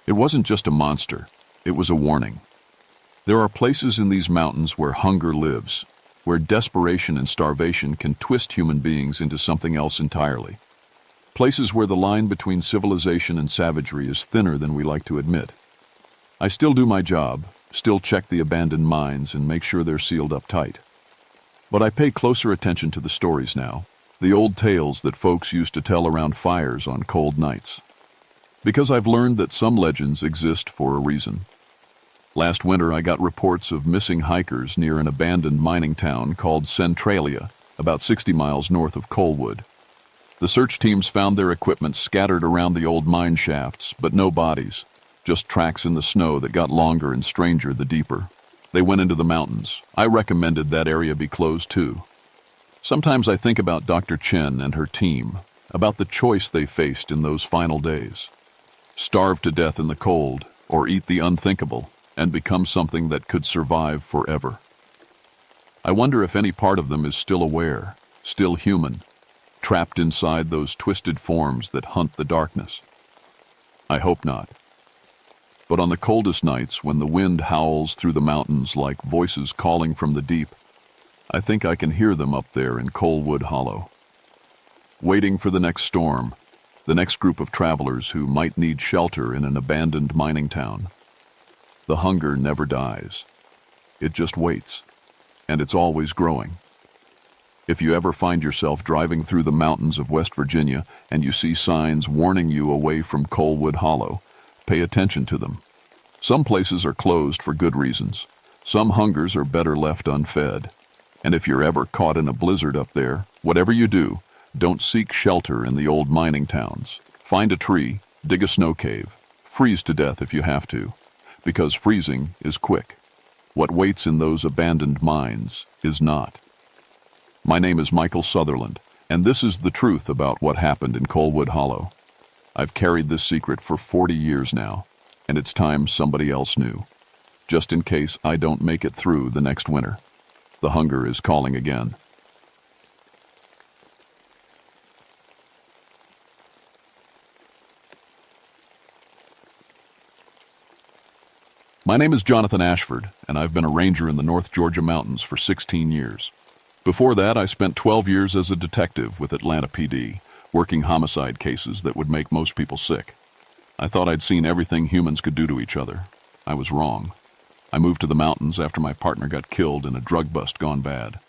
It wasn't just a monster, it was a warning. There are places in these mountains where hunger lives, where desperation and starvation can twist human beings into something else entirely. Places where the line between civilization and savagery is thinner than we like to admit. I still do my job, still check the abandoned mines and make sure they're sealed up tight. But I pay closer attention to the stories now, the old tales that folks used to tell around fires on cold nights. Because I've learned that some legends exist for a reason. Last winter I got reports of missing hikers near an abandoned mining town called Centralia, about 60 miles north of Coalwood. The search teams found their equipment scattered around the old mine shafts, but no bodies, just tracks in the snow that got longer and stranger the deeper. They went into the mountains. I recommended that area be closed too. Sometimes I think about Dr. Chen and her team, about the choice they faced in those final days. Starve to death in the cold, or eat the unthinkable, and become something that could survive forever. I wonder if any part of them is still aware, still human, trapped inside those twisted forms that hunt the darkness. I hope not. But on the coldest nights, when the wind howls through the mountains like voices calling from the deep, I think I can hear them up there in Coalwood Hollow. Waiting for the next storm, the next group of travelers who might need shelter in an abandoned mining town. The hunger never dies. It just waits, and it's always growing. If you ever find yourself driving through the mountains of West Virginia and you see signs warning you away from Coalwood Hollow, pay attention to them. Some places are closed for good reasons. Some hungers are better left unfed. And if you're ever caught in a blizzard up there, whatever you do, don't seek shelter in the old mining towns. Find a tree, dig a snow cave, freeze to death if you have to. Because freezing is quick. What waits in those abandoned mines is not. My name is Michael Sutherland, and this is the truth about what happened in Coalwood Hollow. I've carried this secret for 40 years now, and it's time somebody else knew. Just in case I don't make it through the next winter. The hunger is calling again. My name is Jonathan Ashford, and I've been a ranger in the North Georgia mountains for 16 years. Before that, I spent 12 years as a detective with Atlanta PD, working homicide cases that would make most people sick. I thought I'd seen everything humans could do to each other. I was wrong. I moved to the mountains after my partner got killed in a drug bust gone bad.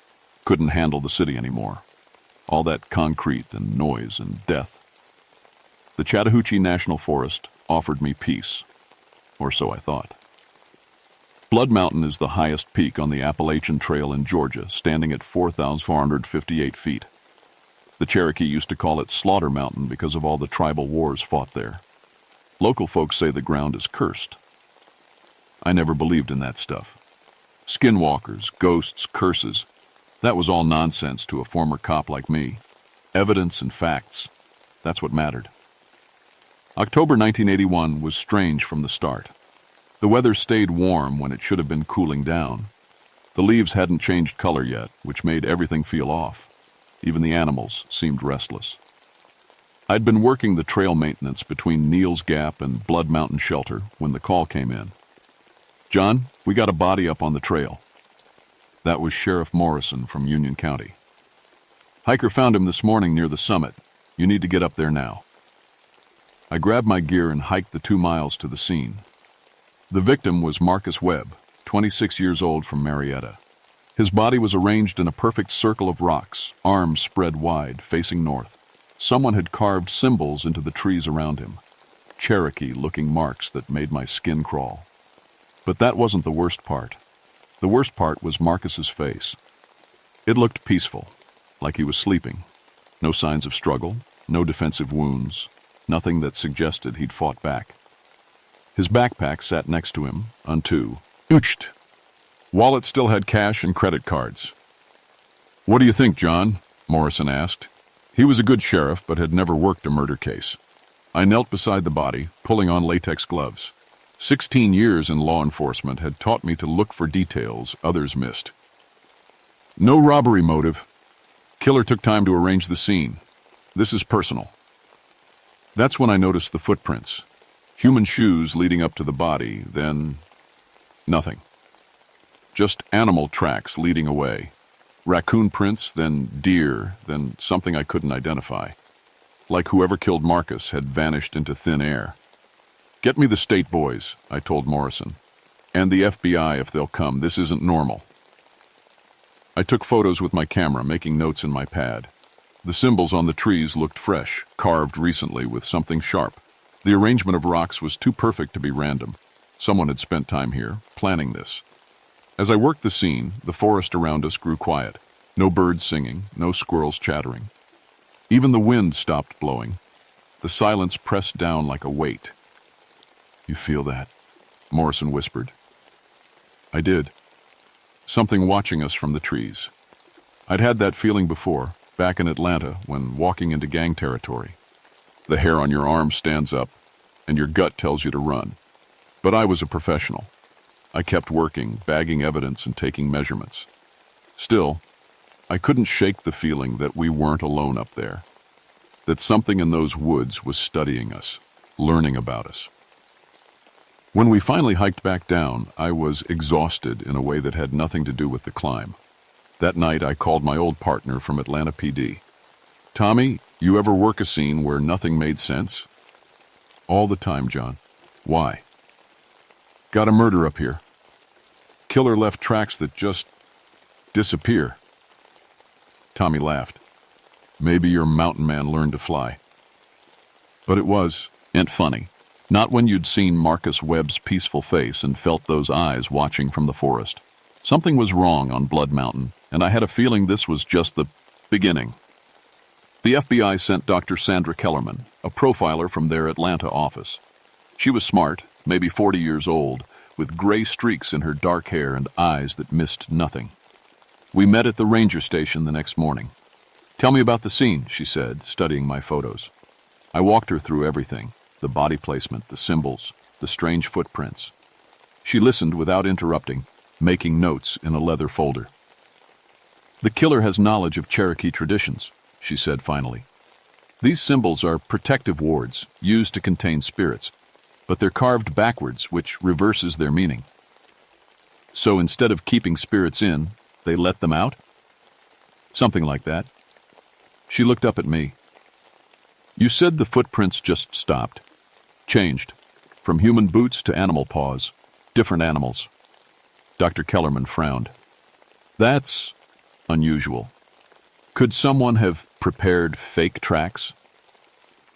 Couldn't handle the city anymore. All that concrete and noise and death. The Chattahoochee National Forest offered me peace. Or so I thought. Blood Mountain is the highest peak on the Appalachian Trail in Georgia, standing at 4,458 feet. The Cherokee used to call it Slaughter Mountain because of all the tribal wars fought there. Local folks say the ground is cursed. I never believed in that stuff. Skinwalkers, ghosts, curses. That was all nonsense to a former cop like me. Evidence and facts. That's what mattered. October 1981 was strange from the start. The weather stayed warm when it should have been cooling down. The leaves hadn't changed color yet, which made everything feel off. Even the animals seemed restless. I'd been working the trail maintenance between Neal's Gap and Blood Mountain Shelter when the call came in. "John, we got a body up on the trail." That was Sheriff Morrison from Union County. "Hiker found him this morning near the summit. You need to get up there now." I grabbed my gear and hiked the 2 miles to the scene. The victim was Marcus Webb, 26 years old, from Marietta. His body was arranged in a perfect circle of rocks, arms spread wide, facing north. Someone had carved symbols into the trees around him, Cherokee-looking marks that made my skin crawl. But that wasn't the worst part. The worst part was Marcus's face. It looked peaceful, like he was sleeping. No signs of struggle, no defensive wounds, nothing that suggested he'd fought back. His backpack sat next to him, untouched. Wallet still had cash and credit cards. "What do you think, John?" Morrison asked. He was a good sheriff, but had never worked a murder case. I knelt beside the body, pulling on latex gloves. 16 years in law enforcement had taught me to look for details others missed. "No robbery motive. Killer took time to arrange the scene. This is personal." That's when I noticed the footprints. Human shoes leading up to the body, then nothing. Just animal tracks leading away. Raccoon prints, then deer, then something I couldn't identify. Like whoever killed Marcus had vanished into thin air. "Get me the state boys," I told Morrison. "And the FBI if they'll come. This isn't normal." I took photos with my camera, making notes in my pad. The symbols on the trees looked fresh, carved recently with something sharp. The arrangement of rocks was too perfect to be random. Someone had spent time here, planning this. As I worked the scene, the forest around us grew quiet. No birds singing, no squirrels chattering. Even the wind stopped blowing. The silence pressed down like a weight. "You feel that?" Morrison whispered. I did. Something watching us from the trees. I'd had that feeling before, back in Atlanta, when walking into gang territory. The hair on your arm stands up, and your gut tells you to run. But I was a professional. I kept working, bagging evidence and taking measurements. Still, I couldn't shake the feeling that we weren't alone up there. That something in those woods was studying us, learning about us. When we finally hiked back down, I was exhausted in a way that had nothing to do with the climb. That night, I called my old partner from Atlanta PD. "Tommy, you ever work a scene where nothing made sense?" "All the time, John." "Why?" "Got a murder up here. Killer left tracks that just disappear." Tommy laughed. "Maybe your mountain man learned to fly." But it ain't funny. Not when you'd seen Marcus Webb's peaceful face and felt those eyes watching from the forest. Something was wrong on Blood Mountain, and I had a feeling this was just the beginning. The FBI sent Dr. Sandra Kellerman, a profiler from their Atlanta office. She was smart, maybe 40 years old, with gray streaks in her dark hair and eyes that missed nothing. We met at the ranger station the next morning. "Tell me about the scene," she said, studying my photos. I walked her through everything, the body placement, the symbols, the strange footprints. She listened without interrupting, making notes in a leather folder. "The killer has knowledge of Cherokee traditions," she said finally. "These symbols are protective wards used to contain spirits, but they're carved backwards, which reverses their meaning. So instead of keeping spirits in, they let them out?" "Something like that." She looked up at me. "You said the footprints just stopped. Changed. From human boots to animal paws. Different animals." Dr. Kellerman frowned. "That's unusual. Could someone have prepared fake tracks?"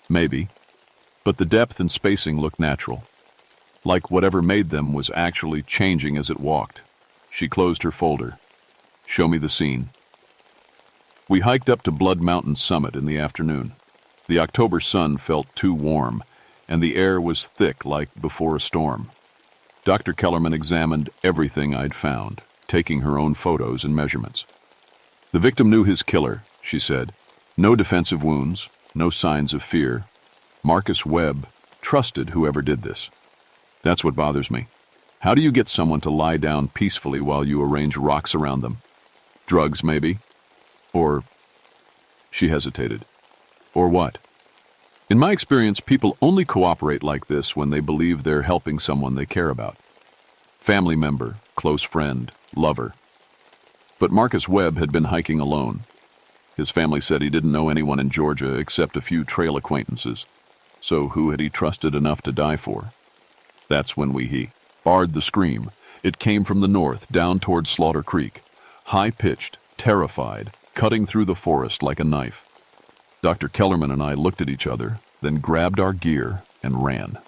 "Maybe. But the depth and spacing looked natural. Like whatever made them was actually changing as it walked." She closed her folder. "Show me the scene." We hiked up to Blood Mountain summit in the afternoon. The October sun felt too warm, and the air was thick like before a storm. Dr. Kellerman examined everything I'd found, taking her own photos and measurements. "The victim knew his killer," she said. "No defensive wounds, no signs of fear. Marcus Webb trusted whoever did this. That's what bothers me. How do you get someone to lie down peacefully while you arrange rocks around them? Drugs, maybe? Or..." She hesitated. "Or what?" "In my experience, people only cooperate like this when they believe they're helping someone they care about. Family member, close friend, lover. But Marcus Webb had been hiking alone. His family said he didn't know anyone in Georgia except a few trail acquaintances. So who had he trusted enough to die for? That's when he barred the scream. It came from the north, down toward Slaughter Creek. High-pitched, terrified, cutting through the forest like a knife. Dr. Kellerman and I looked at each other, then grabbed our gear and ran.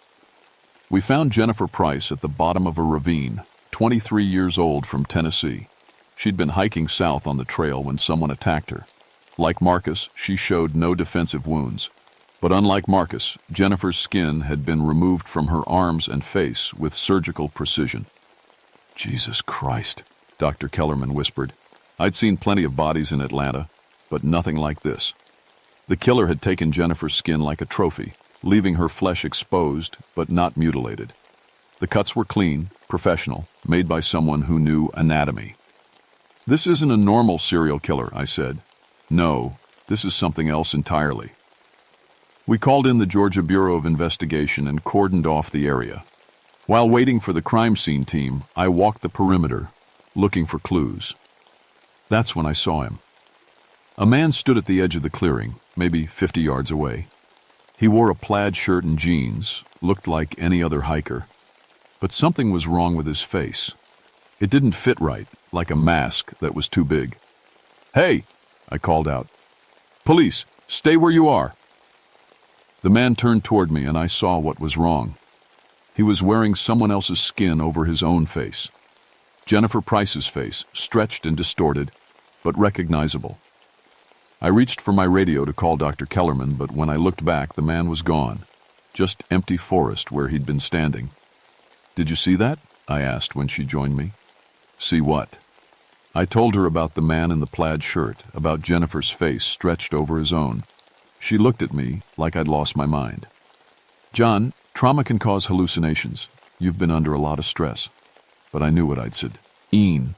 We found Jennifer Price at the bottom of a ravine, 23 years old, from Tennessee. She'd been hiking south on the trail when someone attacked her. Like Marcus, she showed no defensive wounds. But unlike Marcus, Jennifer's skin had been removed from her arms and face with surgical precision. "Jesus Christ," Dr. Kellerman whispered. I'd seen plenty of bodies in Atlanta, but nothing like this. The killer had taken Jennifer's skin like a trophy, leaving her flesh exposed but not mutilated. The cuts were clean, professional, made by someone who knew anatomy. "This isn't a normal serial killer," I said. "No, this is something else entirely." We called in the Georgia Bureau of Investigation and cordoned off the area. While waiting for the crime scene team, I walked the perimeter, looking for clues. That's when I saw him. A man stood at the edge of the clearing, maybe 50 yards away. He wore a plaid shirt and jeans, looked like any other hiker. But something was wrong with his face. It didn't fit right, like a mask that was too big. "Hey!" I called out. "Police, stay where you are!" The man turned toward me and I saw what was wrong. He was wearing someone else's skin over his own face. Jennifer Price's face, stretched and distorted, but recognizable. I reached for my radio to call Dr. Kellerman, but when I looked back, the man was gone. Just empty forest where he'd been standing. "Did you see that?" I asked when she joined me. "See what?" I told her about the man in the plaid shirt, about Jennifer's face stretched over his own. She looked at me like I'd lost my mind. "John, trauma can cause hallucinations. You've been under a lot of stress." But I knew what I'd said. "Ian."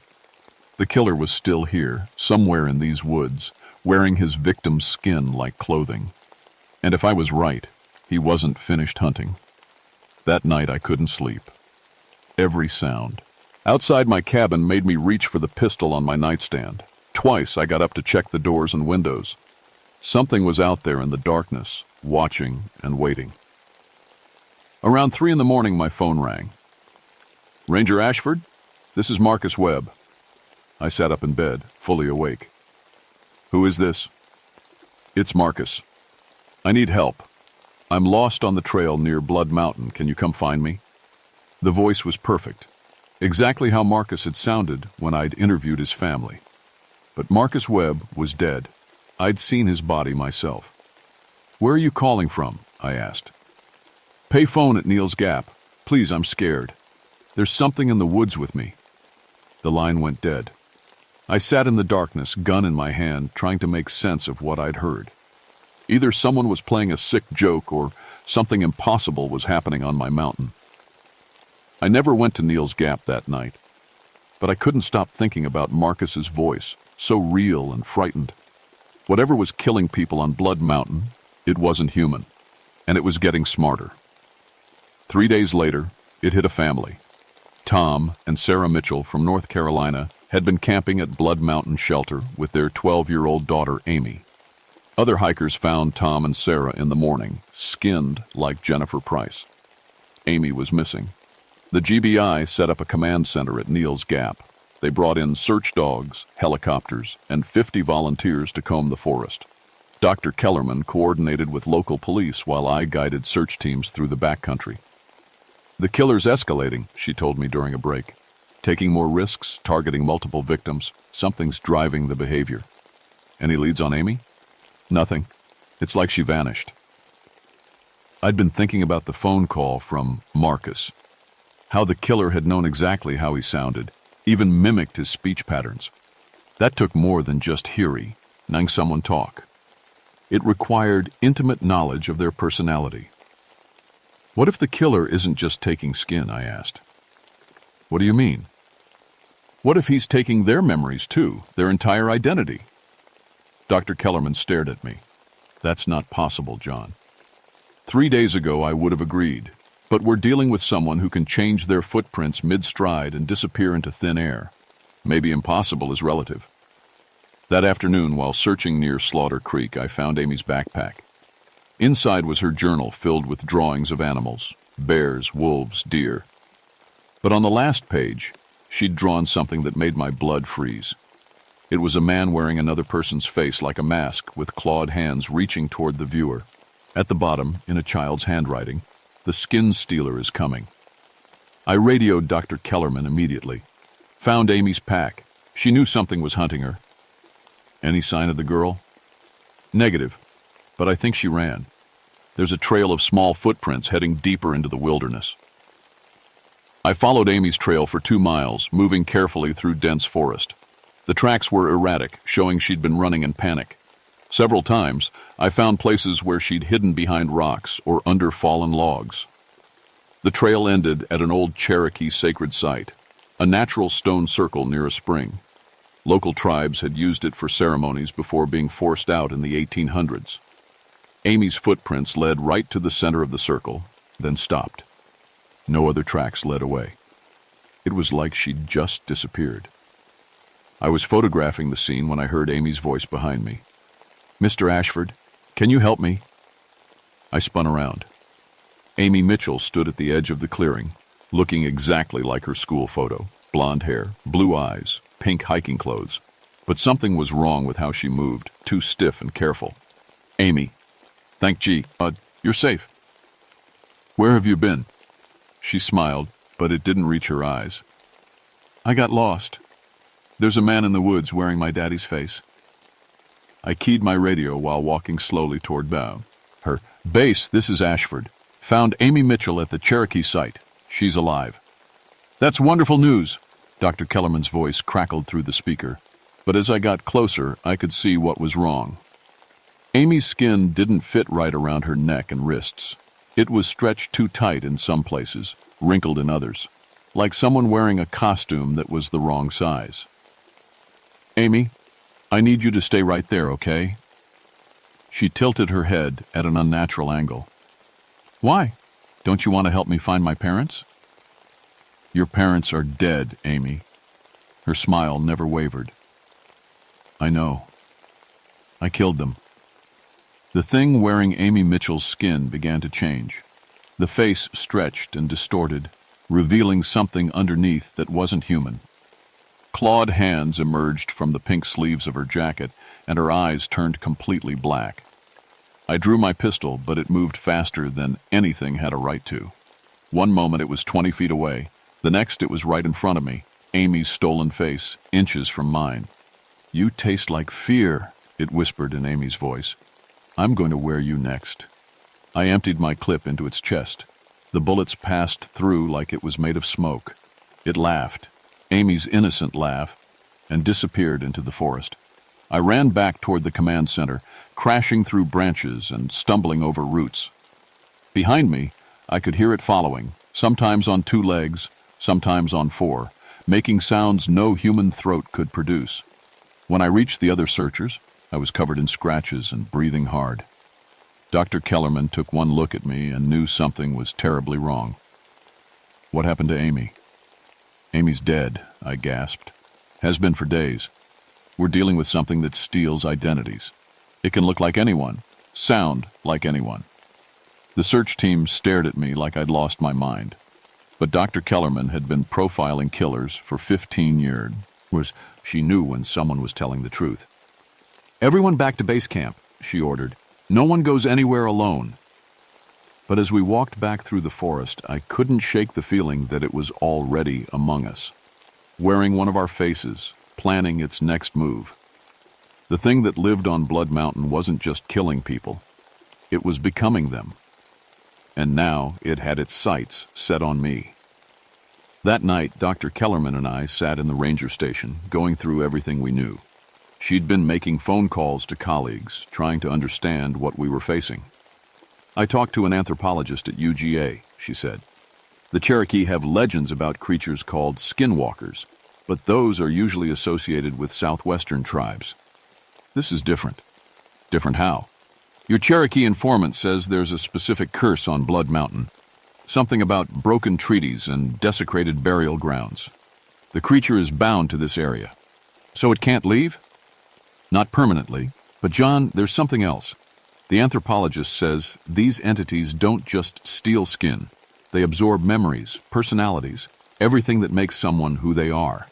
The killer was still here, somewhere in these woods, wearing his victim's skin like clothing. And if I was right, he wasn't finished hunting. That night I couldn't sleep. Every sound outside my cabin made me reach for the pistol on my nightstand. Twice I got up to check the doors and windows. Something was out there in the darkness, watching and waiting. Around 3 in the morning, my phone rang. "Ranger Ashford, this is Marcus Webb." I sat up in bed, fully awake. "Who is this?" "It's Marcus. I need help. I'm lost on the trail near Blood Mountain. Can you come find me?" The voice was perfect, exactly how Marcus had sounded when I'd interviewed his family. But Marcus Webb was dead. I'd seen his body myself. "Where are you calling from?" I asked. "Pay phone at Neal's Gap. Please, I'm scared. There's something in the woods with me." The line went dead. I sat in the darkness, gun in my hand, trying to make sense of what I'd heard. Either someone was playing a sick joke or something impossible was happening on my mountain. I never went to Neal's Gap that night, but I couldn't stop thinking about Marcus's voice, so real and frightened. Whatever was killing people on Blood Mountain, it wasn't human, and it was getting smarter. 3 days later, it hit a family. Tom and Sarah Mitchell from North Carolina had been camping at Blood Mountain Shelter with their 12-year-old daughter, Amy. Other hikers found Tom and Sarah in the morning, skinned like Jennifer Price. Amy was missing. The GBI set up a command center at Neal's Gap. They brought in search dogs, helicopters, and 50 volunteers to comb the forest. Dr. Kellerman coordinated with local police while I guided search teams through the backcountry. "The killer's escalating," she told me during a break. "Taking more risks, targeting multiple victims. Something's driving the behavior." "Any leads on Amy?" "Nothing. It's like she vanished." I'd been thinking about the phone call from Marcus. How the killer had known exactly how he sounded, even mimicked his speech patterns. That took more than just knowing someone talk. It required intimate knowledge of their personality. "What if the killer isn't just taking skin?" I asked. "What do you mean?" "What if he's taking their memories too, their entire identity?" Dr. Kellerman stared at me. "That's not possible, John. 3 days ago I would have agreed, but we're dealing with someone who can change their footprints mid-stride and disappear into thin air. Maybe impossible is relative." That afternoon, while searching near Slaughter Creek, I found Amy's backpack. Inside was her journal filled with drawings of animals, bears, wolves, deer. But on the last page, she'd drawn something that made my blood freeze. It was a man wearing another person's face like a mask, with clawed hands reaching toward the viewer. At the bottom, in a child's handwriting, "The skin stealer is coming." I radioed Dr. Kellerman immediately. Found Amy's pack. She knew something was hunting her. "Any sign of the girl?" "Negative, but I think she ran. There's a trail of small footprints heading deeper into the wilderness." I followed Amy's trail for 2 miles, moving carefully through dense forest. The tracks were erratic, showing she'd been running in panic. Several times, I found places where she'd hidden behind rocks or under fallen logs. The trail ended at an old Cherokee sacred site, a natural stone circle near a spring. Local tribes had used it for ceremonies before being forced out in the 1800s. Amy's footprints led right to the center of the circle, then stopped. No other tracks led away. It was like she'd just disappeared. I was photographing the scene when I heard Amy's voice behind me. "Mr. Ashford, can you help me?" I spun around. Amy Mitchell stood at the edge of the clearing, looking exactly like her school photo. Blonde hair, blue eyes, pink hiking clothes. But something was wrong with how she moved, too stiff and careful. "Amy, thank G. You're safe. Where have you been?" She smiled, but it didn't reach her eyes. "I got lost. There's a man in the woods wearing my daddy's face." I keyed my radio while walking slowly toward her. "Base, this is Ashford. Found Amy Mitchell at the Cherokee site. She's alive." "That's wonderful news," Dr. Kellerman's voice crackled through the speaker. But as I got closer, I could see what was wrong. Amy's skin didn't fit right around her neck and wrists. It was stretched too tight in some places, wrinkled in others, like someone wearing a costume that was the wrong size. "Amy, I need you to stay right there, okay?" She tilted her head at an unnatural angle. "Why? Don't you want to help me find my parents?" "Your parents are dead, Amy." Her smile never wavered. "I know. I killed them." The thing wearing Amy Mitchell's skin began to change. The face stretched and distorted, revealing something underneath that wasn't human. Clawed hands emerged from the pink sleeves of her jacket, and her eyes turned completely black. I drew my pistol, but it moved faster than anything had a right to. One moment it was 20 feet away. The next it was right in front of me, Amy's stolen face, inches from mine. "You taste like fear," it whispered in Amy's voice. "I'm going to wear you next." I emptied my clip into its chest. The bullets passed through like it was made of smoke. It laughed, Amy's innocent laugh, and disappeared into the forest. I ran back toward the command center, crashing through branches and stumbling over roots. Behind me, I could hear it following, sometimes on 2 legs, sometimes on 4, making sounds no human throat could produce. When I reached the other searchers, I was covered in scratches and breathing hard. Dr. Kellerman took one look at me and knew something was terribly wrong. "What happened to Amy?" "Amy's dead," I gasped. "Has been for days. We're dealing with something that steals identities. It can look like anyone, sound like anyone." The search team stared at me like I'd lost my mind. But Dr. Kellerman had been profiling killers for 15 years. She knew when someone was telling the truth. "Everyone back to base camp," she ordered. "No one goes anywhere alone." But as we walked back through the forest, I couldn't shake the feeling that it was already among us, wearing one of our faces, planning its next move. The thing that lived on Blood Mountain wasn't just killing people. It was becoming them. And now it had its sights set on me. That night, Dr. Kellerman and I sat in the ranger station, going through everything we knew. She'd been making phone calls to colleagues, trying to understand what we were facing. "I talked to an anthropologist at UGA," she said. "The Cherokee have legends about creatures called skinwalkers, but those are usually associated with southwestern tribes. This is different." "Different how?" "Your Cherokee informant says there's a specific curse on Blood Mountain. Something about broken treaties and desecrated burial grounds. The creature is bound to this area. So it can't leave?" "Not permanently. But John, there's something else. The anthropologist says these entities don't just steal skin. They absorb memories, personalities, everything that makes someone who they are."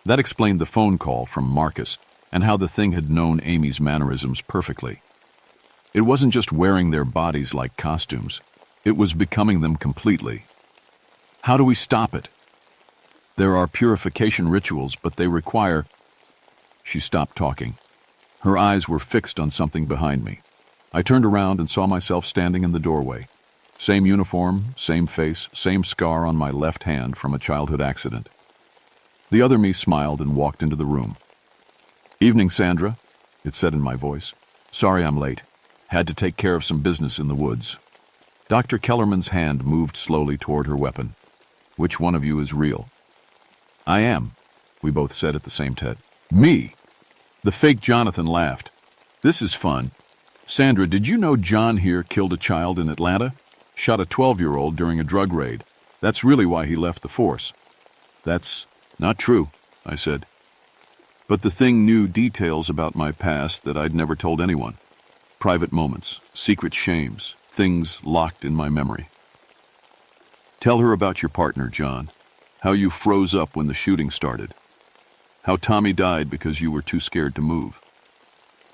That explained the phone call from Marcus and how the thing had known Amy's mannerisms perfectly. It wasn't just wearing their bodies like costumes. It was becoming them completely. "How do we stop it?" "There are purification rituals, but they require—" She stopped talking. Her eyes were fixed on something behind me. I turned around and saw myself standing in the doorway. Same uniform, same face, same scar on my left hand from a childhood accident. The other me smiled and walked into the room. "Evening, Sandra," it said in my voice. "Sorry I'm late. Had to take care of some business in the woods." Dr. Kellerman's hand moved slowly toward her weapon. "Which one of you is real?" "I am," we both said at the same time. "Me?" The fake Jonathan laughed. "This is fun. Sandra, did you know John here killed a child in Atlanta? Shot a 12-year-old during a drug raid. That's really why he left the force. That's not true, I said. But the thing knew details about my past that I'd never told anyone. Private moments, secret shames, things locked in my memory. Tell her about your partner, John. How you froze up when the shooting started. How Tommy died because you were too scared to move.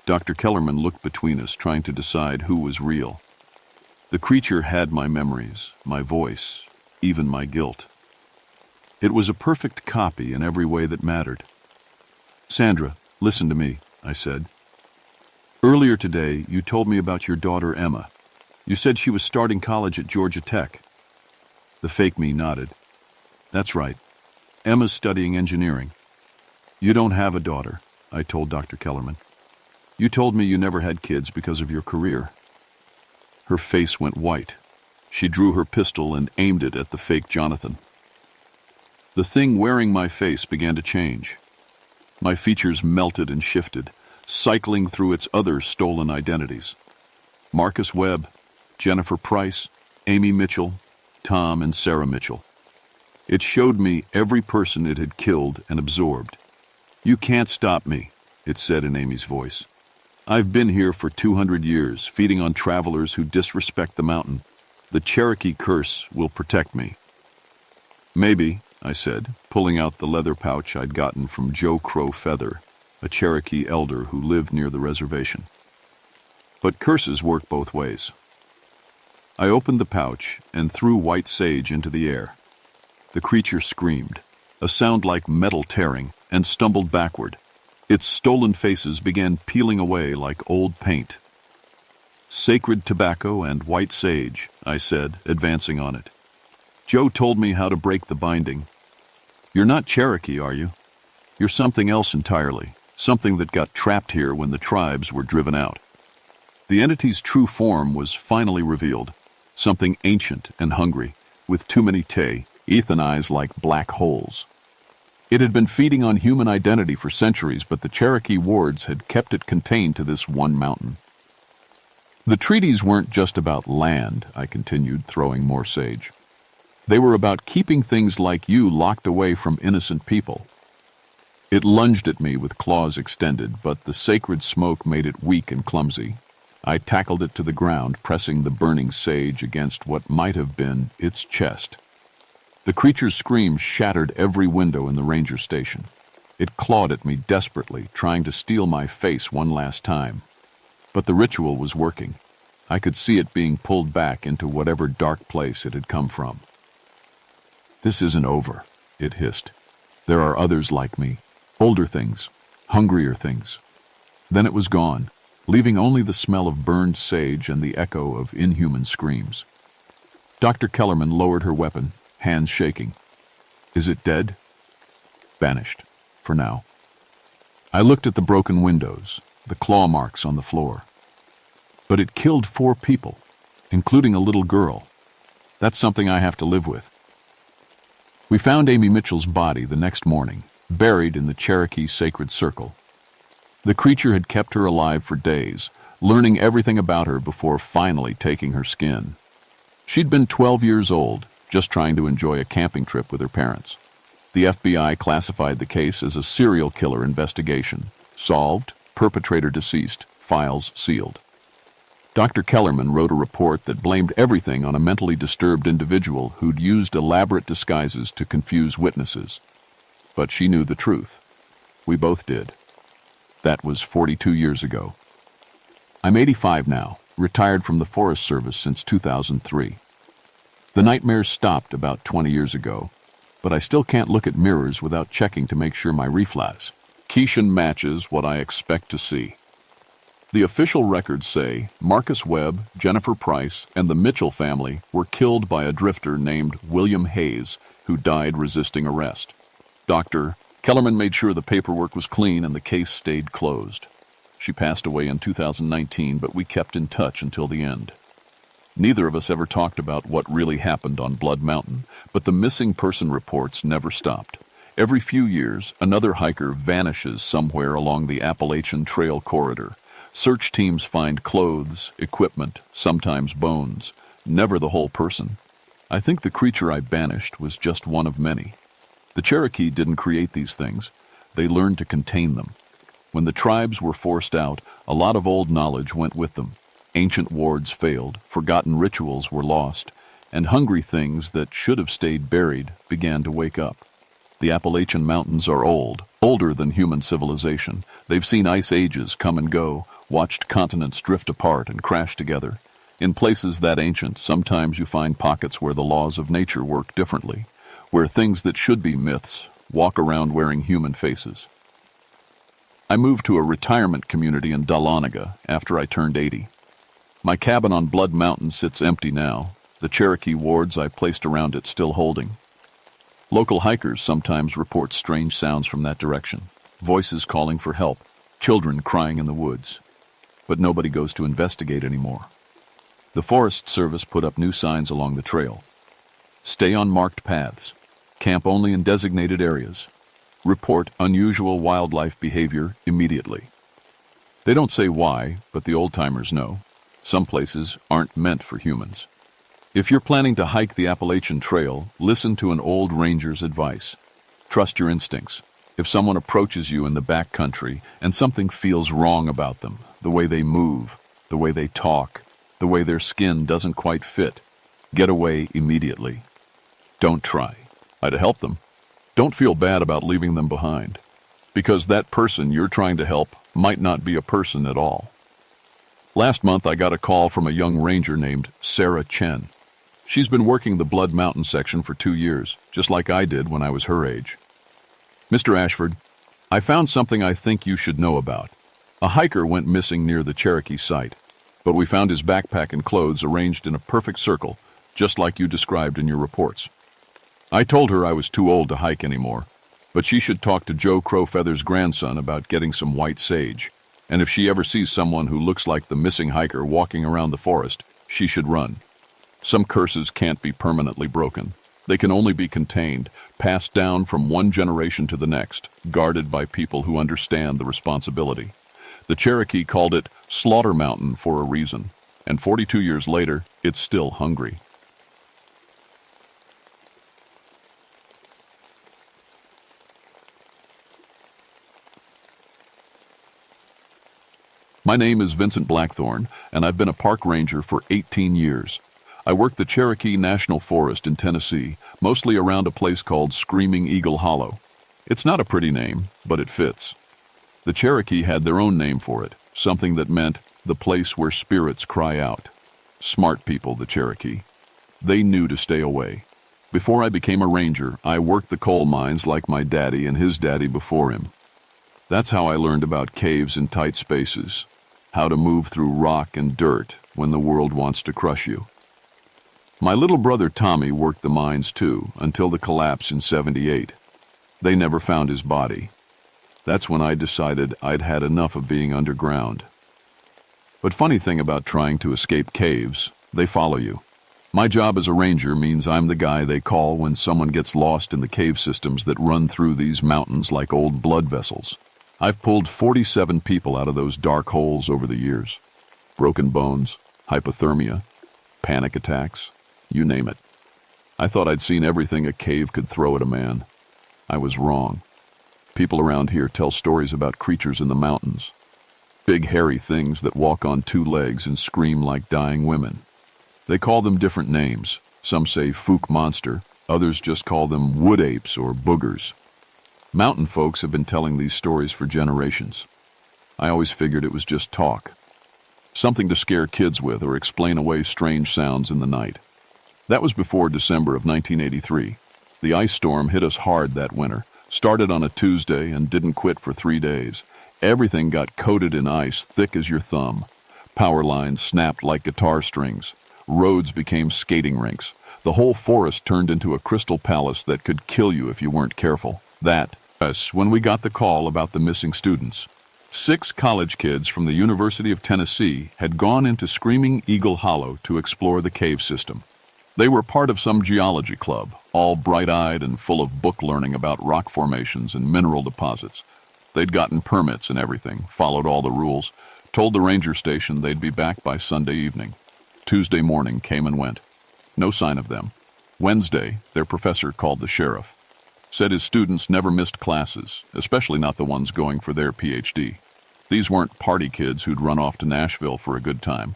Dr. Kellerman looked between us, trying to decide who was real. The creature had my memories, my voice, even my guilt. It was a perfect copy in every way that mattered. Sandra, listen to me, I said. Earlier today, you told me about your daughter, Emma. You said she was starting college at Georgia Tech. The fake me nodded. That's right. Emma's studying engineering. You don't have a daughter, I told Dr. Kellerman. You told me you never had kids because of your career. Her face went white. She drew her pistol and aimed it at the fake Jonathan. The thing wearing my face began to change. My features melted and shifted, cycling through its other stolen identities. Marcus Webb, Jennifer Price, Amy Mitchell, Tom and Sarah Mitchell. It showed me every person it had killed and absorbed. You can't stop me, it said in Amy's voice. I've been here for 200 years, feeding on travelers who disrespect the mountain. The Cherokee curse will protect me. Maybe, I said, pulling out the leather pouch I'd gotten from Joe Crow Feather, a Cherokee elder who lived near the reservation. But curses work both ways. I opened the pouch and threw white sage into the air. The creature screamed, a sound like metal tearing, and stumbled backward. Its stolen faces began peeling away like old paint. Sacred tobacco and white sage, I said, advancing on it. Joe told me how to break the binding. You're not Cherokee, are you? You're something else entirely, something that got trapped here when the tribes were driven out. The entity's true form was finally revealed, something ancient and hungry, with too many Ethan eyes like black holes. It had been feeding on human identity for centuries, but the Cherokee wards had kept it contained to this one mountain. The treaties weren't just about land, I continued, throwing more sage. They were about keeping things like you locked away from innocent people. It lunged at me with claws extended, but the sacred smoke made it weak and clumsy. I tackled it to the ground, pressing the burning sage against what might have been its chest. The creature's scream shattered every window in the ranger station. It clawed at me desperately, trying to steal my face one last time. But the ritual was working. I could see it being pulled back into whatever dark place it had come from. This isn't over, it hissed. There are others like me, older things, hungrier things. Then it was gone, leaving only the smell of burned sage and the echo of inhuman screams. Dr. Kellerman lowered her weapon, hands shaking. Is it dead? Vanished, for now. I looked at the broken windows, the claw marks on the floor. But it killed 4 people, including a little girl. That's something I have to live with. We found Amy Mitchell's body the next morning, buried in the Cherokee sacred circle. The creature had kept her alive for days, learning everything about her before finally taking her skin. She'd been 12 years old, just trying to enjoy a camping trip with her parents. The FBI classified the case as a serial killer investigation. Solved, perpetrator deceased, files sealed. Dr. Kellerman wrote a report that blamed everything on a mentally disturbed individual who'd used elaborate disguises to confuse witnesses. But she knew the truth. We both did. That was 42 years ago. I'm 85 now, retired from the Forest Service since 2003. The nightmares stopped about 20 years ago, but I still can't look at mirrors without checking to make sure my reflex matches what I expect to see. The official records say Marcus Webb, Jennifer Price, and the Mitchell family were killed by a drifter named William Hayes, who died resisting arrest. Dr. Kellerman made sure the paperwork was clean and the case stayed closed. She passed away in 2019, but we kept in touch until the end. Neither of us ever talked about what really happened on Blood Mountain, but the missing person reports never stopped. Every few years, another hiker vanishes somewhere along the Appalachian Trail corridor. Search teams find clothes, equipment, sometimes bones, never the whole person. I think the creature I banished was just one of many. The Cherokee didn't create these things. They learned to contain them. When the tribes were forced out, a lot of old knowledge went with them. Ancient wards failed, forgotten rituals were lost, and hungry things that should have stayed buried began to wake up. The Appalachian Mountains are old, older than human civilization. They've seen ice ages come and go, watched continents drift apart and crash together. In places that ancient, sometimes you find pockets where the laws of nature work differently, where things that should be myths walk around wearing human faces. I moved to a retirement community in Dahlonega after I turned 80. My cabin on Blood Mountain sits empty now, the Cherokee wards I placed around it still holding. Local hikers sometimes report strange sounds from that direction, voices calling for help, children crying in the woods. But nobody goes to investigate anymore. The Forest Service put up new signs along the trail. Stay on marked paths. Camp only in designated areas. Report unusual wildlife behavior immediately. They don't say why, but the old-timers know. Some places aren't meant for humans. If you're planning to hike the Appalachian Trail, listen to an old ranger's advice. Trust your instincts. If someone approaches you in the backcountry and something feels wrong about them, the way they move, the way they talk, the way their skin doesn't quite fit, get away immediately. Don't try. I'd help them. Don't feel bad about leaving them behind, because that person you're trying to help might not be a person at all. Last month, I got a call from a young ranger named Sarah Chen. She's been working the Blood Mountain section for 2 years, just like I did when I was her age. Mr. Ashford, I found something I think you should know about. A hiker went missing near the Cherokee site, but we found his backpack and clothes arranged in a perfect circle, just like you described in your reports. I told her I was too old to hike anymore, but she should talk to Joe Crowfeather's grandson about getting some white sage, and if she ever sees someone who looks like the missing hiker walking around the forest, she should run. Some curses can't be permanently broken. They can only be contained, passed down from one generation to the next, guarded by people who understand the responsibility. The Cherokee called it Slaughter Mountain for a reason, and 42 years later, it's still hungry. My name is Vincent Blackthorne, and I've been a park ranger for 18 years. I work the Cherokee National Forest in Tennessee, mostly around a place called Screaming Eagle Hollow. It's not a pretty name, but it fits. The Cherokee had their own name for it, something that meant the place where spirits cry out. Smart people, the Cherokee. They knew to stay away. Before I became a ranger, I worked the coal mines like my daddy and his daddy before him. That's how I learned about caves in tight spaces, how to move through rock and dirt when the world wants to crush you. My little brother Tommy worked the mines too, until the collapse in '78. They never found his body. That's when I decided I'd had enough of being underground. But funny thing about trying to escape caves, they follow you. My job as a ranger means I'm the guy they call when someone gets lost in the cave systems that run through these mountains like old blood vessels. I've pulled 47 people out of those dark holes over the years. Broken bones, hypothermia, panic attacks, you name it. I thought I'd seen everything a cave could throw at a man. I was wrong. People around here tell stories about creatures in the mountains. Big hairy things that walk on 2 legs and scream like dying women. They call them different names. Some say Fook monster, others just call them wood apes or boogers. Mountain folks have been telling these stories for generations. I always figured it was just talk. Something to scare kids with or explain away strange sounds in the night. That was before December of 1983. The ice storm hit us hard that winter, started on a Tuesday and didn't quit for 3 days. Everything got coated in ice thick as your thumb. Power lines snapped like guitar strings. Roads became skating rinks. The whole forest turned into a crystal palace that could kill you if you weren't careful. That's when we got the call about the missing students. 6 college kids from the University of Tennessee had gone into Screaming Eagle Hollow to explore the cave system. They were part of some geology club, all bright-eyed and full of book learning about rock formations and mineral deposits. They'd gotten permits and everything, followed all the rules, Told the ranger station they'd be back by Sunday evening. Tuesday morning came and went. No sign of them. Wednesday, their professor called the sheriff. Said his students never missed classes, especially not the ones going for their PhD. These weren't party kids who'd run off to Nashville for a good time.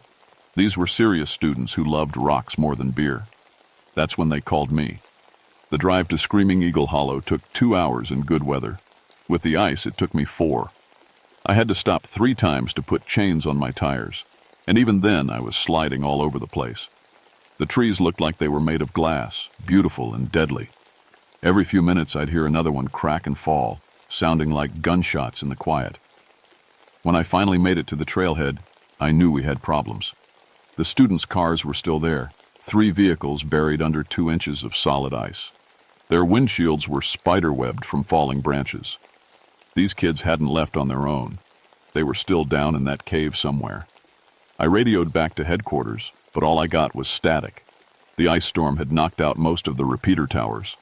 These were serious students who loved rocks more than beer. That's when they called me. The drive to Screaming Eagle Hollow took 2 hours in good weather. With the ice, it took me 4. I had to stop 3 times to put chains on my tires, and even then I was sliding all over the place. The trees looked like they were made of glass, beautiful and deadly. Every few minutes I'd hear another one crack and fall, sounding like gunshots in the quiet. When I finally made it to the trailhead, I knew we had problems. The students' cars were still there, 3 vehicles buried under 2 inches of solid ice. Their windshields were spider-webbed from falling branches. These kids hadn't left on their own. They were still down in that cave somewhere. I radioed back to headquarters, but all I got was static. The ice storm had knocked out most of the repeater towers.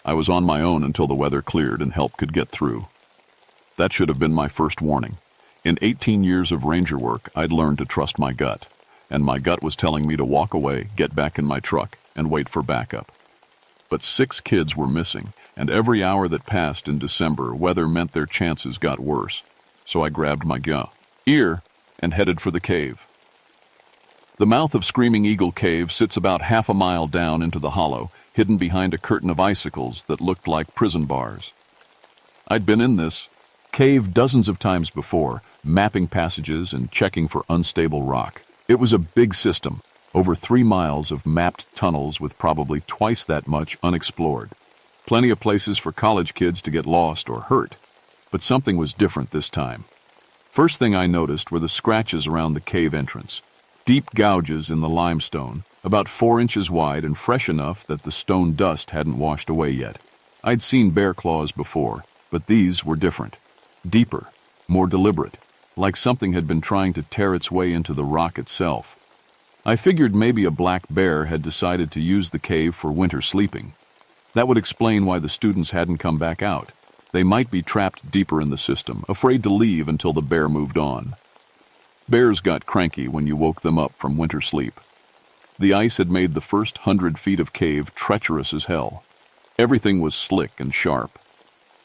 I was on my own until the weather cleared and help could get through. That should have been my first warning. In 18 years of ranger work, I'd learned to trust my gut, and my gut was telling me to walk away, get back in my truck, and wait for backup. But 6 kids were missing, and every hour that passed in December, weather meant their chances got worse. So I grabbed my gear and headed for the cave. The mouth of Screaming Eagle Cave sits about half a mile down into the hollow, hidden behind a curtain of icicles that looked like prison bars. I'd been in this cave dozens of times before, mapping passages and checking for unstable rock. It was a big system, over 3 miles of mapped tunnels with probably twice that much unexplored. Plenty of places for college kids to get lost or hurt, but something was different this time. First thing I noticed were the scratches around the cave entrance. Deep gouges in the limestone, about 4 inches wide and fresh enough that the stone dust hadn't washed away yet. I'd seen bear claws before, but these were different. Deeper, more deliberate, like something had been trying to tear its way into the rock itself. I figured maybe a black bear had decided to use the cave for winter sleeping. That would explain why the students hadn't come back out. They might be trapped deeper in the system, afraid to leave until the bear moved on. Bears got cranky when you woke them up from winter sleep. The ice had made the first 100 feet of cave treacherous as hell. Everything was slick and sharp.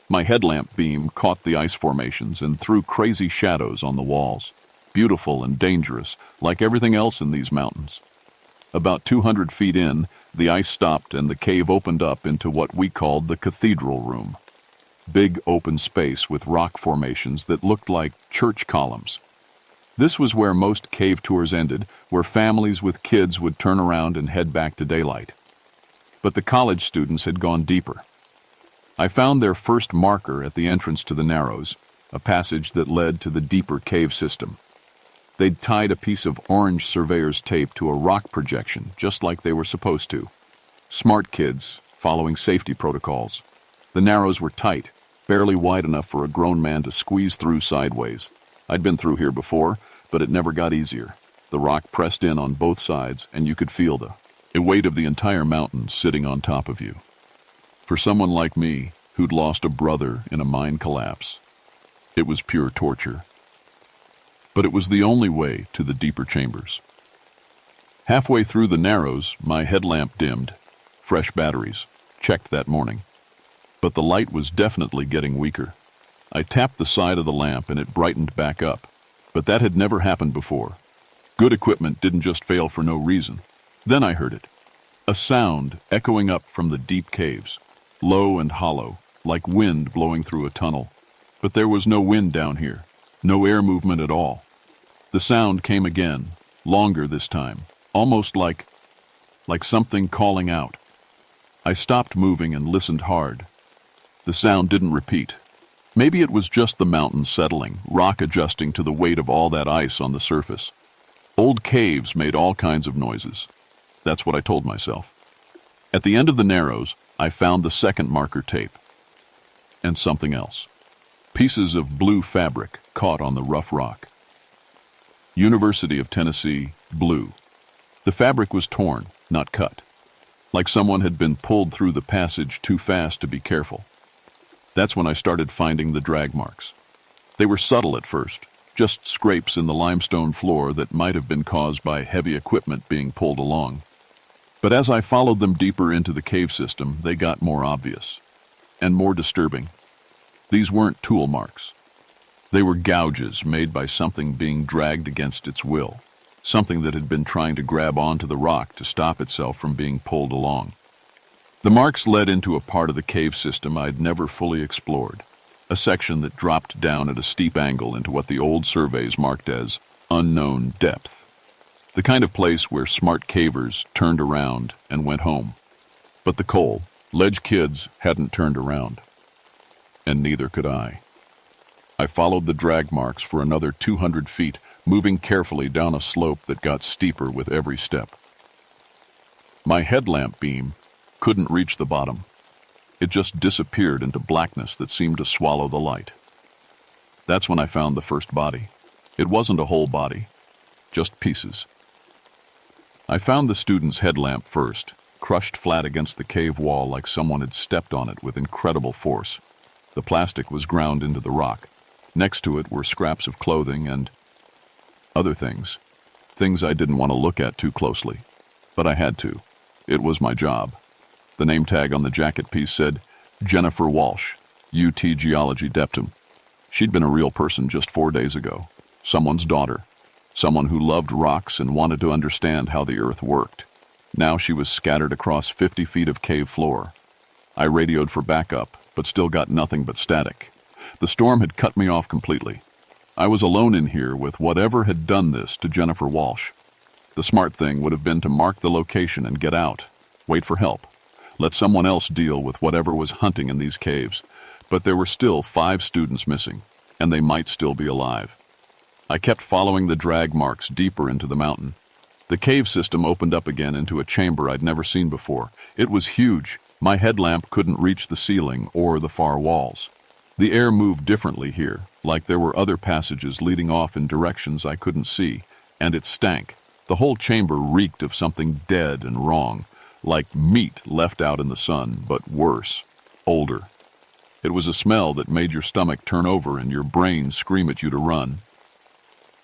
My headlamp beam caught the ice formations and threw crazy shadows on the walls. Beautiful and dangerous, like everything else in these mountains. About 200 feet in, the ice stopped and the cave opened up into what we called the cathedral room. Big open space with rock formations that looked like church columns. This was where most cave tours ended, where families with kids would turn around and head back to daylight. But the college students had gone deeper. I found their first marker at the entrance to the Narrows, a passage that led to the deeper cave system. They'd tied a piece of orange surveyor's tape to a rock projection, just like they were supposed to. Smart kids, following safety protocols. The Narrows were tight, barely wide enough for a grown man to squeeze through sideways. I'd been through here before, but it never got easier. The rock pressed in on both sides, and you could feel the weight of the entire mountain sitting on top of you. For someone like me, who'd lost a brother in a mine collapse, it was pure torture. But it was the only way to the deeper chambers. Halfway through the Narrows, my headlamp dimmed. Fresh batteries. Checked that morning. But the light was definitely getting weaker. I tapped the side of the lamp and it brightened back up. But that had never happened before. Good equipment didn't just fail for no reason. Then I heard it. A sound echoing up from the deep caves. Low and hollow, like wind blowing through a tunnel. But there was no wind down here. No air movement at all. The sound came again, longer this time, almost like something calling out. I stopped moving and listened hard. The sound didn't repeat. Maybe it was just the mountain settling, rock adjusting to the weight of all that ice on the surface. Old caves made all kinds of noises. That's what I told myself. At the end of the Narrows, I found the second marker tape. And something else. Pieces of blue fabric caught on the rough rock. University of Tennessee, blue. The fabric was torn, not cut. Like someone had been pulled through the passage too fast to be careful. That's when I started finding the drag marks. They were subtle at first, just scrapes in the limestone floor that might have been caused by heavy equipment being pulled along. But as I followed them deeper into the cave system, they got more obvious and more disturbing. These weren't tool marks. They were gouges made by something being dragged against its will, something that had been trying to grab onto the rock to stop itself from being pulled along. The marks led into a part of the cave system I'd never fully explored, a section that dropped down at a steep angle into what the old surveys marked as unknown depth, the kind of place where smart cavers turned around and went home. But the coal, ledge kids hadn't turned around, and neither could I. I followed the drag marks for another 200 feet, moving carefully down a slope that got steeper with every step. My headlamp beam couldn't reach the bottom. It just disappeared into blackness that seemed to swallow the light. That's when I found the first body. It wasn't a whole body, just pieces. I found the student's headlamp first, crushed flat against the cave wall like someone had stepped on it with incredible force. The plastic was ground into the rock. Next to it were scraps of clothing and other things I didn't want to look at too closely. But I had to. It was my job. The name tag on the jacket piece said, Jennifer Walsh, UT Geology Deptum. She'd been a real person just 4 days ago. Someone's daughter. Someone who loved rocks and wanted to understand how the earth worked. Now she was scattered across 50 feet of cave floor. I radioed for backup, but still got nothing but static. The storm had cut me off completely. I was alone in here with whatever had done this to Jennifer Walsh. The smart thing would have been to mark the location and get out. Wait for help. Let someone else deal with whatever was hunting in these caves. But there were still 5 students missing, and they might still be alive. I kept following the drag marks deeper into the mountain. The cave system opened up again into a chamber I'd never seen before. It was huge. My headlamp couldn't reach the ceiling or the far walls. The air moved differently here, like there were other passages leading off in directions I couldn't see, and it stank. The whole chamber reeked of something dead and wrong, like meat left out in the sun, but worse, older. It was a smell that made your stomach turn over and your brain scream at you to run.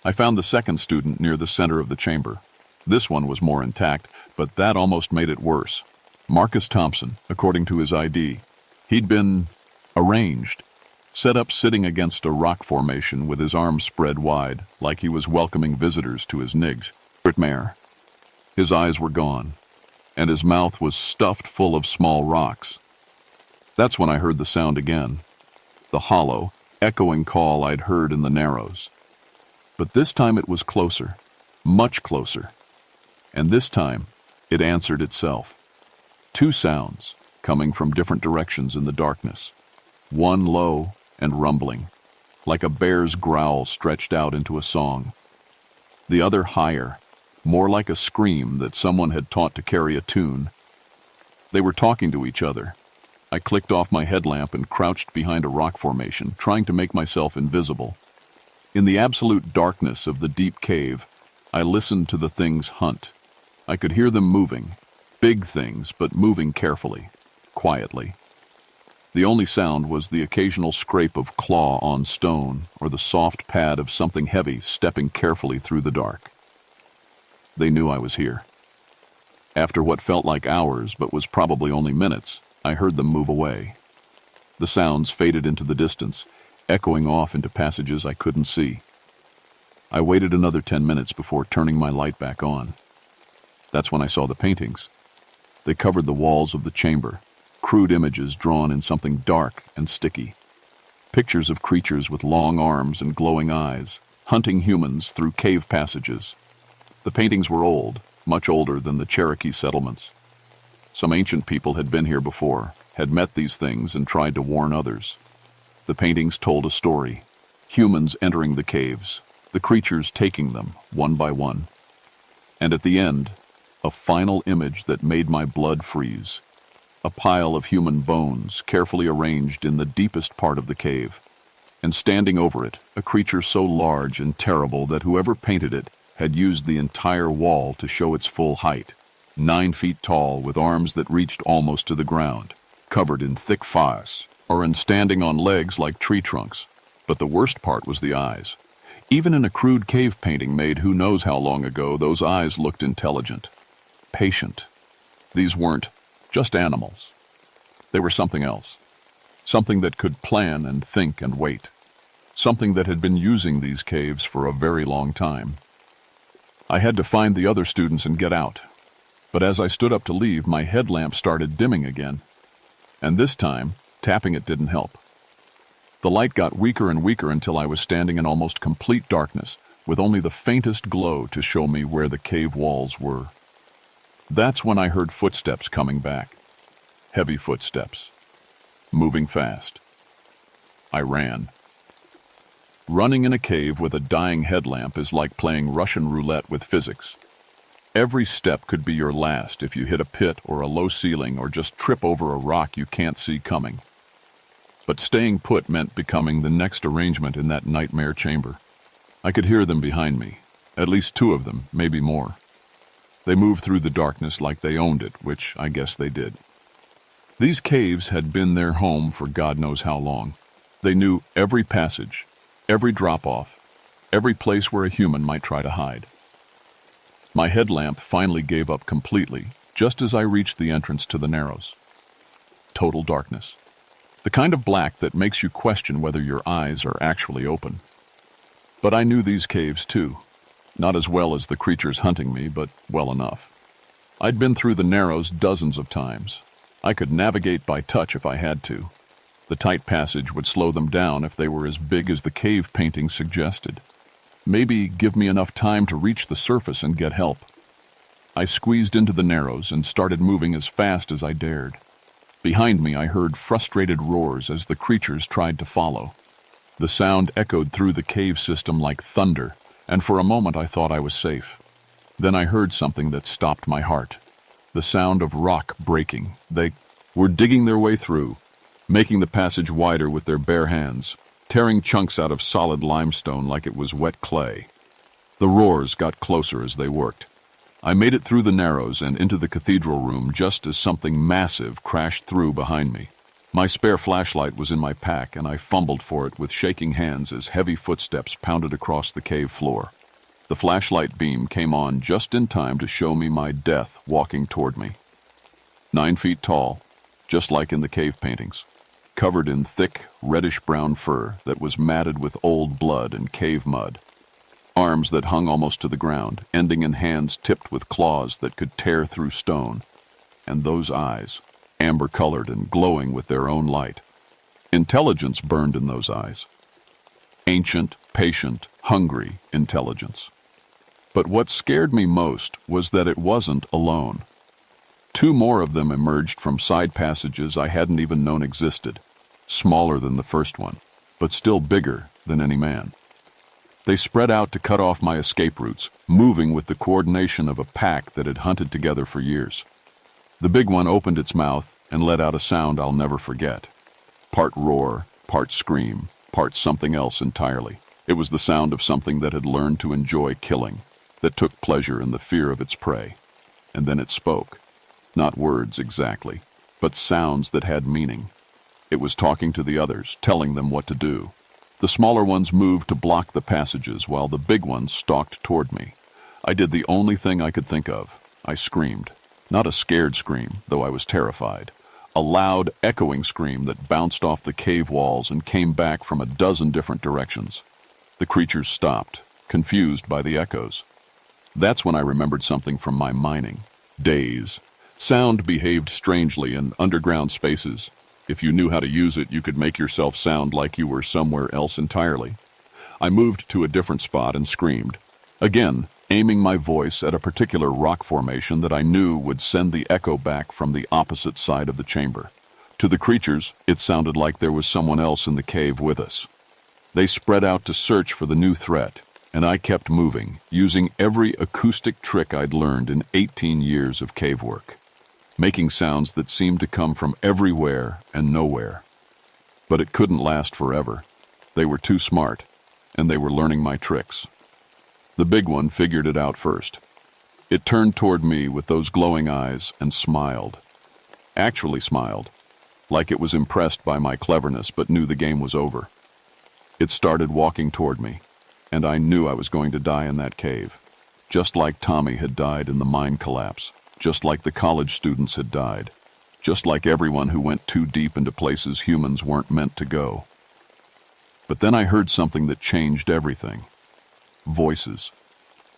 I found the second student near the center of the chamber. This one was more intact, but that almost made it worse. Marcus Thompson, according to his ID. He'd been arranged, set up sitting against a rock formation with his arms spread wide, like he was welcoming visitors to his nigs. Mare. His eyes were gone, and his mouth was stuffed full of small rocks. That's when I heard the sound again, the hollow, echoing call I'd heard in the Narrows. But this time it was closer, much closer, and this time it answered itself. 2 sounds coming from different directions in the darkness, one low and rumbling, like a bear's growl stretched out into a song. The other higher, more like a scream that someone had taught to carry a tune. They were talking to each other. I clicked off my headlamp and crouched behind a rock formation, trying to make myself invisible. In the absolute darkness of the deep cave, I listened to the things hunt. I could hear them moving, big things, but moving carefully, quietly. The only sound was the occasional scrape of claw on stone or the soft pad of something heavy stepping carefully through the dark. They knew I was here. After what felt like hours, but was probably only minutes, I heard them move away. The sounds faded into the distance, echoing off into passages I couldn't see. I waited another 10 minutes before turning my light back on. That's when I saw the paintings. They covered the walls of the chamber, crude images drawn in something dark and sticky. Pictures of creatures with long arms and glowing eyes, hunting humans through cave passages. The paintings were old, much older than the Cherokee settlements. Some ancient people had been here before, had met these things and tried to warn others. The paintings told a story. Humans entering the caves, the creatures taking them one by one. And at the end, a final image that made my blood freeze. A pile of human bones carefully arranged in the deepest part of the cave. And standing over it, a creature so large and terrible that whoever painted it had used the entire wall to show its full height. 9 feet tall, with arms that reached almost to the ground, covered in thick fuzz, or in standing on legs like tree trunks. But the worst part was the eyes. Even in a crude cave painting made who knows how long ago, those eyes looked intelligent, patient. These weren't just animals. They were something else. Something that could plan and think and wait. Something that had been using these caves for a very long time. I had to find the other students and get out. But as I stood up to leave, my headlamp started dimming again. And this time, tapping it didn't help. The light got weaker and weaker until I was standing in almost complete darkness, with only the faintest glow to show me where the cave walls were. That's when I heard footsteps coming back. Heavy footsteps. Moving fast. I ran. Running in a cave with a dying headlamp is like playing Russian roulette with physics. Every step could be your last if you hit a pit or a low ceiling or just trip over a rock you can't see coming. But staying put meant becoming the next arrangement in that nightmare chamber. I could hear them behind me, at least two of them, maybe more. They moved through the darkness like they owned it, which I guess they did. These caves had been their home for God knows how long. They knew every passage, every drop-off, every place where a human might try to hide. My headlamp finally gave up completely, just as I reached the entrance to the Narrows. Total darkness. The kind of black that makes you question whether your eyes are actually open. But I knew these caves too. Not as well as the creatures hunting me, but well enough. I'd been through the Narrows dozens of times. I could navigate by touch if I had to. The tight passage would slow them down if they were as big as the cave painting suggested. Maybe give me enough time to reach the surface and get help. I squeezed into the Narrows and started moving as fast as I dared. Behind me, I heard frustrated roars as the creatures tried to follow. The sound echoed through the cave system like thunder, and for a moment I thought I was safe. Then I heard something that stopped my heart. The sound of rock breaking. They were digging their way through, making the passage wider with their bare hands, tearing chunks out of solid limestone like it was wet clay. The roars got closer as they worked. I made it through the Narrows and into the cathedral room just as something massive crashed through behind me. My spare flashlight was in my pack, and I fumbled for it with shaking hands as heavy footsteps pounded across the cave floor. The flashlight beam came on just in time to show me my death walking toward me. 9 feet tall, just like in the cave paintings, covered in thick, reddish-brown fur that was matted with old blood and cave mud. Arms that hung almost to the ground, ending in hands tipped with claws that could tear through stone. And those eyes, amber-colored and glowing with their own light. Intelligence burned in those eyes. Ancient, patient, hungry intelligence. But what scared me most was that it wasn't alone. 2 more of them emerged from side passages I hadn't even known existed, smaller than the first one, but still bigger than any man. They spread out to cut off my escape routes, moving with the coordination of a pack that had hunted together for years. The big one opened its mouth and let out a sound I'll never forget. Part roar, part scream, part something else entirely. It was the sound of something that had learned to enjoy killing, that took pleasure in the fear of its prey. And then it spoke. Not words exactly, but sounds that had meaning. It was talking to the others, telling them what to do. The smaller ones moved to block the passages while the big ones stalked toward me. I did the only thing I could think of. I screamed. Not a scared scream, though I was terrified. A loud, echoing scream that bounced off the cave walls and came back from a dozen different directions. The creatures stopped, confused by the echoes. That's when I remembered something from my mining days. Sound behaved strangely in underground spaces. If you knew how to use it, you could make yourself sound like you were somewhere else entirely. I moved to a different spot and screamed, again, aiming my voice at a particular rock formation that I knew would send the echo back from the opposite side of the chamber. To the creatures, it sounded like there was someone else in the cave with us. They spread out to search for the new threat, and I kept moving, using every acoustic trick I'd learned in 18 years of cave work, making sounds that seemed to come from everywhere and nowhere. But it couldn't last forever. They were too smart, and they were learning my tricks. The big one figured it out first. It turned toward me with those glowing eyes and smiled. Actually smiled, like it was impressed by my cleverness but knew the game was over. It started walking toward me. and I knew I was going to die in that cave. Just like Tommy had died in the mine collapse, just like the college students had died, just like everyone who went too deep into places humans weren't meant to go. But then I heard something that changed everything. Voices.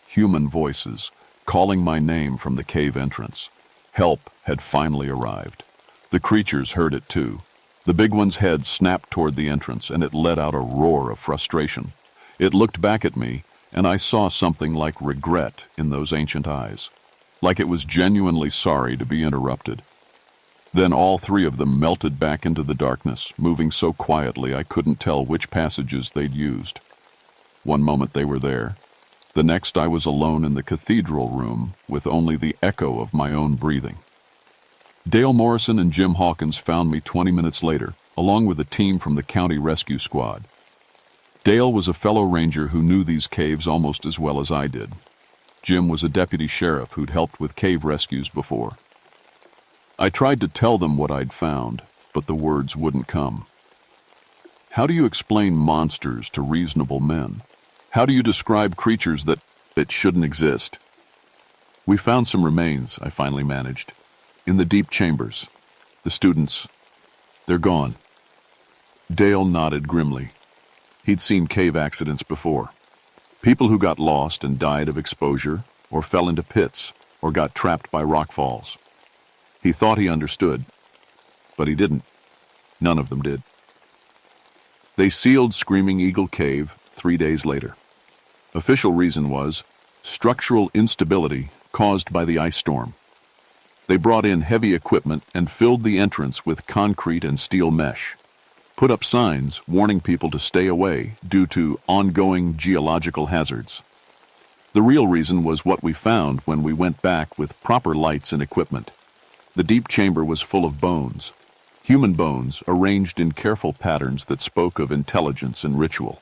Human voices, calling my name from the cave entrance. Help had finally arrived. The creatures heard it too. The big one's head snapped toward the entrance, and it let out a roar of frustration. It looked back at me, and I saw something like regret in those ancient eyes, like it was genuinely sorry to be interrupted. Then all three of them melted back into the darkness, moving so quietly I couldn't tell which passages they'd used. One moment they were there. The next I was alone in the cathedral room with only the echo of my own breathing. Dale Morrison and Jim Hawkins found me 20 minutes later, along with a team from the county rescue squad. Dale was a fellow ranger who knew these caves almost as well as I did. Jim was a deputy sheriff who'd helped with cave rescues before. I tried to tell them what I'd found, but the words wouldn't come. How do you explain monsters to reasonable men? How do you describe creatures that shouldn't exist? We found some remains, I finally managed, in the deep chambers. The students, they're gone. Dale nodded grimly. He'd seen cave accidents before. People who got lost and died of exposure, or fell into pits, or got trapped by rock falls. He thought he understood, but he didn't. None of them did. They sealed Screaming Eagle Cave 3 days later. Official reason was structural instability caused by the ice storm. They brought in heavy equipment and filled the entrance with concrete and steel mesh. Put up signs warning people to stay away due to ongoing geological hazards. The real reason was what we found when we went back with proper lights and equipment. The deep chamber was full of bones. Human bones arranged in careful patterns that spoke of intelligence and ritual.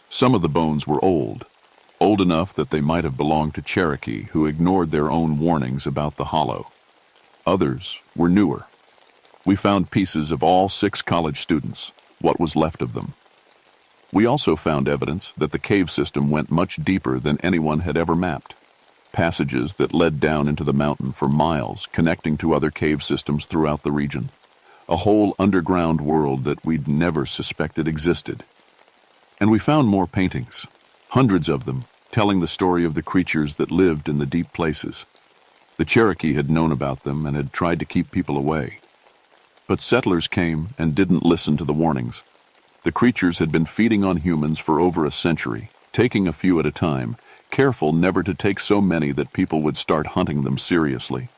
Some of the bones were old enough that they might have belonged to Cherokee who ignored their own warnings about the hollow. Others were newer. We found pieces of all 6 college students, what was left of them. We also found evidence that the cave system went much deeper than anyone had ever mapped. Passages that led down into the mountain for miles, connecting to other cave systems throughout the region. A whole underground world that we'd never suspected existed. And we found more paintings, hundreds of them, telling the story of the creatures that lived in the deep places. The Cherokee had known about them and had tried to keep people away. But settlers came and didn't listen to the warnings. The creatures had been feeding on humans for over a century, taking a few at a time, careful never to take so many that people would start hunting them seriously.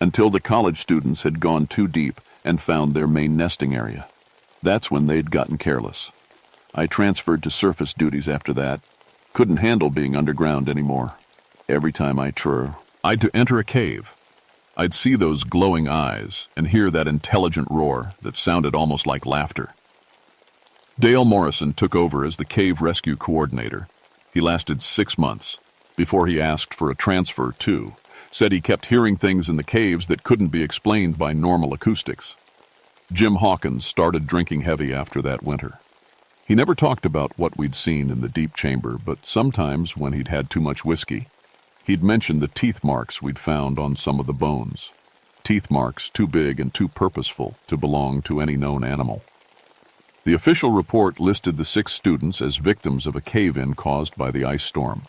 Until the college students had gone too deep and found their main nesting area. That's when they'd gotten careless. I transferred to surface duties after that. Couldn't handle being underground anymore. Every time I'd to enter a cave, I'd see those glowing eyes and hear that intelligent roar that sounded almost like laughter. Dale Morrison took over as the cave rescue coordinator. He lasted 6 months before he asked for a transfer too. Said he kept hearing things in the caves that couldn't be explained by normal acoustics. Jim Hawkins started drinking heavy after that winter. He never talked about what we'd seen in the deep chamber, but sometimes when he'd had too much whiskey, he'd mention the teeth marks we'd found on some of the bones. Teeth marks too big and too purposeful to belong to any known animal. The official report listed the 6 students as victims of a cave-in caused by the ice storm.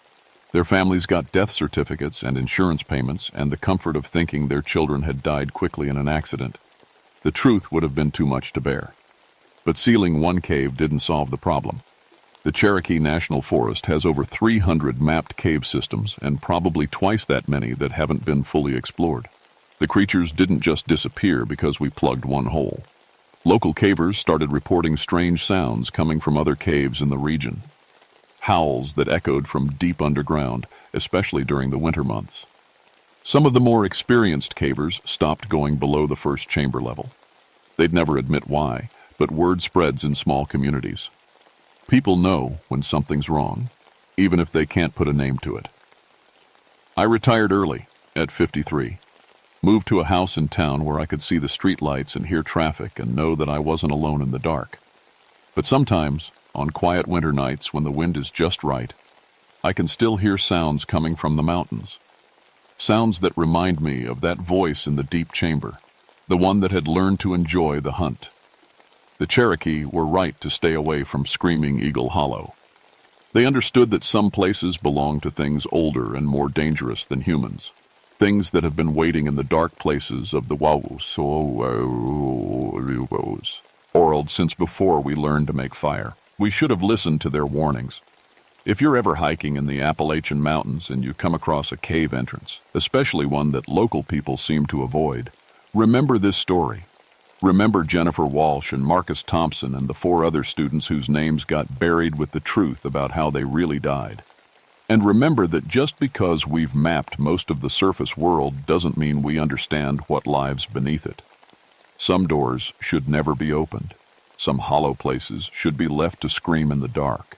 Their families got death certificates and insurance payments and the comfort of thinking their children had died quickly in an accident. The truth would have been too much to bear. But sealing one cave didn't solve the problem. The Cherokee National Forest has over 300 mapped cave systems and probably twice that many that haven't been fully explored. The creatures didn't just disappear because we plugged one hole. Local cavers started reporting strange sounds coming from other caves in the region. Howls that echoed from deep underground, especially during the winter months. Some of the more experienced cavers stopped going below the first chamber level. They'd never admit why, but word spreads in small communities. People know when something's wrong, even if they can't put a name to it. I retired early, at 53. Moved to a house in town where I could see the street lights and hear traffic and know that I wasn't alone in the dark. But sometimes, on quiet winter nights when the wind is just right, I can still hear sounds coming from the mountains. Sounds that remind me of that voice in the deep chamber, the one that had learned to enjoy the hunt. The Cherokee were right to stay away from Screaming Eagle Hollow. They understood that some places belong to things older and more dangerous than humans, things that have been waiting in the dark places of the world since before we learned to make fire. We should have listened to their warnings. If you're ever hiking in the Appalachian Mountains and you come across a cave entrance, especially one that local people seem to avoid, remember this story. Remember Jennifer Walsh and Marcus Thompson and the 4 other students whose names got buried with the truth about how they really died. And remember that just because we've mapped most of the surface world doesn't mean we understand what lives beneath it. Some doors should never be opened. Some hollow places should be left to scream in the dark.